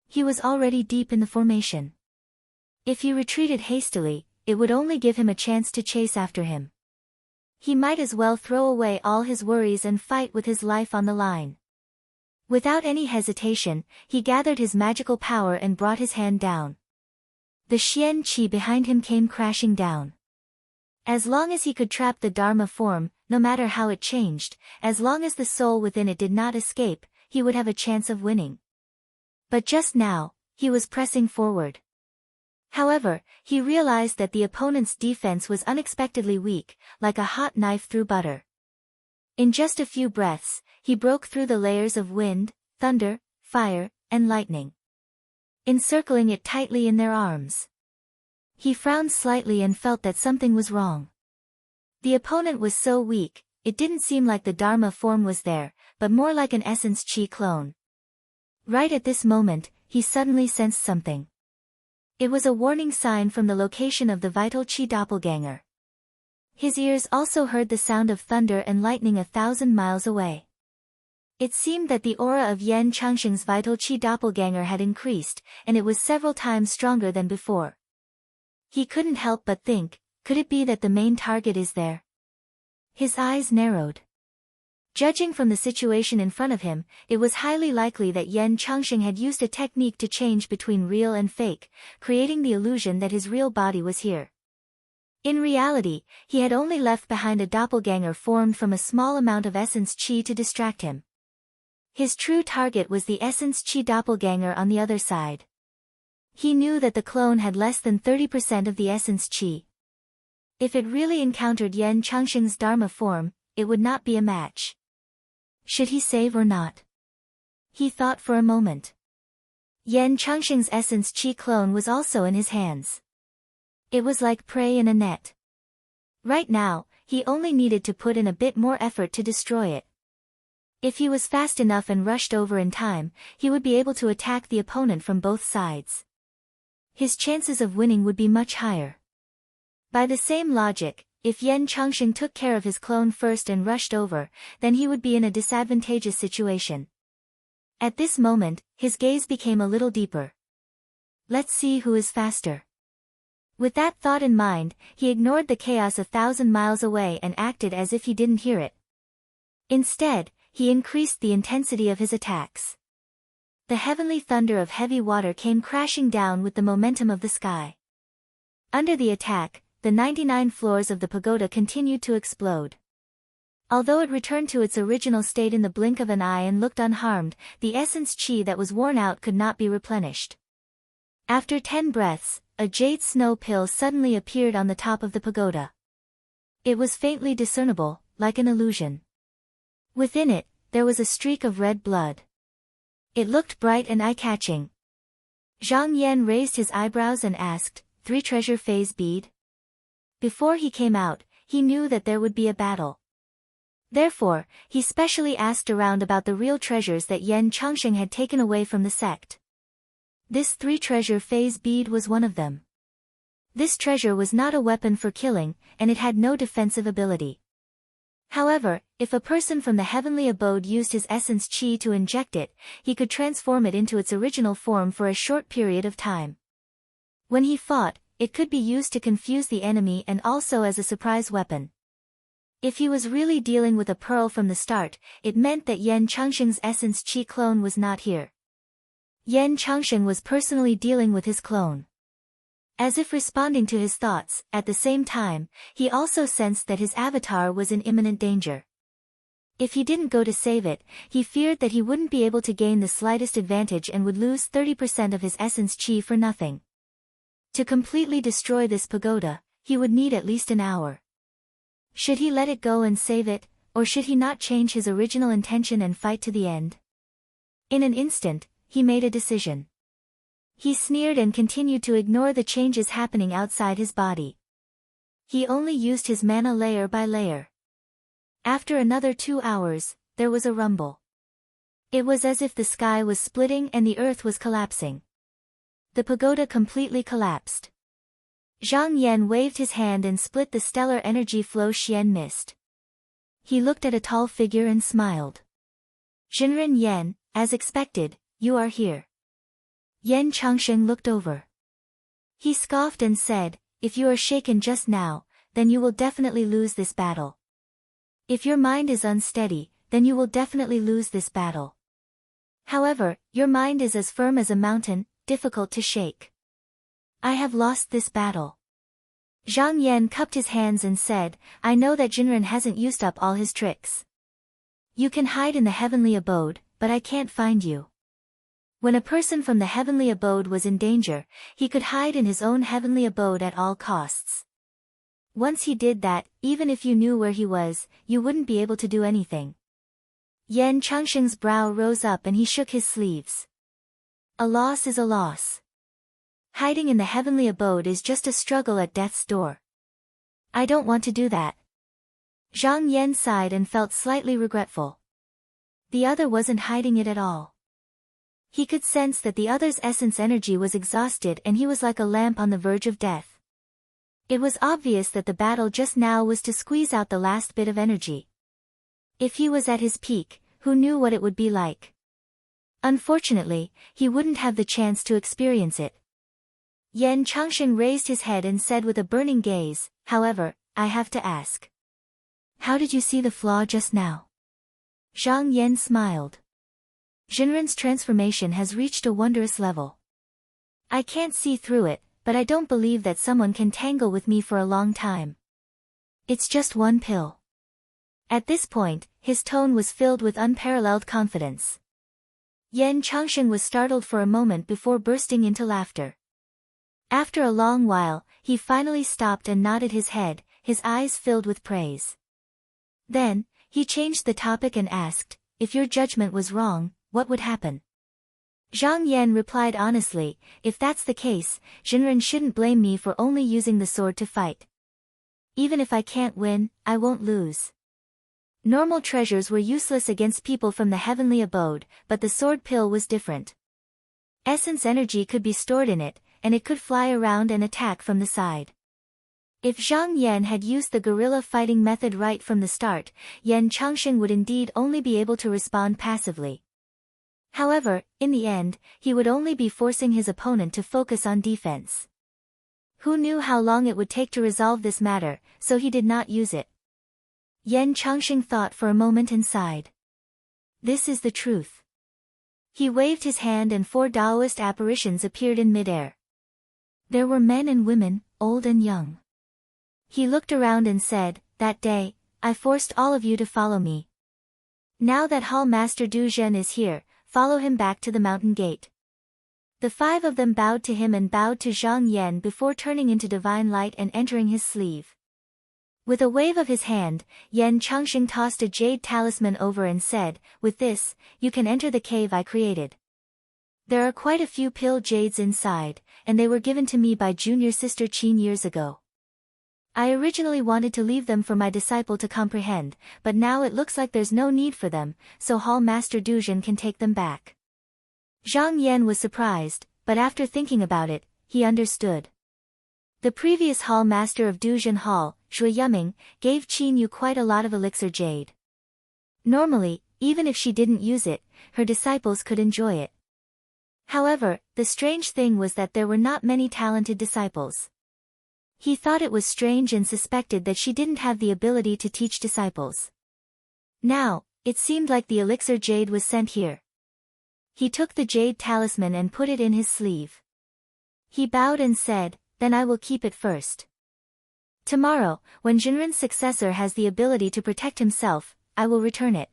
He was already deep in the formation. If he retreated hastily, it would only give him a chance to chase after him. He might as well throw away all his worries and fight with his life on the line. Without any hesitation, he gathered his magical power and brought his hand down. The Xian Qi behind him came crashing down. As long as he could trap the Dharma form, no matter how it changed, as long as the soul within it did not escape, he would have a chance of winning. But just now, he was pressing forward. However, he realized that the opponent's defense was unexpectedly weak, like a hot knife through butter. In just a few breaths, he broke through the layers of wind, thunder, fire, and lightning, encircling it tightly in their arms. He frowned slightly and felt that something was wrong. The opponent was so weak, it didn't seem like the Dharma form was there, but more like an essence Qi clone. Right at this moment, he suddenly sensed something. It was a warning sign from the location of the vital Qi doppelganger. His ears also heard the sound of thunder and lightning 1,000 miles away. It seemed that the aura of Yan Changsheng's vital Qi doppelganger had increased, and it was several times stronger than before. He couldn't help but think, could it be that the main target is there? His eyes narrowed. Judging from the situation in front of him, it was highly likely that Yan Changsheng had used a technique to change between real and fake, creating the illusion that his real body was here. In reality, he had only left behind a doppelganger formed from a small amount of essence Qi to distract him. His true target was the essence Qi doppelganger on the other side. He knew that the clone had less than 30% of the essence Qi. If it really encountered Yan Changsheng's Dharma form, it would not be a match. Should he save or not? He thought for a moment. Yan Changsheng's essence Qi clone was also in his hands. It was like prey in a net. Right now, he only needed to put in a bit more effort to destroy it. If he was fast enough and rushed over in time, he would be able to attack the opponent from both sides. His chances of winning would be much higher. By the same logic, if Yan Changsheng took care of his clone first and rushed over, then he would be in a disadvantageous situation. At this moment, his gaze became a little deeper. Let's see who is faster. With that thought in mind, he ignored the chaos 1,000 miles away and acted as if he didn't hear it. Instead, he increased the intensity of his attacks. The heavenly thunder of heavy water came crashing down with the momentum of the sky. Under the attack, the 99 floors of the pagoda continued to explode. Although it returned to its original state in the blink of an eye and looked unharmed, the essence Qi that was worn out could not be replenished. After 10 breaths, a jade snow pill suddenly appeared on the top of the pagoda. It was faintly discernible, like an illusion. Within it, there was a streak of red blood. It looked bright and eye-catching. Zhang Yan raised his eyebrows and asked, 3 treasure phase bead? Before he came out, he knew that there would be a battle. Therefore, he specially asked around about the real treasures that Yan Changsheng had taken away from the sect. This 3 treasure phase bead was one of them. This treasure was not a weapon for killing, and it had no defensive ability. However, if a person from the heavenly abode used his essence chi to inject it, he could transform it into its original form for a short period of time. When he fought, it could be used to confuse the enemy and also as a surprise weapon. If he was really dealing with a pearl from the start, it meant that Yan Changsheng's essence chi clone was not here. Yan Changsheng was personally dealing with his clone. As if responding to his thoughts, at the same time, he also sensed that his avatar was in imminent danger. If he didn't go to save it, he feared that he wouldn't be able to gain the slightest advantage and would lose 30% of his essence chi for nothing. To completely destroy this pagoda, he would need at least an hour. Should he let it go and save it, or should he not change his original intention and fight to the end? In an instant, he made a decision. He sneered and continued to ignore the changes happening outside his body. He only used his mana layer by layer. After another 2 hours, there was a rumble. It was as if the sky was splitting and the earth was collapsing. The pagoda completely collapsed. Zhang Yan waved his hand and split the stellar energy flow Xian mist. He looked at a tall figure and smiled. Jinren Yan, as expected, you are here. Yan Changsheng looked over. He scoffed and said, if you are shaken just now, then you will definitely lose this battle. If your mind is unsteady, then you will definitely lose this battle. However, your mind is as firm as a mountain, difficult to shake. I have lost this battle. Zhang Yan cupped his hands and said, I know that Jinren hasn't used up all his tricks. You can hide in the heavenly abode, but I can't find you. When a person from the heavenly abode was in danger, he could hide in his own heavenly abode at all costs. Once he did that, even if you knew where he was, you wouldn't be able to do anything. Yan Changsheng's brow rose up and he shook his sleeves. A loss is a loss. Hiding in the heavenly abode is just a struggle at death's door. I don't want to do that. Zhang Yan sighed and felt slightly regretful. The other wasn't hiding it at all. He could sense that the other's essence energy was exhausted and he was like a lamp on the verge of death. It was obvious that the battle just now was to squeeze out the last bit of energy. If he was at his peak, who knew what it would be like? Unfortunately, he wouldn't have the chance to experience it. Yan Changsheng raised his head and said with a burning gaze, however, I have to ask. How did you see the flaw just now? Zhang Yan smiled. Jinren's transformation has reached a wondrous level. I can't see through it, but I don't believe that someone can tangle with me for a long time. It's just one pill. At this point, his tone was filled with unparalleled confidence. Yan Changsheng was startled for a moment before bursting into laughter. After a long while, he finally stopped and nodded his head, his eyes filled with praise. Then, he changed the topic and asked, if your judgment was wrong, what would happen? Zhang Yan replied honestly, if that's the case, Jinren shouldn't blame me for only using the sword to fight. Even if I can't win, I won't lose. Normal treasures were useless against people from the heavenly abode, but the sword pill was different. Essence energy could be stored in it, and it could fly around and attack from the side. If Zhang Yan had used the guerrilla fighting method right from the start, Yan Changsheng would indeed only be able to respond passively. However, in the end, he would only be forcing his opponent to focus on defense. Who knew how long it would take to resolve this matter, so he did not use it. Yan Changsheng thought for a moment and sighed. This is the truth. He waved his hand and 4 Taoist apparitions appeared in midair. There were men and women, old and young. He looked around and said, that day, I forced all of you to follow me. Now that Hall Master Du Zhen is here, follow him back to the mountain gate. The 5 of them bowed to him and bowed to Zhang Yan before turning into divine light and entering his sleeve. With a wave of his hand, Yan Changsheng tossed a jade talisman over and said, with this, you can enter the cave I created. There are quite a few pill jades inside, and they were given to me by junior sister Qin years ago. I originally wanted to leave them for my disciple to comprehend, but now it looks like there's no need for them, so Hall Master Du Zhen can take them back. Zhang Yan was surprised, but after thinking about it, he understood. The previous Hall Master of Du Zhen Hall, Zhui Yuming, gave Qin Yu quite a lot of elixir jade. Normally, even if she didn't use it, her disciples could enjoy it. However, the strange thing was that there were not many talented disciples. He thought it was strange and suspected that she didn't have the ability to teach disciples. Now, it seemed like the elixir jade was sent here. He took the jade talisman and put it in his sleeve. He bowed and said, "Then I will keep it first. Tomorrow, when Jinren's successor has the ability to protect himself, I will return it."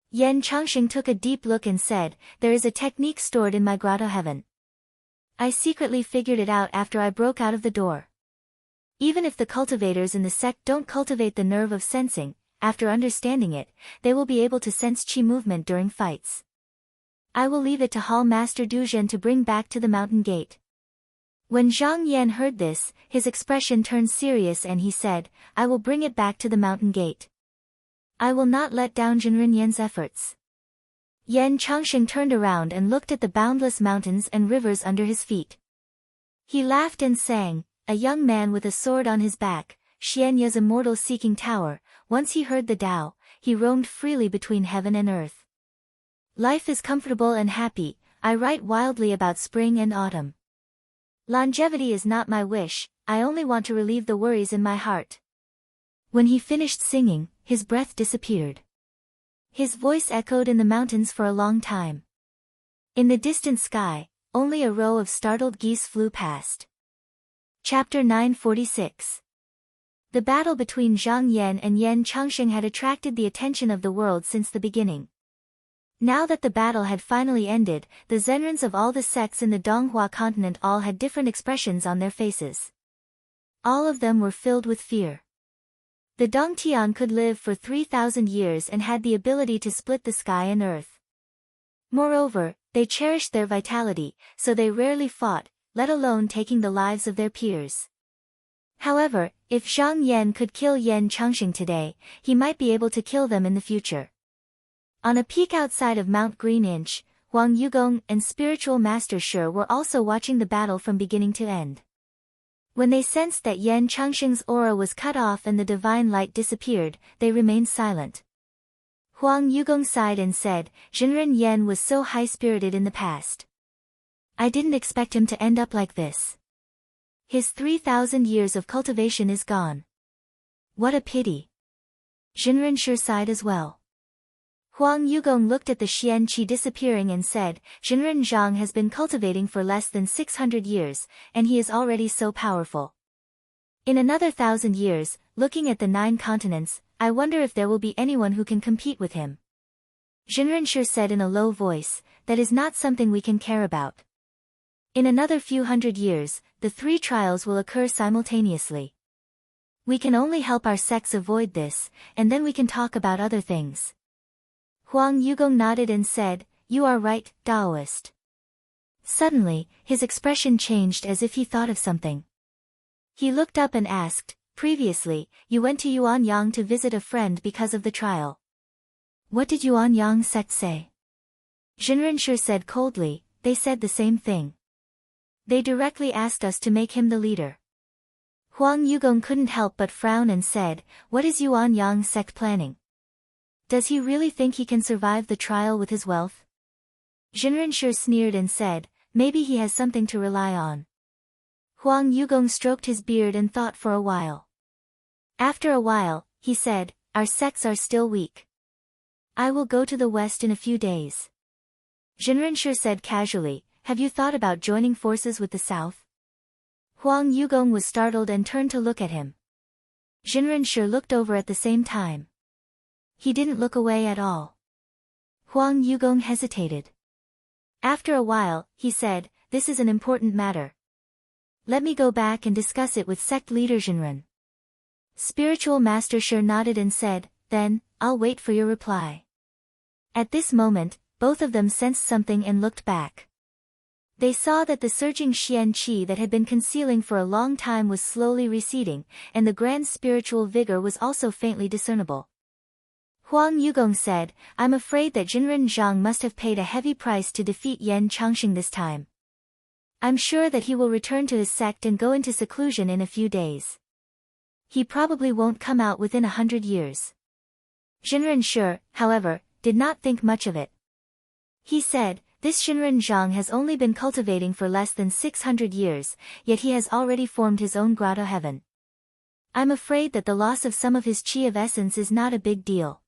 Yan Changxing took a deep look and said, "There is a technique stored in my grotto heaven. I secretly figured it out after I broke out of the door. Even if the cultivators in the sect don't cultivate the nerve of sensing, after understanding it, they will be able to sense qi movement during fights. I will leave it to Hall Master Duzhen to bring back to the mountain gate." When Zhang Yan heard this, his expression turned serious and he said, "I will bring it back to the mountain gate. I will not let down Jinren Yan's efforts." Yan Changxing turned around and looked at the boundless mountains and rivers under his feet. He laughed and sang, "A young man with a sword on his back, Xian Ye's immortal seeking tower, once he heard the Tao, he roamed freely between heaven and earth. Life is comfortable and happy, I write wildly about spring and autumn. Longevity is not my wish, I only want to relieve the worries in my heart." When he finished singing, his breath disappeared. His voice echoed in the mountains for a long time. In the distant sky, only a row of startled geese flew past. Chapter 946. The battle between Zhang Yan and Yan Changxing had attracted the attention of the world since the beginning. Now that the battle had finally ended, the Zenrens of all the sects in the Donghua continent all had different expressions on their faces. All of them were filled with fear. The Dongtian could live for 3,000 years and had the ability to split the sky and earth. Moreover, they cherished their vitality, so they rarely fought, let alone taking the lives of their peers. However, if Zhang Yan could kill Yan Changxing today, he might be able to kill them in the future. On a peak outside of Mount Green Inch, Huang Yugong and Spiritual Master Shi were also watching the battle from beginning to end. When they sensed that Yan Changxing's aura was cut off and the divine light disappeared, they remained silent. Huang Yugong sighed and said, "Jinren Yan was so high-spirited in the past. I didn't expect him to end up like this. His 3,000 years of cultivation is gone. What a pity." Jinren Shi sighed as well. Huang Yugong looked at the Xian Qi disappearing and said, "Jinren Zhang has been cultivating for less than 600 years, and he is already so powerful. In another 1,000 years, looking at the 9 continents, I wonder if there will be anyone who can compete with him." Jinren Shi said in a low voice, "That is not something we can care about. In another few hundred years, the 3 trials will occur simultaneously. We can only help our sects avoid this, and then we can talk about other things." Huang Yugong nodded and said, "You are right, Taoist." Suddenly, his expression changed as if he thought of something. He looked up and asked, "Previously, you went to Yuanyang to visit a friend because of the trial. What did Yuanyang sect say?" Jinren Shi said coldly, "They said the same thing. They directly asked us to make him the leader." Huang Yugong couldn't help but frown and said, "What is Yuanyang sect planning? Does he really think he can survive the trial with his wealth?" Jinren Shi sneered and said, "Maybe he has something to rely on." Huang Yugong stroked his beard and thought for a while. After a while, he said, "Our sects are still weak. I will go to the west in a few days." Jinren Shi said casually, "Have you thought about joining forces with the south?" Huang Yugong was startled and turned to look at him. Jinren Shi looked over at the same time. He didn't look away at all. Huang Yugong hesitated. After a while, he said, "This is an important matter. Let me go back and discuss it with sect leader Jinren." Spiritual Master Shi nodded and said, "Then, I'll wait for your reply." At this moment, both of them sensed something and looked back. They saw that the surging Xian Qi that had been concealing for a long time was slowly receding, and the grand spiritual vigor was also faintly discernible. Huang Yugong said, "I'm afraid that Jinren Zhang must have paid a heavy price to defeat Yan Changxing this time. I'm sure that he will return to his sect and go into seclusion in a few days. He probably won't come out within 100 years. Jinren Shi, however, did not think much of it. He said, this Shinren Zhang has only been cultivating for less than 600 years, yet he has already formed his own grotto heaven. I'm afraid that the loss of some of his chi of essence is not a big deal.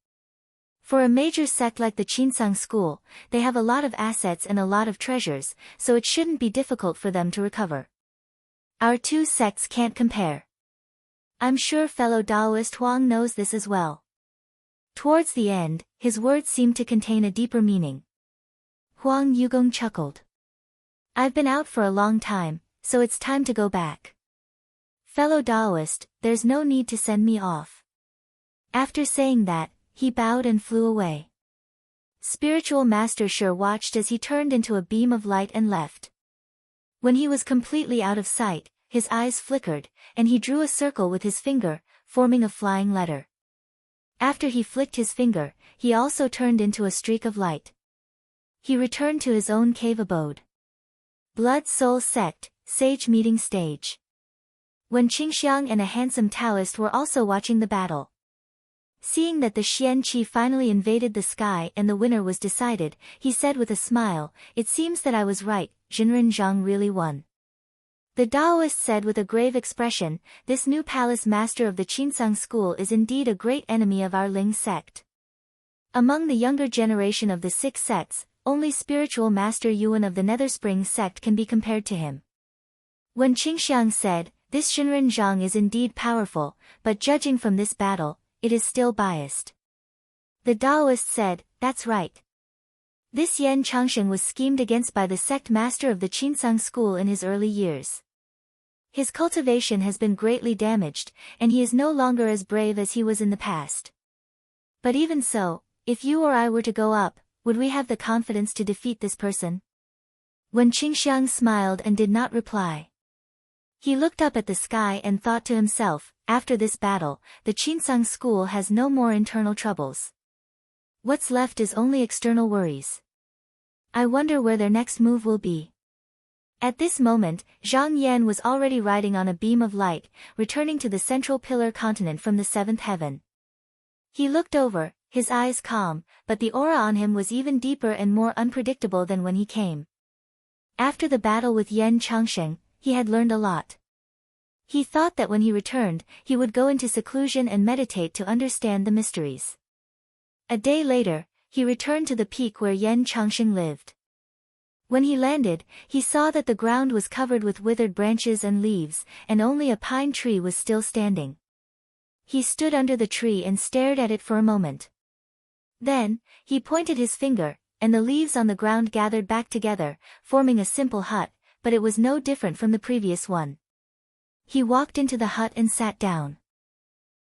For a major sect like the Qinsang school, they have a lot of assets and a lot of treasures, so it shouldn't be difficult for them to recover. Our two sects can't compare. I'm sure fellow Taoist Huang knows this as well. Towards the end, his words seemed to contain a deeper meaning. Huang Yugong chuckled. I've been out for a long time, so it's time to go back. Fellow Taoist, there's no need to send me off. After saying that, he bowed and flew away. Spiritual Master Shi watched as he turned into a beam of light and left. When he was completely out of sight, his eyes flickered, and he drew a circle with his finger, forming a flying letter. After he flicked his finger, he also turned into a streak of light. He returned to his own cave abode. Blood Soul Sect, Sage Meeting Stage. When Qingxiang and a handsome Taoist were also watching the battle. Seeing that the Xian Qi finally invaded the sky and the winner was decided, he said with a smile, it seems that I was right, Jinren Zhang really won. The Taoist said with a grave expression, this new palace master of the Qinsang school is indeed a great enemy of our Ling sect. Among the younger generation of the 6 sects, only spiritual master Yuan of the Netherspring sect can be compared to him. When Qingxiang said, this Shinren Zhang is indeed powerful, but judging from this battle, it is still biased. The Taoist said, that's right. This Yan Changsheng was schemed against by the sect master of the Qinsang school in his early years. His cultivation has been greatly damaged, and he is no longer as brave as he was in the past. But even so, if you or I were to go up, would we have the confidence to defeat this person? When Qingxiang smiled and did not reply. He looked up at the sky and thought to himself, after this battle, the Qinsang school has no more internal troubles. What's left is only external worries. I wonder where their next move will be. At this moment, Zhang Yan was already riding on a beam of light, returning to the central pillar continent from the 7th heaven. He looked over, his eyes calm, but the aura on him was even deeper and more unpredictable than when he came. After the battle with Yan Changsheng, he had learned a lot. He thought that when he returned, he would go into seclusion and meditate to understand the mysteries. A day later, he returned to the peak where Yan Changsheng lived. When he landed, he saw that the ground was covered with withered branches and leaves, and only a pine tree was still standing. He stood under the tree and stared at it for a moment. Then, he pointed his finger, and the leaves on the ground gathered back together, forming a simple hut, but it was no different from the previous one. He walked into the hut and sat down.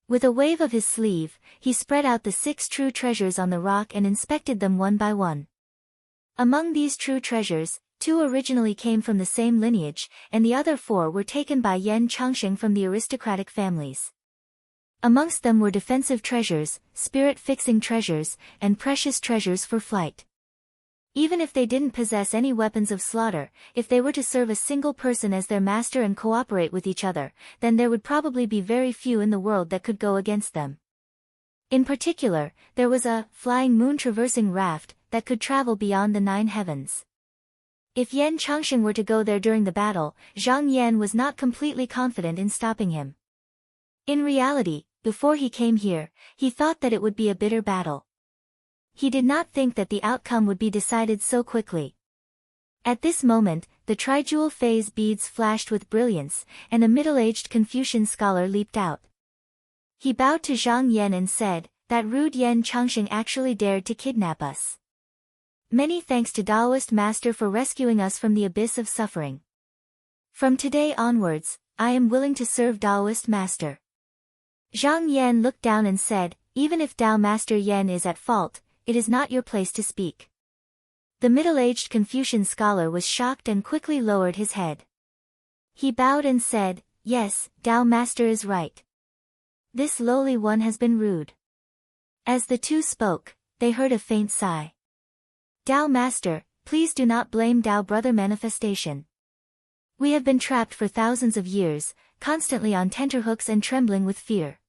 With a wave of his sleeve, he spread out the 6 true treasures on the rock and inspected them one by one. Among these true treasures, 2 originally came from the same lineage, and the other 4 were taken by Yan Changsheng from the aristocratic families. Amongst them were defensive treasures, spirit-fixing treasures, and precious treasures for flight. Even if they didn't possess any weapons of slaughter, if they were to serve a single person as their master and cooperate with each other, then there would probably be very few in the world that could go against them. In particular, there was a flying moon-traversing raft that could travel beyond the 9 heavens. If Yan Changsheng were to go there during the battle, Zhang Yan was not completely confident in stopping him. In reality, before he came here, he thought that it would be a bitter battle. He did not think that the outcome would be decided so quickly. At this moment, the tri-jewel phase beads flashed with brilliance, and a middle-aged Confucian scholar leaped out. He bowed to Zhang Yan and said, that rude Yan Changsheng actually dared to kidnap us. Many thanks to Taoist Master for rescuing us from the abyss of suffering. From today onwards, I am willing to serve Taoist Master. Zhang Yan looked down and said, even if Tao Master Yan is at fault, it is not your place to speak. The middle-aged Confucian scholar was shocked and quickly lowered his head. He bowed and said, yes, Tao Master is right. This lowly one has been rude. As the two spoke, they heard a faint sigh. Tao Master, please do not blame Tao Brother manifestation. We have been trapped for thousands of years, constantly on tenterhooks and trembling with fear.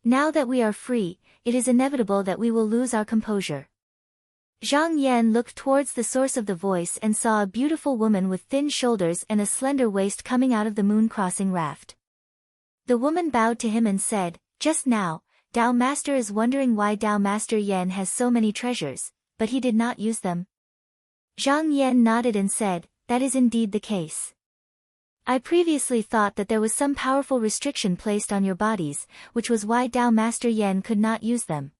Now that we are free, it is inevitable that we will lose our composure. Zhang Yan looked towards the source of the voice and saw a beautiful woman with thin shoulders and a slender waist coming out of the moon-crossing raft. The woman bowed to him and said, "Just now, Dao Master is wondering why Dao Master Yan has so many treasures, but he did not use them." Zhang Yan nodded and said, "That is indeed the case. I previously thought that there was some powerful restriction placed on your bodies, which was why Dao Master Yan could not use them.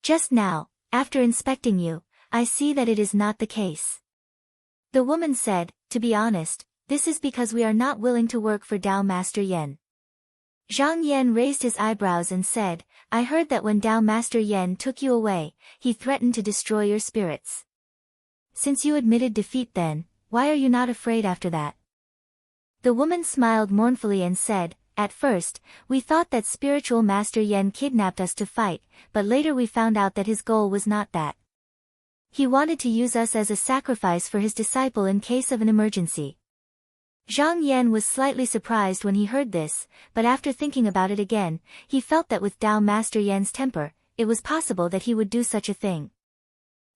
Just now, after inspecting you, I see that it is not the case." The woman said, "To be honest, this is because we are not willing to work for Dao Master Yan." Zhang Yan raised his eyebrows and said, "I heard that when Dao Master Yan took you away, he threatened to destroy your spirits. Since you admitted defeat then, why are you not afraid after that?" The woman smiled mournfully and said, "At first, we thought that spiritual Master Yan kidnapped us to fight, but later we found out that his goal was not that. He wanted to use us as a sacrifice for his disciple in case of an emergency." Zhang Yan was slightly surprised when he heard this, but after thinking about it again, he felt that with Dao Master Yan's temper, it was possible that he would do such a thing.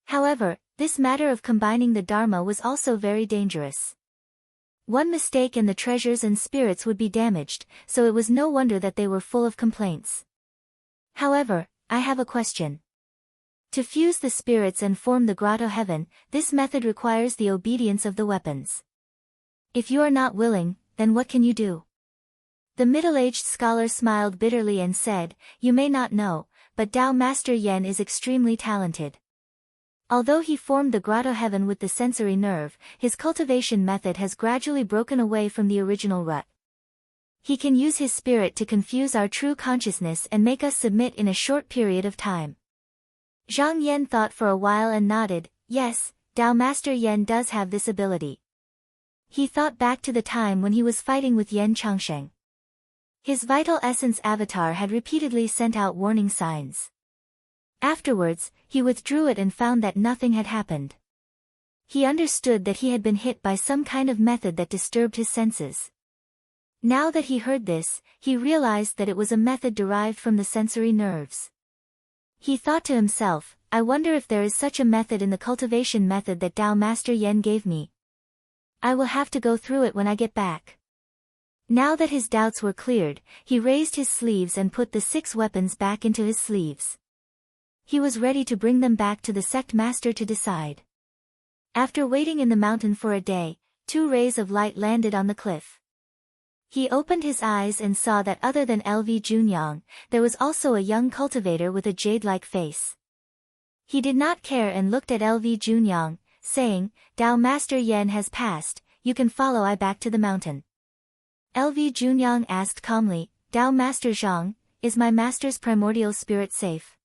However, this matter of combining the Dharma was also very dangerous. One mistake and the treasures and spirits would be damaged, so it was no wonder that they were full of complaints. "However, I have a question. To fuse the spirits and form the grotto heaven, this method requires the obedience of the weapons. If you are not willing, then what can you do?" The middle-aged scholar smiled bitterly and said, "You may not know, but Dao Master Yan is extremely talented. Although he formed the grotto heaven with the sensory nerve, his cultivation method has gradually broken away from the original rut. He can use his spirit to confuse our true consciousness and make us submit in a short period of time." Zhang Yan thought for a while and nodded, "Yes, Dao Master Yan does have this ability." He thought back to the time when he was fighting with Yan Changsheng. His vital essence avatar had repeatedly sent out warning signs. Afterwards, he withdrew it and found that nothing had happened. He understood that he had been hit by some kind of method that disturbed his senses. Now that he heard this, he realized that it was a method derived from the sensory nerves. He thought to himself, "I wonder if there is such a method in the cultivation method that Dao Master Yan gave me. I will have to go through it when I get back." Now that his doubts were cleared, he raised his sleeves and put the 6 weapons back into his sleeves. He was ready to bring them back to the sect master to decide. After waiting in the mountain for a day, 2 rays of light landed on the cliff. He opened his eyes and saw that other than LV Junyang, there was also a young cultivator with a jade-like face. He did not care and looked at LV Junyang, saying, "Dao Master Yan has passed, you can follow I back to the mountain." LV Junyang asked calmly, "Dao Master Zhang, is my master's primordial spirit safe?"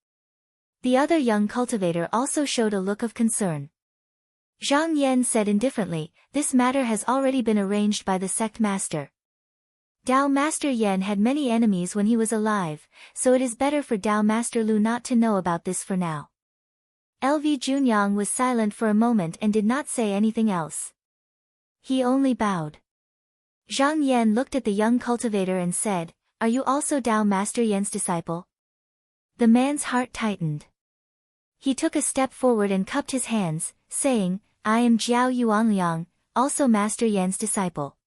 The other young cultivator also showed a look of concern. Zhang Yan said indifferently, "This matter has already been arranged by the sect master. Dao Master Yan had many enemies when he was alive, so it is better for Dao Master Lu not to know about this for now." LV Junyang was silent for a moment and did not say anything else. He only bowed. Zhang Yan looked at the young cultivator and said, "Are you also Dao Master Yan's disciple?" The man's heart tightened. He took a step forward and cupped his hands, saying, "I am Jiao Yuanliang, also Master Yan's disciple."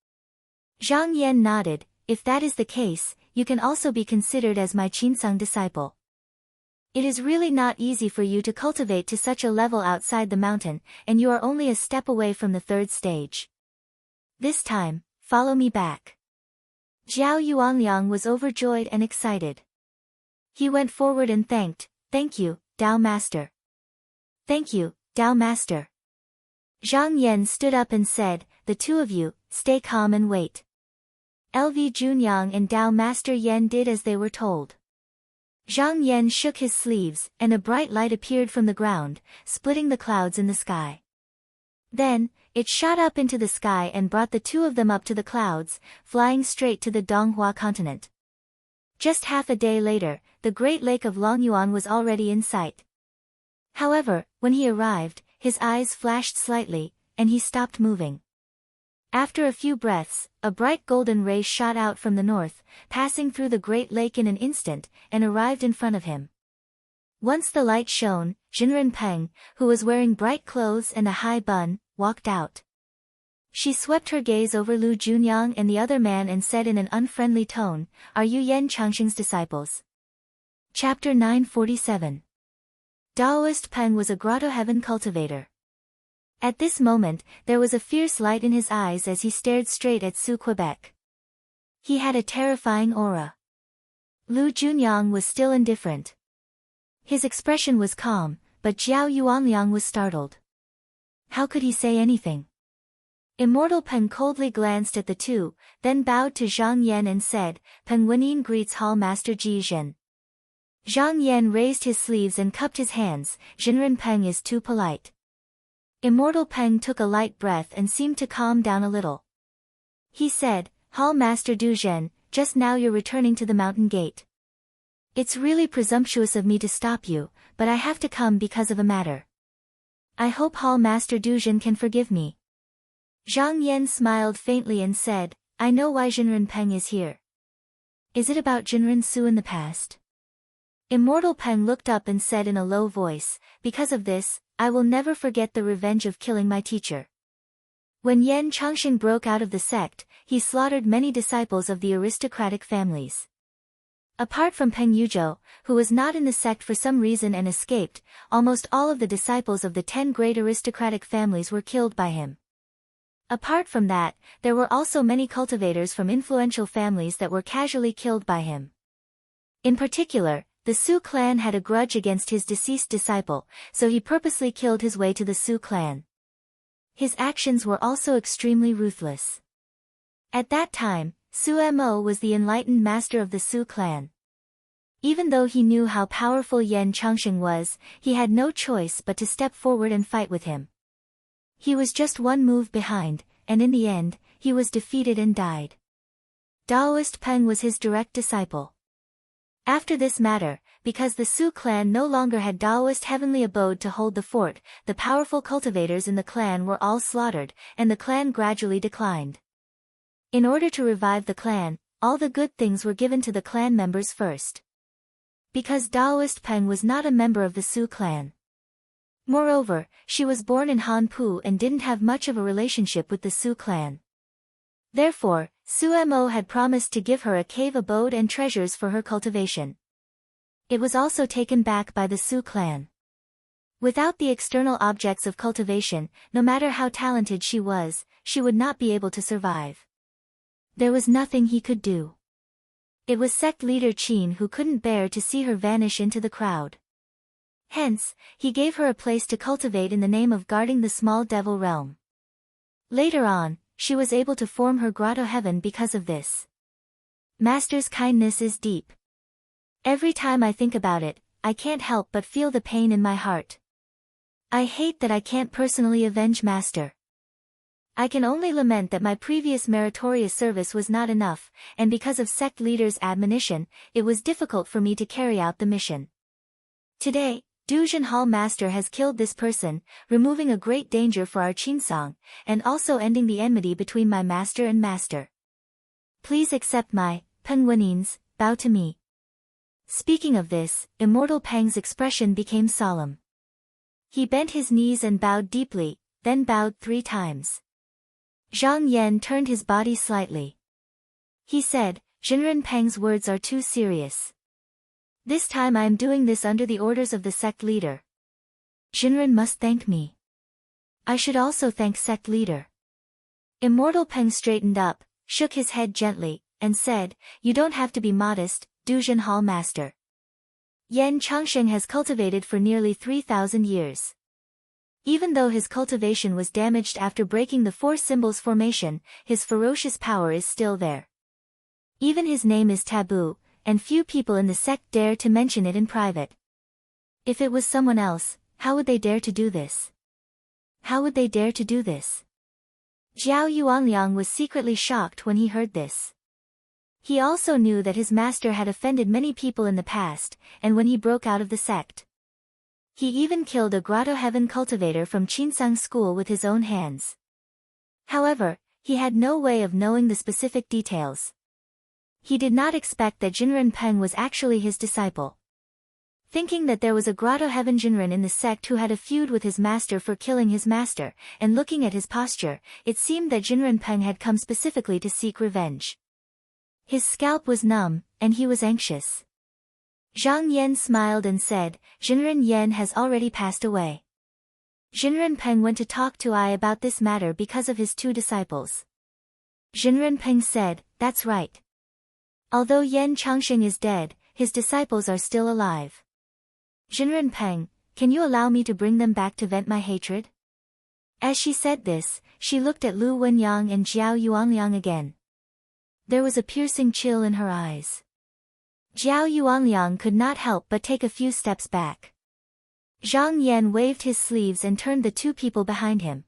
Zhang Yan nodded, "If that is the case, you can also be considered as my Qinsang disciple. It is really not easy for you to cultivate to such a level outside the mountain, and you are only a step away from the 3rd stage. This time, follow me back." Jiao Yuanliang was overjoyed and excited. He went forward and thanked, "Thank you, Dao Master." "Thank you, Dao Master." Zhang Yan stood up and said, "The 2 of you, stay calm and wait." LV Junyang and Dao Master Yan did as they were told. Zhang Yan shook his sleeves, and a bright light appeared from the ground, splitting the clouds in the sky. Then, it shot up into the sky and brought the 2 of them up to the clouds, flying straight to the Donghua continent. Just half a day later, the Great Lake of Longyuan was already in sight. However, when he arrived, his eyes flashed slightly, and he stopped moving. After a few breaths, a bright golden ray shot out from the north, passing through the great lake in an instant, and arrived in front of him. Once the light shone, Jinren Peng, who was wearing bright clothes and a high bun, walked out. She swept her gaze over Lu Junyang and the other man and said in an unfriendly tone, "Are you Yen Changxing's disciples?" Chapter 947. Daoist Peng was a grotto heaven cultivator. At this moment, there was a fierce light in his eyes as he stared straight at Su Quebec. He had a terrifying aura. Lu Junyang was still indifferent. His expression was calm, but Jiao Yuanliang was startled. How could he say anything? Immortal Peng coldly glanced at the two, then bowed to Zhang Yan and said, "Peng Wenyin greets Hall Master Ji Zhen." Zhang Yan raised his sleeves and cupped his hands. "Jinren Peng is too polite." Immortal Peng took a light breath and seemed to calm down a little. He said, "Hall Master Du Zhen, just now you're returning to the mountain gate. It's really presumptuous of me to stop you, but I have to come because of a matter. I hope Hall Master Du Zhen can forgive me." Zhang Yan smiled faintly and said, "I know why Jinren Peng is here. Is it about Jinren Su in the past?" Immortal Peng looked up and said in a low voice, "Because of this, I will never forget the revenge of killing my teacher. When Yen Changxing broke out of the sect, he slaughtered many disciples of the aristocratic families. Apart from Peng Yuzhou, who was not in the sect for some reason and escaped, almost all of the disciples of the 10 great aristocratic families were killed by him. Apart from that, there were also many cultivators from influential families that were casually killed by him. In particular, the Su clan had a grudge against his deceased disciple, so he purposely killed his way to the Su clan. His actions were also extremely ruthless. At that time, Su Mo was the enlightened master of the Su clan. Even though he knew how powerful Yen Changxing was, he had no choice but to step forward and fight with him. He was just one move behind, and in the end, he was defeated and died. Daoist Peng was his direct disciple. After this matter, because the Su clan no longer had Daoist heavenly abode to hold the fort, the powerful cultivators in the clan were all slaughtered, and the clan gradually declined. In order to revive the clan, all the good things were given to the clan members first. Because Daoist Peng was not a member of the Su clan. Moreover, she was born in Hanpu and didn't have much of a relationship with the Su clan. Therefore, Su Mo had promised to give her a cave abode and treasures for her cultivation. It was also taken back by the Su clan. Without the external objects of cultivation, no matter how talented she would not be able to survive. There was nothing he could do. It was sect leader Qin who couldn't bear to see her vanish into the crowd. Hence, he gave her a place to cultivate in the name of guarding the small devil realm. Later on, she was able to form her grotto heaven because of this. Master's kindness is deep. Every time I think about it, I can't help but feel the pain in my heart. I hate that I can't personally avenge Master. I can only lament that my previous meritorious service was not enough, and because of sect leader's admonition, it was difficult for me to carry out the mission. Today, Duzhen Hall Master has killed this person, removing a great danger for our Qinsong, and also ending the enmity between my master and master. Please accept my, Peng Wenin's, bow to me." Speaking of this, Immortal Peng's expression became solemn. He bent his knees and bowed deeply, then bowed 3 times. Zhang Yan turned his body slightly. He said, "Jinren Peng's words are too serious. This time I am doing this under the orders of the sect leader. Jinren must thank me. I should also thank sect leader." Immortal Peng straightened up, shook his head gently, and said, "You don't have to be modest, Duzhen Hall Master. Yen Changxing has cultivated for nearly 3,000 years. Even though his cultivation was damaged after breaking the 4 symbols formation, his ferocious power is still there. Even his name is taboo, and few people in the sect dare to mention it in private. If it was someone else, how would they dare to do this? How would they dare to do this?" Jiao Yuanliang was secretly shocked when he heard this. He also knew that his master had offended many people in the past, and when he broke out of the sect. He even killed a grotto heaven cultivator from Qinsang school with his own hands. However, He had no way of knowing the specific details. He did not expect that Jinren Peng was actually his disciple. Thinking that there was a grotto heaven Jinren in the sect who had a feud with his master for killing his master, and looking at his posture, it seemed that Jinren Peng had come specifically to seek revenge. His scalp was numb, and he was anxious. Zhang Yan smiled and said, Jinren Yan has already passed away. Jinren Peng went to talk to I about this matter because of his two disciples. Jinren Peng said, that's right. Although Yan Changsheng is dead, his disciples are still alive. Jinren Peng, can you allow me to bring them back to vent my hatred? As she said this, she looked at Lu Wenyang and Jiao Yuanliang again. There was a piercing chill in her eyes. Jiao Yuanliang could not help but take a few steps back. Zhang Yan waved his sleeves and turned the two people behind him.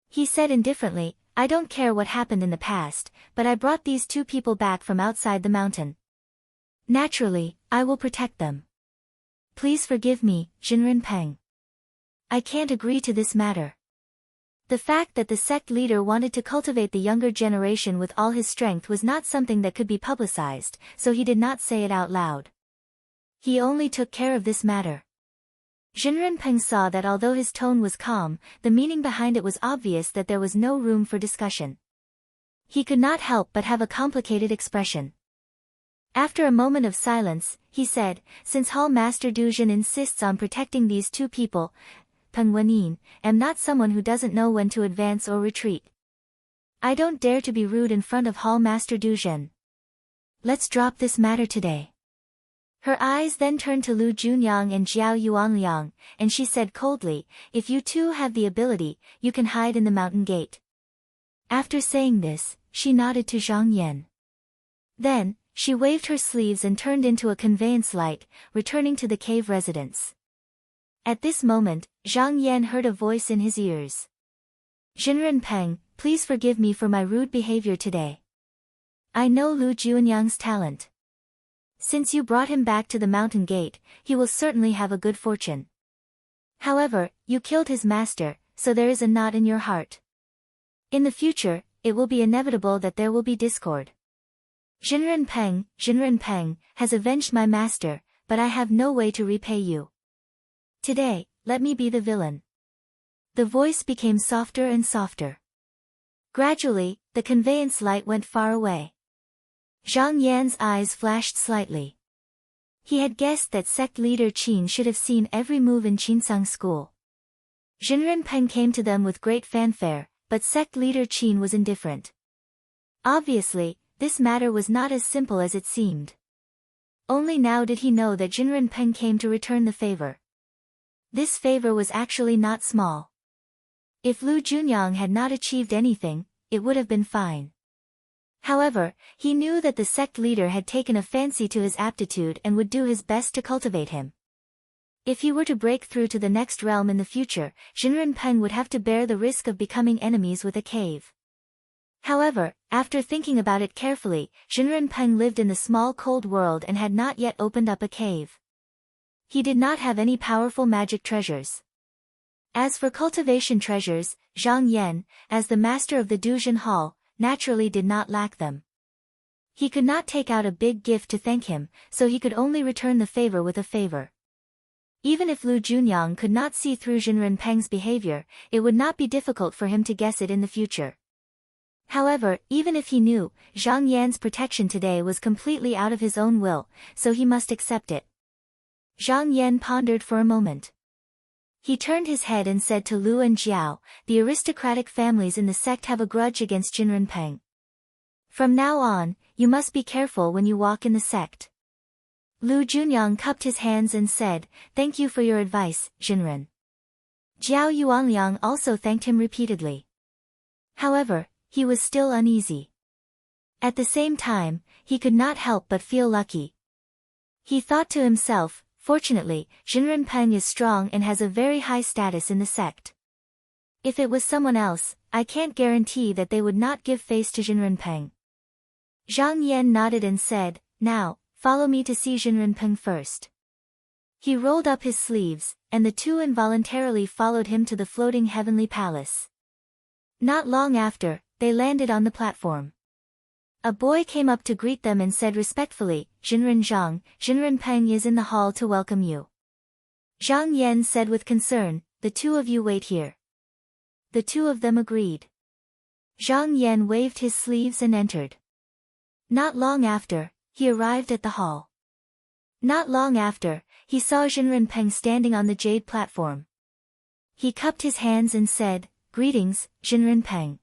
He said indifferently, I don't care what happened in the past, but I brought these two people back from outside the mountain. Naturally, I will protect them. Please forgive me, Jinren Peng. I can't agree to this matter. The fact that the sect leader wanted to cultivate the younger generation with all his strength was not something that could be publicized, so he did not say it out loud. He only took care of this matter. Jinren Peng saw that although his tone was calm, the meaning behind it was obvious that there was no room for discussion. He could not help but have a complicated expression. After a moment of silence, he said, since Hall Master Du Jin insists on protecting these two people, Peng Wenin, am not someone who doesn't know when to advance or retreat. I don't dare to be rude in front of Hall Master Du Jin. Let's drop this matter today. Her eyes then turned to Lu Junyang and Jiao Yuanliang, and she said coldly, if you two have the ability, you can hide in the mountain gate. After saying this, she nodded to Zhang Yan. Then, she waved her sleeves and turned into a conveyance light, returning to the cave residence. At this moment, Zhang Yan heard a voice in his ears. Jinren Peng, please forgive me for my rude behavior today. I know Lu Junyang's talent. Since you brought him back to the mountain gate, he will certainly have a good fortune. However, you killed his master, so there is a knot in your heart. In the future, it will be inevitable that there will be discord. Jinren Peng, has avenged my master, but I have no way to repay you. Today, let me be the villain. The voice became softer and softer. Gradually, the conveyance light went far away. Zhang Yan's eyes flashed slightly. He had guessed that sect leader Qin should have seen every move in Qinsang school. Jinren Peng came to them with great fanfare, but sect leader Qin was indifferent. Obviously, this matter was not as simple as it seemed. Only now did he know that Jinren Peng came to return the favor. This favor was actually not small. If Lu Junyang had not achieved anything, it would have been fine. However, he knew that the sect leader had taken a fancy to his aptitude and would do his best to cultivate him. If he were to break through to the next realm in the future, Jinren Peng would have to bear the risk of becoming enemies with a cave. However, after thinking about it carefully, Jinren Peng lived in the small cold world and had not yet opened up a cave. He did not have any powerful magic treasures. As for cultivation treasures, Zhang Yan, as the master of the Dujin Hall, naturally did not lack them. He could not take out a big gift to thank him, so he could only return the favor with a favor. Even if Lu Junyang could not see through Jinren Peng's behavior, it would not be difficult for him to guess it in the future. However, even if he knew, Zhang Yan's protection today was completely out of his own will, so he must accept it. Zhang Yan pondered for a moment. He turned his head and said to Lu and Jiao, the aristocratic families in the sect have a grudge against Jinren Peng. From now on, you must be careful when you walk in the sect. Lu Junyang cupped his hands and said, thank you for your advice, Jinren. Jiao Yuanliang also thanked him repeatedly. However, he was still uneasy. At the same time, he could not help but feel lucky. He thought to himself, fortunately, Jinren Peng is strong and has a very high status in the sect. If it was someone else, I can't guarantee that they would not give face to Jinren Peng. Zhang Yan nodded and said, now, follow me to see Jinren Peng first. He rolled up his sleeves, and the two involuntarily followed him to the floating heavenly palace. Not long after, they landed on the platform. A boy came up to greet them and said respectfully, Jinren Zhang, Jinren Peng is in the hall to welcome you. Zhang Yan said with concern, the two of you wait here. The two of them agreed. Zhang Yan waved his sleeves and entered. Not long after, he arrived at the hall. Not long after, he saw Jinren Peng standing on the jade platform. He cupped his hands and said, Greetings, Jinren Peng.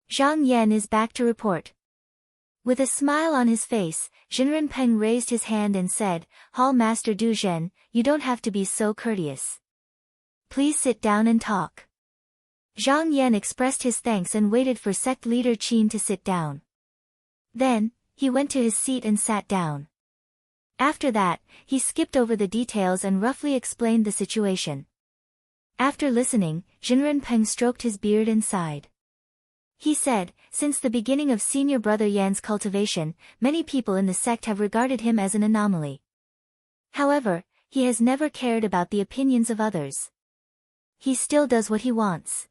Zhang Yan is back to report. With a smile on his face, Jinren Peng raised his hand and said, Hall Master Du Zhen, you don't have to be so courteous. Please sit down and talk. Zhang Yan expressed his thanks and waited for sect leader Qin to sit down. Then, he went to his seat and sat down. After that, he skipped over the details and roughly explained the situation. After listening, Jinren Peng stroked his beard and sighed. He said, since the beginning of senior brother Yan's cultivation, many people in the sect have regarded him as an anomaly. However, he has never cared about the opinions of others. He still does what he wants.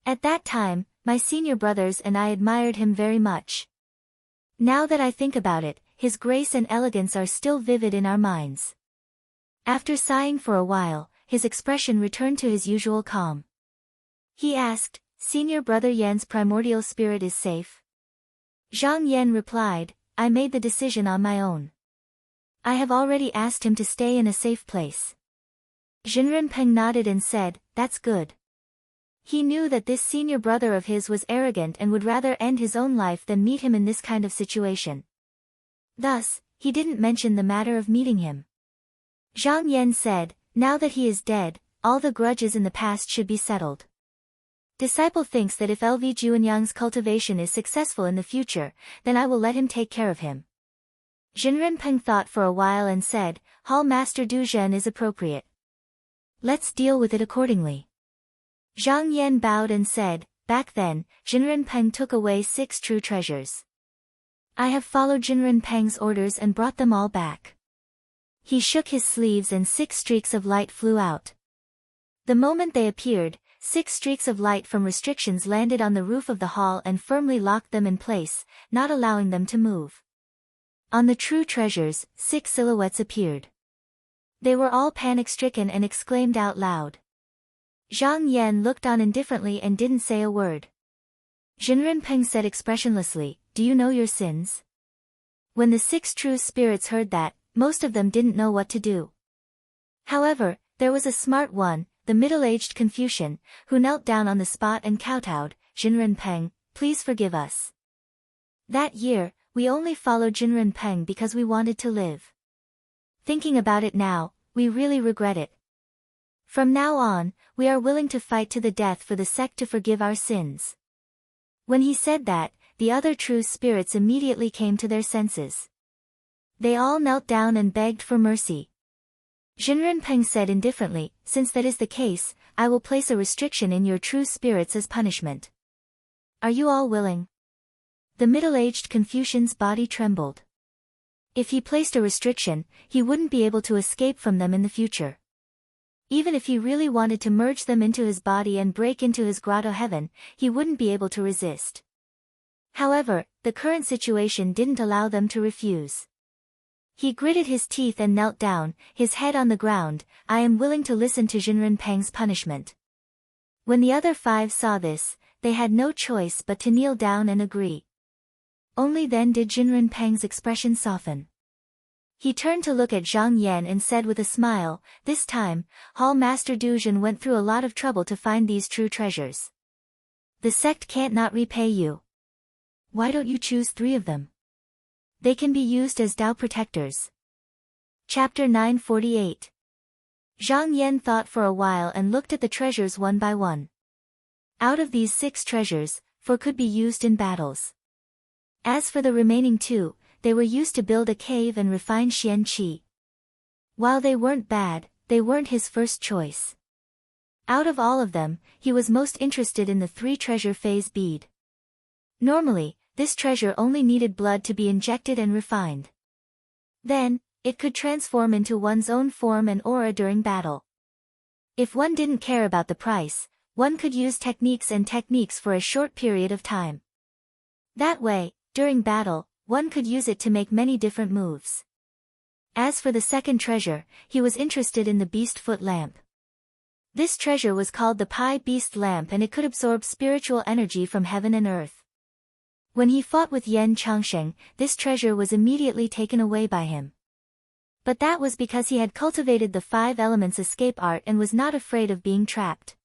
At that time, my senior brothers and I admired him very much. Now that I think about it, his grace and elegance are still vivid in our minds. After sighing for a while, his expression returned to his usual calm. He asked, Senior brother Yan's primordial spirit is safe? Zhang Yan replied, I made the decision on my own. I have already asked him to stay in a safe place. Jinren Peng nodded and said, that's good. He knew that this senior brother of his was arrogant and would rather end his own life than meet him in this kind of situation. Thus, he didn't mention the matter of meeting him. Zhang Yan said, now that he is dead, all the grudges in the past should be settled. Disciple thinks that if LV Juanyang's cultivation is successful in the future, then I will let him take care of him. Jinren Peng thought for a while and said, Hall Master Du Zhen is appropriate. Let's deal with it accordingly. Zhang Yan bowed and said, back then, Jinren Peng took away 6 true treasures. I have followed Jinren Peng's orders and brought them all back. He shook his sleeves and 6 streaks of light flew out. The moment they appeared, 6 streaks of light from restrictions landed on the roof of the hall and firmly locked them in place, not allowing them to move. On the true treasures, 6 silhouettes appeared. They were all panic-stricken and exclaimed out loud. Zhang Yan looked on indifferently and didn't say a word. Jinren Peng said expressionlessly, do you know your sins? When the 6 true spirits heard that, most of them didn't know what to do. However, there was a smart one, the middle-aged Confucian, who knelt down on the spot and kowtowed, Jinren Peng, please forgive us. That year, we only followed Jinren Peng because we wanted to live. Thinking about it now, we really regret it. From now on, we are willing to fight to the death for the sect to forgive our sins. When he said that, the other true spirits immediately came to their senses. They all knelt down and begged for mercy. Jinren Peng said indifferently, since that is the case, I will place a restriction in your true spirits as punishment. Are you all willing? The middle-aged Confucian's body trembled. If he placed a restriction, he wouldn't be able to escape from them in the future. Even if he really wanted to merge them into his body and break into his grotto heaven, he wouldn't be able to resist. However, the current situation didn't allow them to refuse. He gritted his teeth and knelt down, his head on the ground, I am willing to listen to Jinren Peng's punishment. When the other 5 saw this, they had no choice but to kneel down and agree. Only then did Jinren Peng's expression soften. He turned to look at Zhang Yan and said with a smile, this time, Hall Master Du Zhen went through a lot of trouble to find these true treasures. The sect can't not repay you. Why don't you choose 3 of them? They can be used as Dao protectors. Chapter 948. Zhang Yan thought for a while and looked at the treasures one by one. Out of these 6 treasures, 4 could be used in battles. As for the remaining 2, they were used to build a cave and refine Xian Qi. While they weren't bad, they weren't his first choice. Out of all of them, he was most interested in the 3 treasure phase bead. Normally, this treasure only needed blood to be injected and refined. Then, it could transform into one's own form and aura during battle. If one didn't care about the price, one could use techniques for a short period of time. That way, during battle, one could use it to make many different moves. As for the second treasure, he was interested in the beast foot lamp. This treasure was called the Pi Beast Lamp, and it could absorb spiritual energy from heaven and earth. When he fought with Yan Changsheng, this treasure was immediately taken away by him. But that was because he had cultivated the 5 elements escape art and was not afraid of being trapped.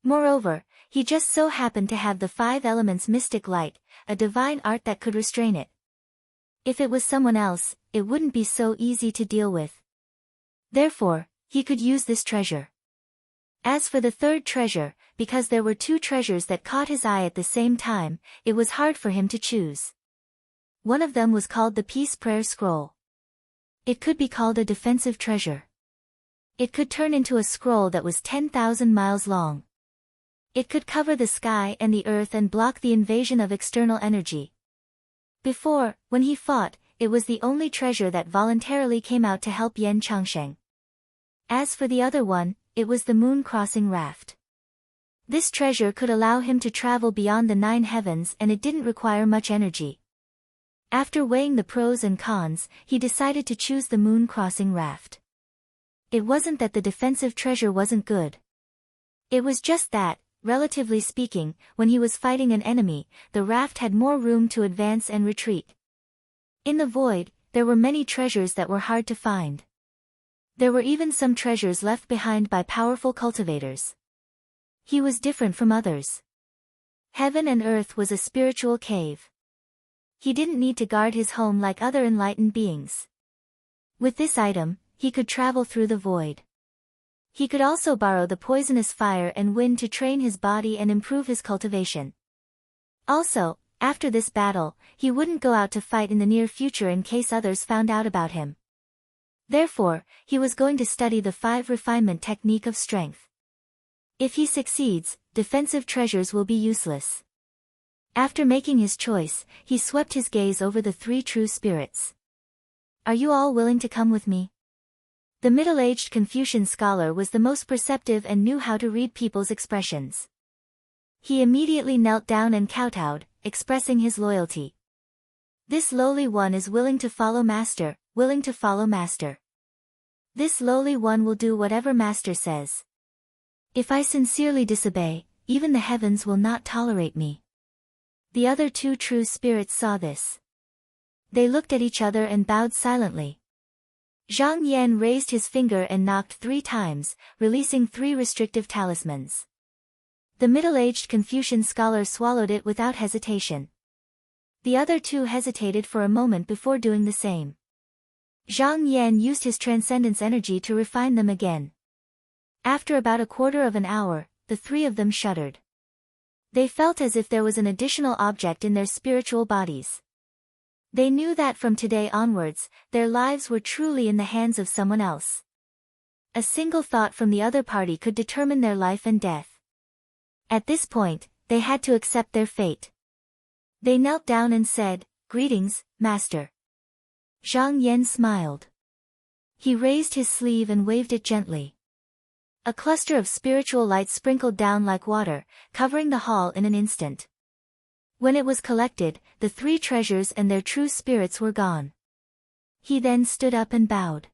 Moreover, he just so happened to have the 5 elements mystic light, a divine art that could restrain it. If it was someone else, it wouldn't be so easy to deal with. Therefore, he could use this treasure. As for the third treasure, because there were 2 treasures that caught his eye at the same time, it was hard for him to choose. One of them was called the Peace Prayer Scroll. It could be called a defensive treasure. It could turn into a scroll that was 10,000 miles long. It could cover the sky and the earth and block the invasion of external energy. Before, when he fought, it was the only treasure that voluntarily came out to help Yan Changsheng. As for the other one, it was the Moon Crossing Raft. This treasure could allow him to travel beyond the 9 heavens, and it didn't require much energy. After weighing the pros and cons, he decided to choose the Moon Crossing Raft. It wasn't that the defensive treasure wasn't good. It was just that, relatively speaking, when he was fighting an enemy, the raft had more room to advance and retreat. In the void, there were many treasures that were hard to find. There were even some treasures left behind by powerful cultivators. He was different from others. Heaven and earth was a spiritual cave. He didn't need to guard his home like other enlightened beings. With this item, he could travel through the void. He could also borrow the poisonous fire and wind to train his body and improve his cultivation. Also, after this battle, he wouldn't go out to fight in the near future in case others found out about him. Therefore, he was going to study the 5 refinement technique of strength. If he succeeds, defensive treasures will be useless. After making his choice, he swept his gaze over the 3 true spirits. Are you all willing to come with me? The middle-aged Confucian scholar was the most perceptive and knew how to read people's expressions. He immediately knelt down and kowtowed, expressing his loyalty. This lowly one is willing to follow Master, willing to follow Master. This lowly one will do whatever Master says. If I sincerely disobey, even the heavens will not tolerate me. The other 2 true spirits saw this. They looked at each other and bowed silently. Zhang Yan raised his finger and knocked 3 times, releasing 3 restrictive talismans. The middle-aged Confucian scholar swallowed it without hesitation. The other 2 hesitated for a moment before doing the same. Zhang Yan used his transcendence energy to refine them again. After about a quarter of an hour, the 3 of them shuddered. They felt as if there was an additional object in their spiritual bodies. They knew that from today onwards, their lives were truly in the hands of someone else. A single thought from the other party could determine their life and death. At this point, they had to accept their fate. They knelt down and said, "Greetings, Master." Zhang Yan smiled. He raised his sleeve and waved it gently. A cluster of spiritual light sprinkled down like water, covering the hall in an instant. When it was collected, the 3 treasures and their true spirits were gone. He then stood up and bowed.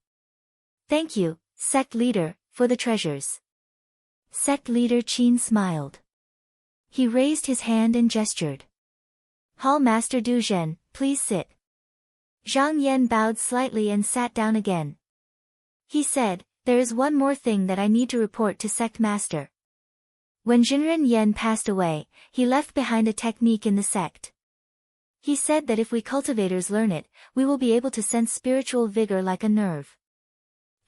"Thank you, sect leader, for the treasures." Sect leader Qin smiled. He raised his hand and gestured. "Hall Master Du Zhen, please sit." Zhang Yan bowed slightly and sat down again. He said, "There is one more thing that I need to report to Sect Master." When Jinren Yen passed away, he left behind a technique in the sect. He said that if we cultivators learn it, we will be able to sense spiritual vigor like a nerve.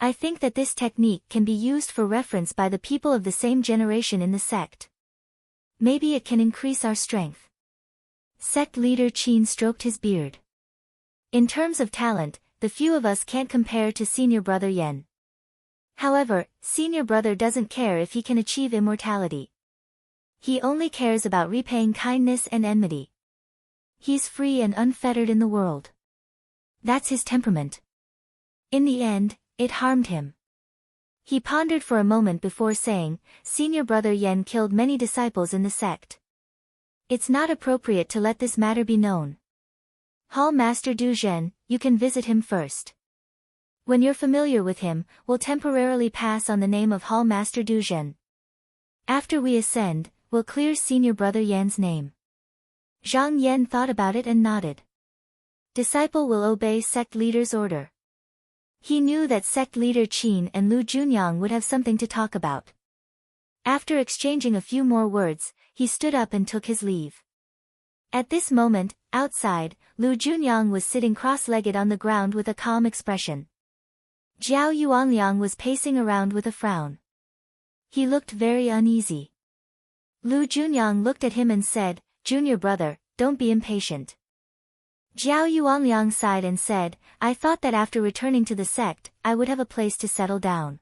I think that this technique can be used for reference by the people of the same generation in the sect. Maybe it can increase our strength. Sect leader Qin stroked his beard. In terms of talent, the few of us can't compare to senior brother Yen. However, senior brother doesn't care if he can achieve immortality. He only cares about repaying kindness and enmity. He's free and unfettered in the world. That's his temperament. In the end, it harmed him. He pondered for a moment before saying, Senior brother Yen killed many disciples in the sect. It's not appropriate to let this matter be known. Hall Master Du Zhen, you can visit him first. When you're familiar with him, we'll temporarily pass on the name of Hall Master Du Zhen. After we ascend, we'll clear Senior brother Yan's name. Zhang Yan thought about it and nodded. Disciple will obey sect leader's order. He knew that sect leader Qin and Lu Junyang would have something to talk about. After exchanging a few more words, he stood up and took his leave. At this moment, outside, Lu Junyang was sitting cross-legged on the ground with a calm expression. Jiao Yuanliang was pacing around with a frown. He looked very uneasy. Lu Junyang looked at him and said, Junior brother, don't be impatient. Jiao Yuanliang sighed and said, I thought that after returning to the sect, I would have a place to settle down.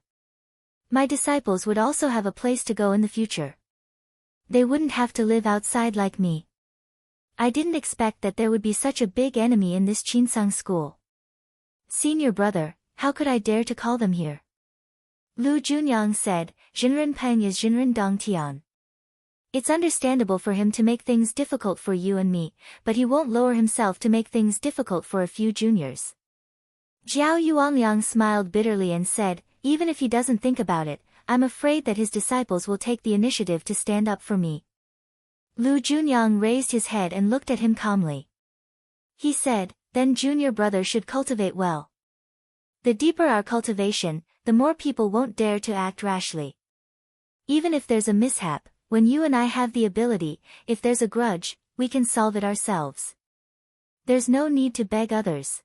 My disciples would also have a place to go in the future. They wouldn't have to live outside like me. I didn't expect that there would be such a big enemy in this Qinsang school. Senior brother, how could I dare to call them here? Lu Junyang said, Jinren Peng is Jinren Dongtian. It's understandable for him to make things difficult for you and me, but he won't lower himself to make things difficult for a few juniors. Jiao Yuanliang smiled bitterly and said, even if he doesn't think about it, I'm afraid that his disciples will take the initiative to stand up for me. Lu Junyang raised his head and looked at him calmly. He said, then junior brother should cultivate well. The deeper our cultivation, the more people won't dare to act rashly. Even if there's a mishap, when you and I have the ability, if there's a grudge, we can solve it ourselves. There's no need to beg others.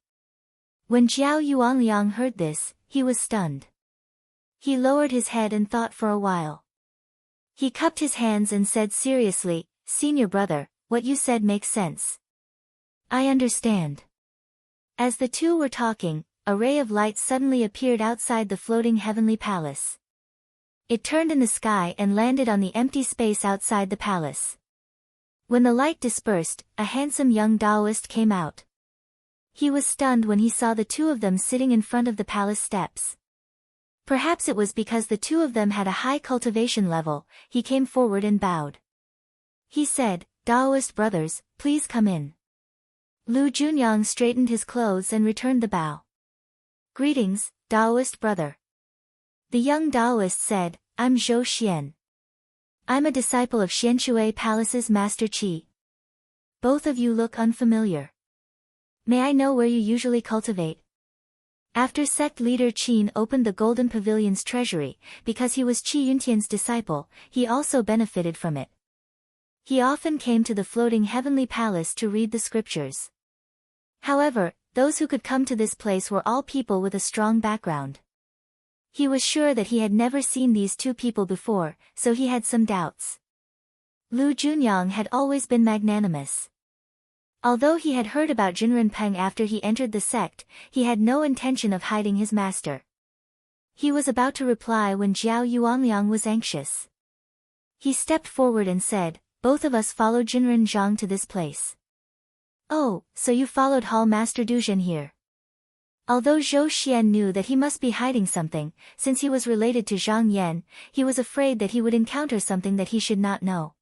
When Jiao Yuanliang heard this, he was stunned. He lowered his head and thought for a while. He cupped his hands and said seriously, Senior brother, what you said makes sense. I understand. As the two were talking, a ray of light suddenly appeared outside the floating heavenly palace. It turned in the sky and landed on the empty space outside the palace. When the light dispersed, a handsome young Taoist came out. He was stunned when he saw the two of them sitting in front of the palace steps. Perhaps it was because the two of them had a high cultivation level, he came forward and bowed. He said, Taoist brothers, please come in. Lu Junyang straightened his clothes and returned the bow. Greetings, Taoist brother. The young Taoist said, I'm Zhou Xian. I'm a disciple of Xianshui Palace's Master Qi. Both of you look unfamiliar. May I know where you usually cultivate? After sect leader Qin opened the Golden Pavilion's treasury, because he was Qi Yuntian's disciple, he also benefited from it. He often came to the floating heavenly palace to read the scriptures. However, those who could come to this place were all people with a strong background. He was sure that he had never seen these two people before, so he had some doubts. Lu Junyang had always been magnanimous. Although he had heard about Jinren Peng after he entered the sect, he had no intention of hiding his master. He was about to reply when Jiao Yuanliang was anxious. He stepped forward and said, both of us followed Jinren Zhang to this place. Oh, so you followed Hall Master Du Zhen here. Although Zhou Xian knew that he must be hiding something, since he was related to Zhang Yan, he was afraid that he would encounter something that he should not know.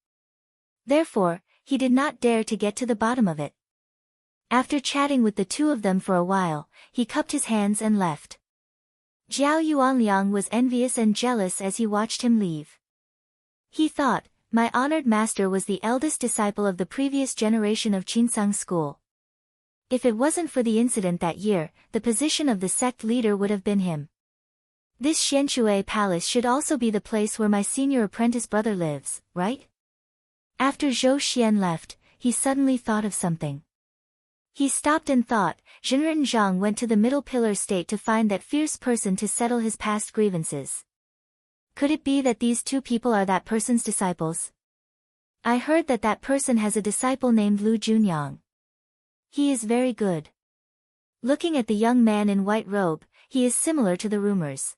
Therefore, he did not dare to get to the bottom of it. After chatting with the two of them for a while, he cupped his hands and left. Jiao Yuanliang was envious and jealous as he watched him leave. He thought, my honored master was the eldest disciple of the previous generation of Qinsang school. If it wasn't for the incident that year, the position of the sect leader would have been him. This Xianshui Palace should also be the place where my senior apprentice brother lives, right? After Zhou Xian left, he suddenly thought of something. He stopped and thought, Jinren Zhang went to the middle pillar state to find that fierce person to settle his past grievances. Could it be that these two people are that person's disciples? I heard that that person has a disciple named Lu Junyang. He is very good. Looking at the young man in white robe, he is similar to the rumors.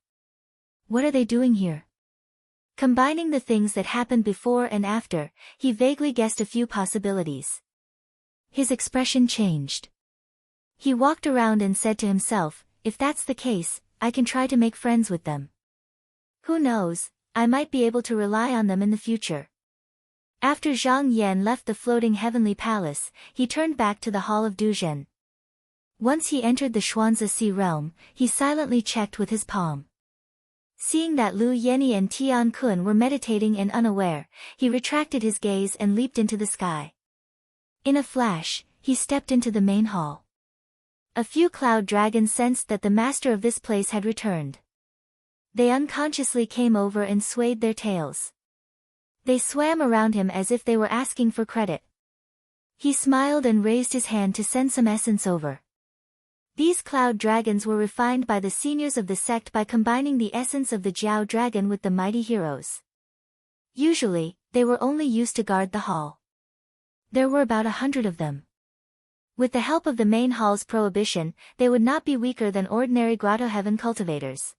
What are they doing here? Combining the things that happened before and after, he vaguely guessed a few possibilities. His expression changed. He walked around and said to himself, if that's the case, I can try to make friends with them. Who knows, I might be able to rely on them in the future. After Zhang Yan left the floating heavenly palace, he turned back to the Hall of Duzhen. Once he entered the Xuanzi Sea realm, he silently checked with his palm. Seeing that Lu Yenni and Tian Kun were meditating and unaware, he retracted his gaze and leaped into the sky. In a flash, he stepped into the main hall. A few cloud dragons sensed that the master of this place had returned. They unconsciously came over and swayed their tails. They swam around him as if they were asking for credit. He smiled and raised his hand to send some essence over. These cloud dragons were refined by the seniors of the sect by combining the essence of the Jiao dragon with the mighty heroes. Usually, they were only used to guard the hall. There were about 100 of them. With the help of the main hall's prohibition, they would not be weaker than ordinary grotto heaven cultivators.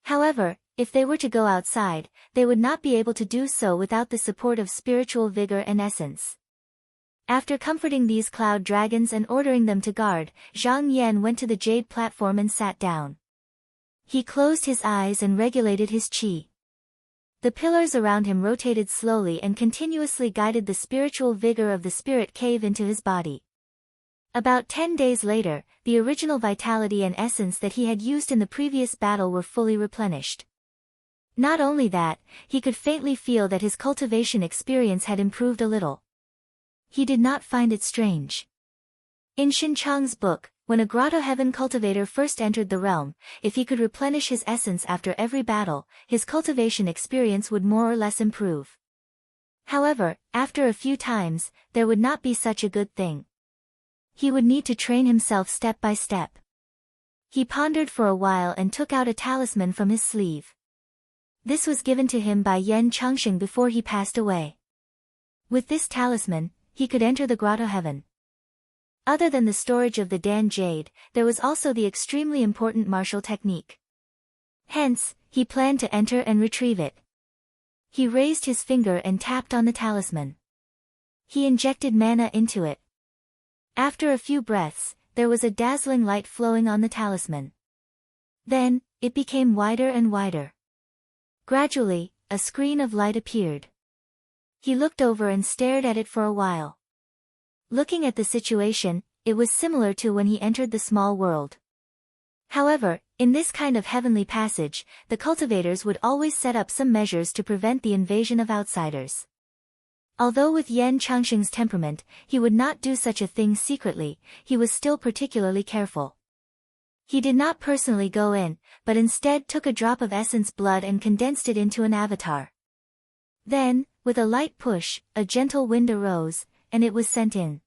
However, if they were to go outside, they would not be able to do so without the support of spiritual vigor and essence. After comforting these cloud dragons and ordering them to guard, Zhang Yan went to the jade platform and sat down. He closed his eyes and regulated his qi. The pillars around him rotated slowly and continuously guided the spiritual vigor of the spirit cave into his body. About 10 days later, the original vitality and essence that he had used in the previous battle were fully replenished. Not only that, he could faintly feel that his cultivation experience had improved a little. He did not find it strange. In Xinchang's book, when a grotto heaven cultivator first entered the realm, if he could replenish his essence after every battle, his cultivation experience would more or less improve. However, after a few times, there would not be such a good thing. He would need to train himself step by step. He pondered for a while and took out a talisman from his sleeve. This was given to him by Yan Changsheng before he passed away. With this talisman, he could enter the grotto heaven. Other than the storage of the Dan jade, there was also the extremely important martial technique. Hence, he planned to enter and retrieve it. He raised his finger and tapped on the talisman. He injected mana into it. After a few breaths, there was a dazzling light flowing on the talisman. Then, it became wider and wider. Gradually, a screen of light appeared. He looked over and stared at it for a while. Looking at the situation, it was similar to when he entered the small world. However, in this kind of heavenly passage, the cultivators would always set up some measures to prevent the invasion of outsiders. Although with Yan Changsheng's temperament, he would not do such a thing secretly, he was still particularly careful. He did not personally go in, but instead took a drop of essence blood and condensed it into an avatar. Then, with a light push, a gentle wind arose, and it was sent in.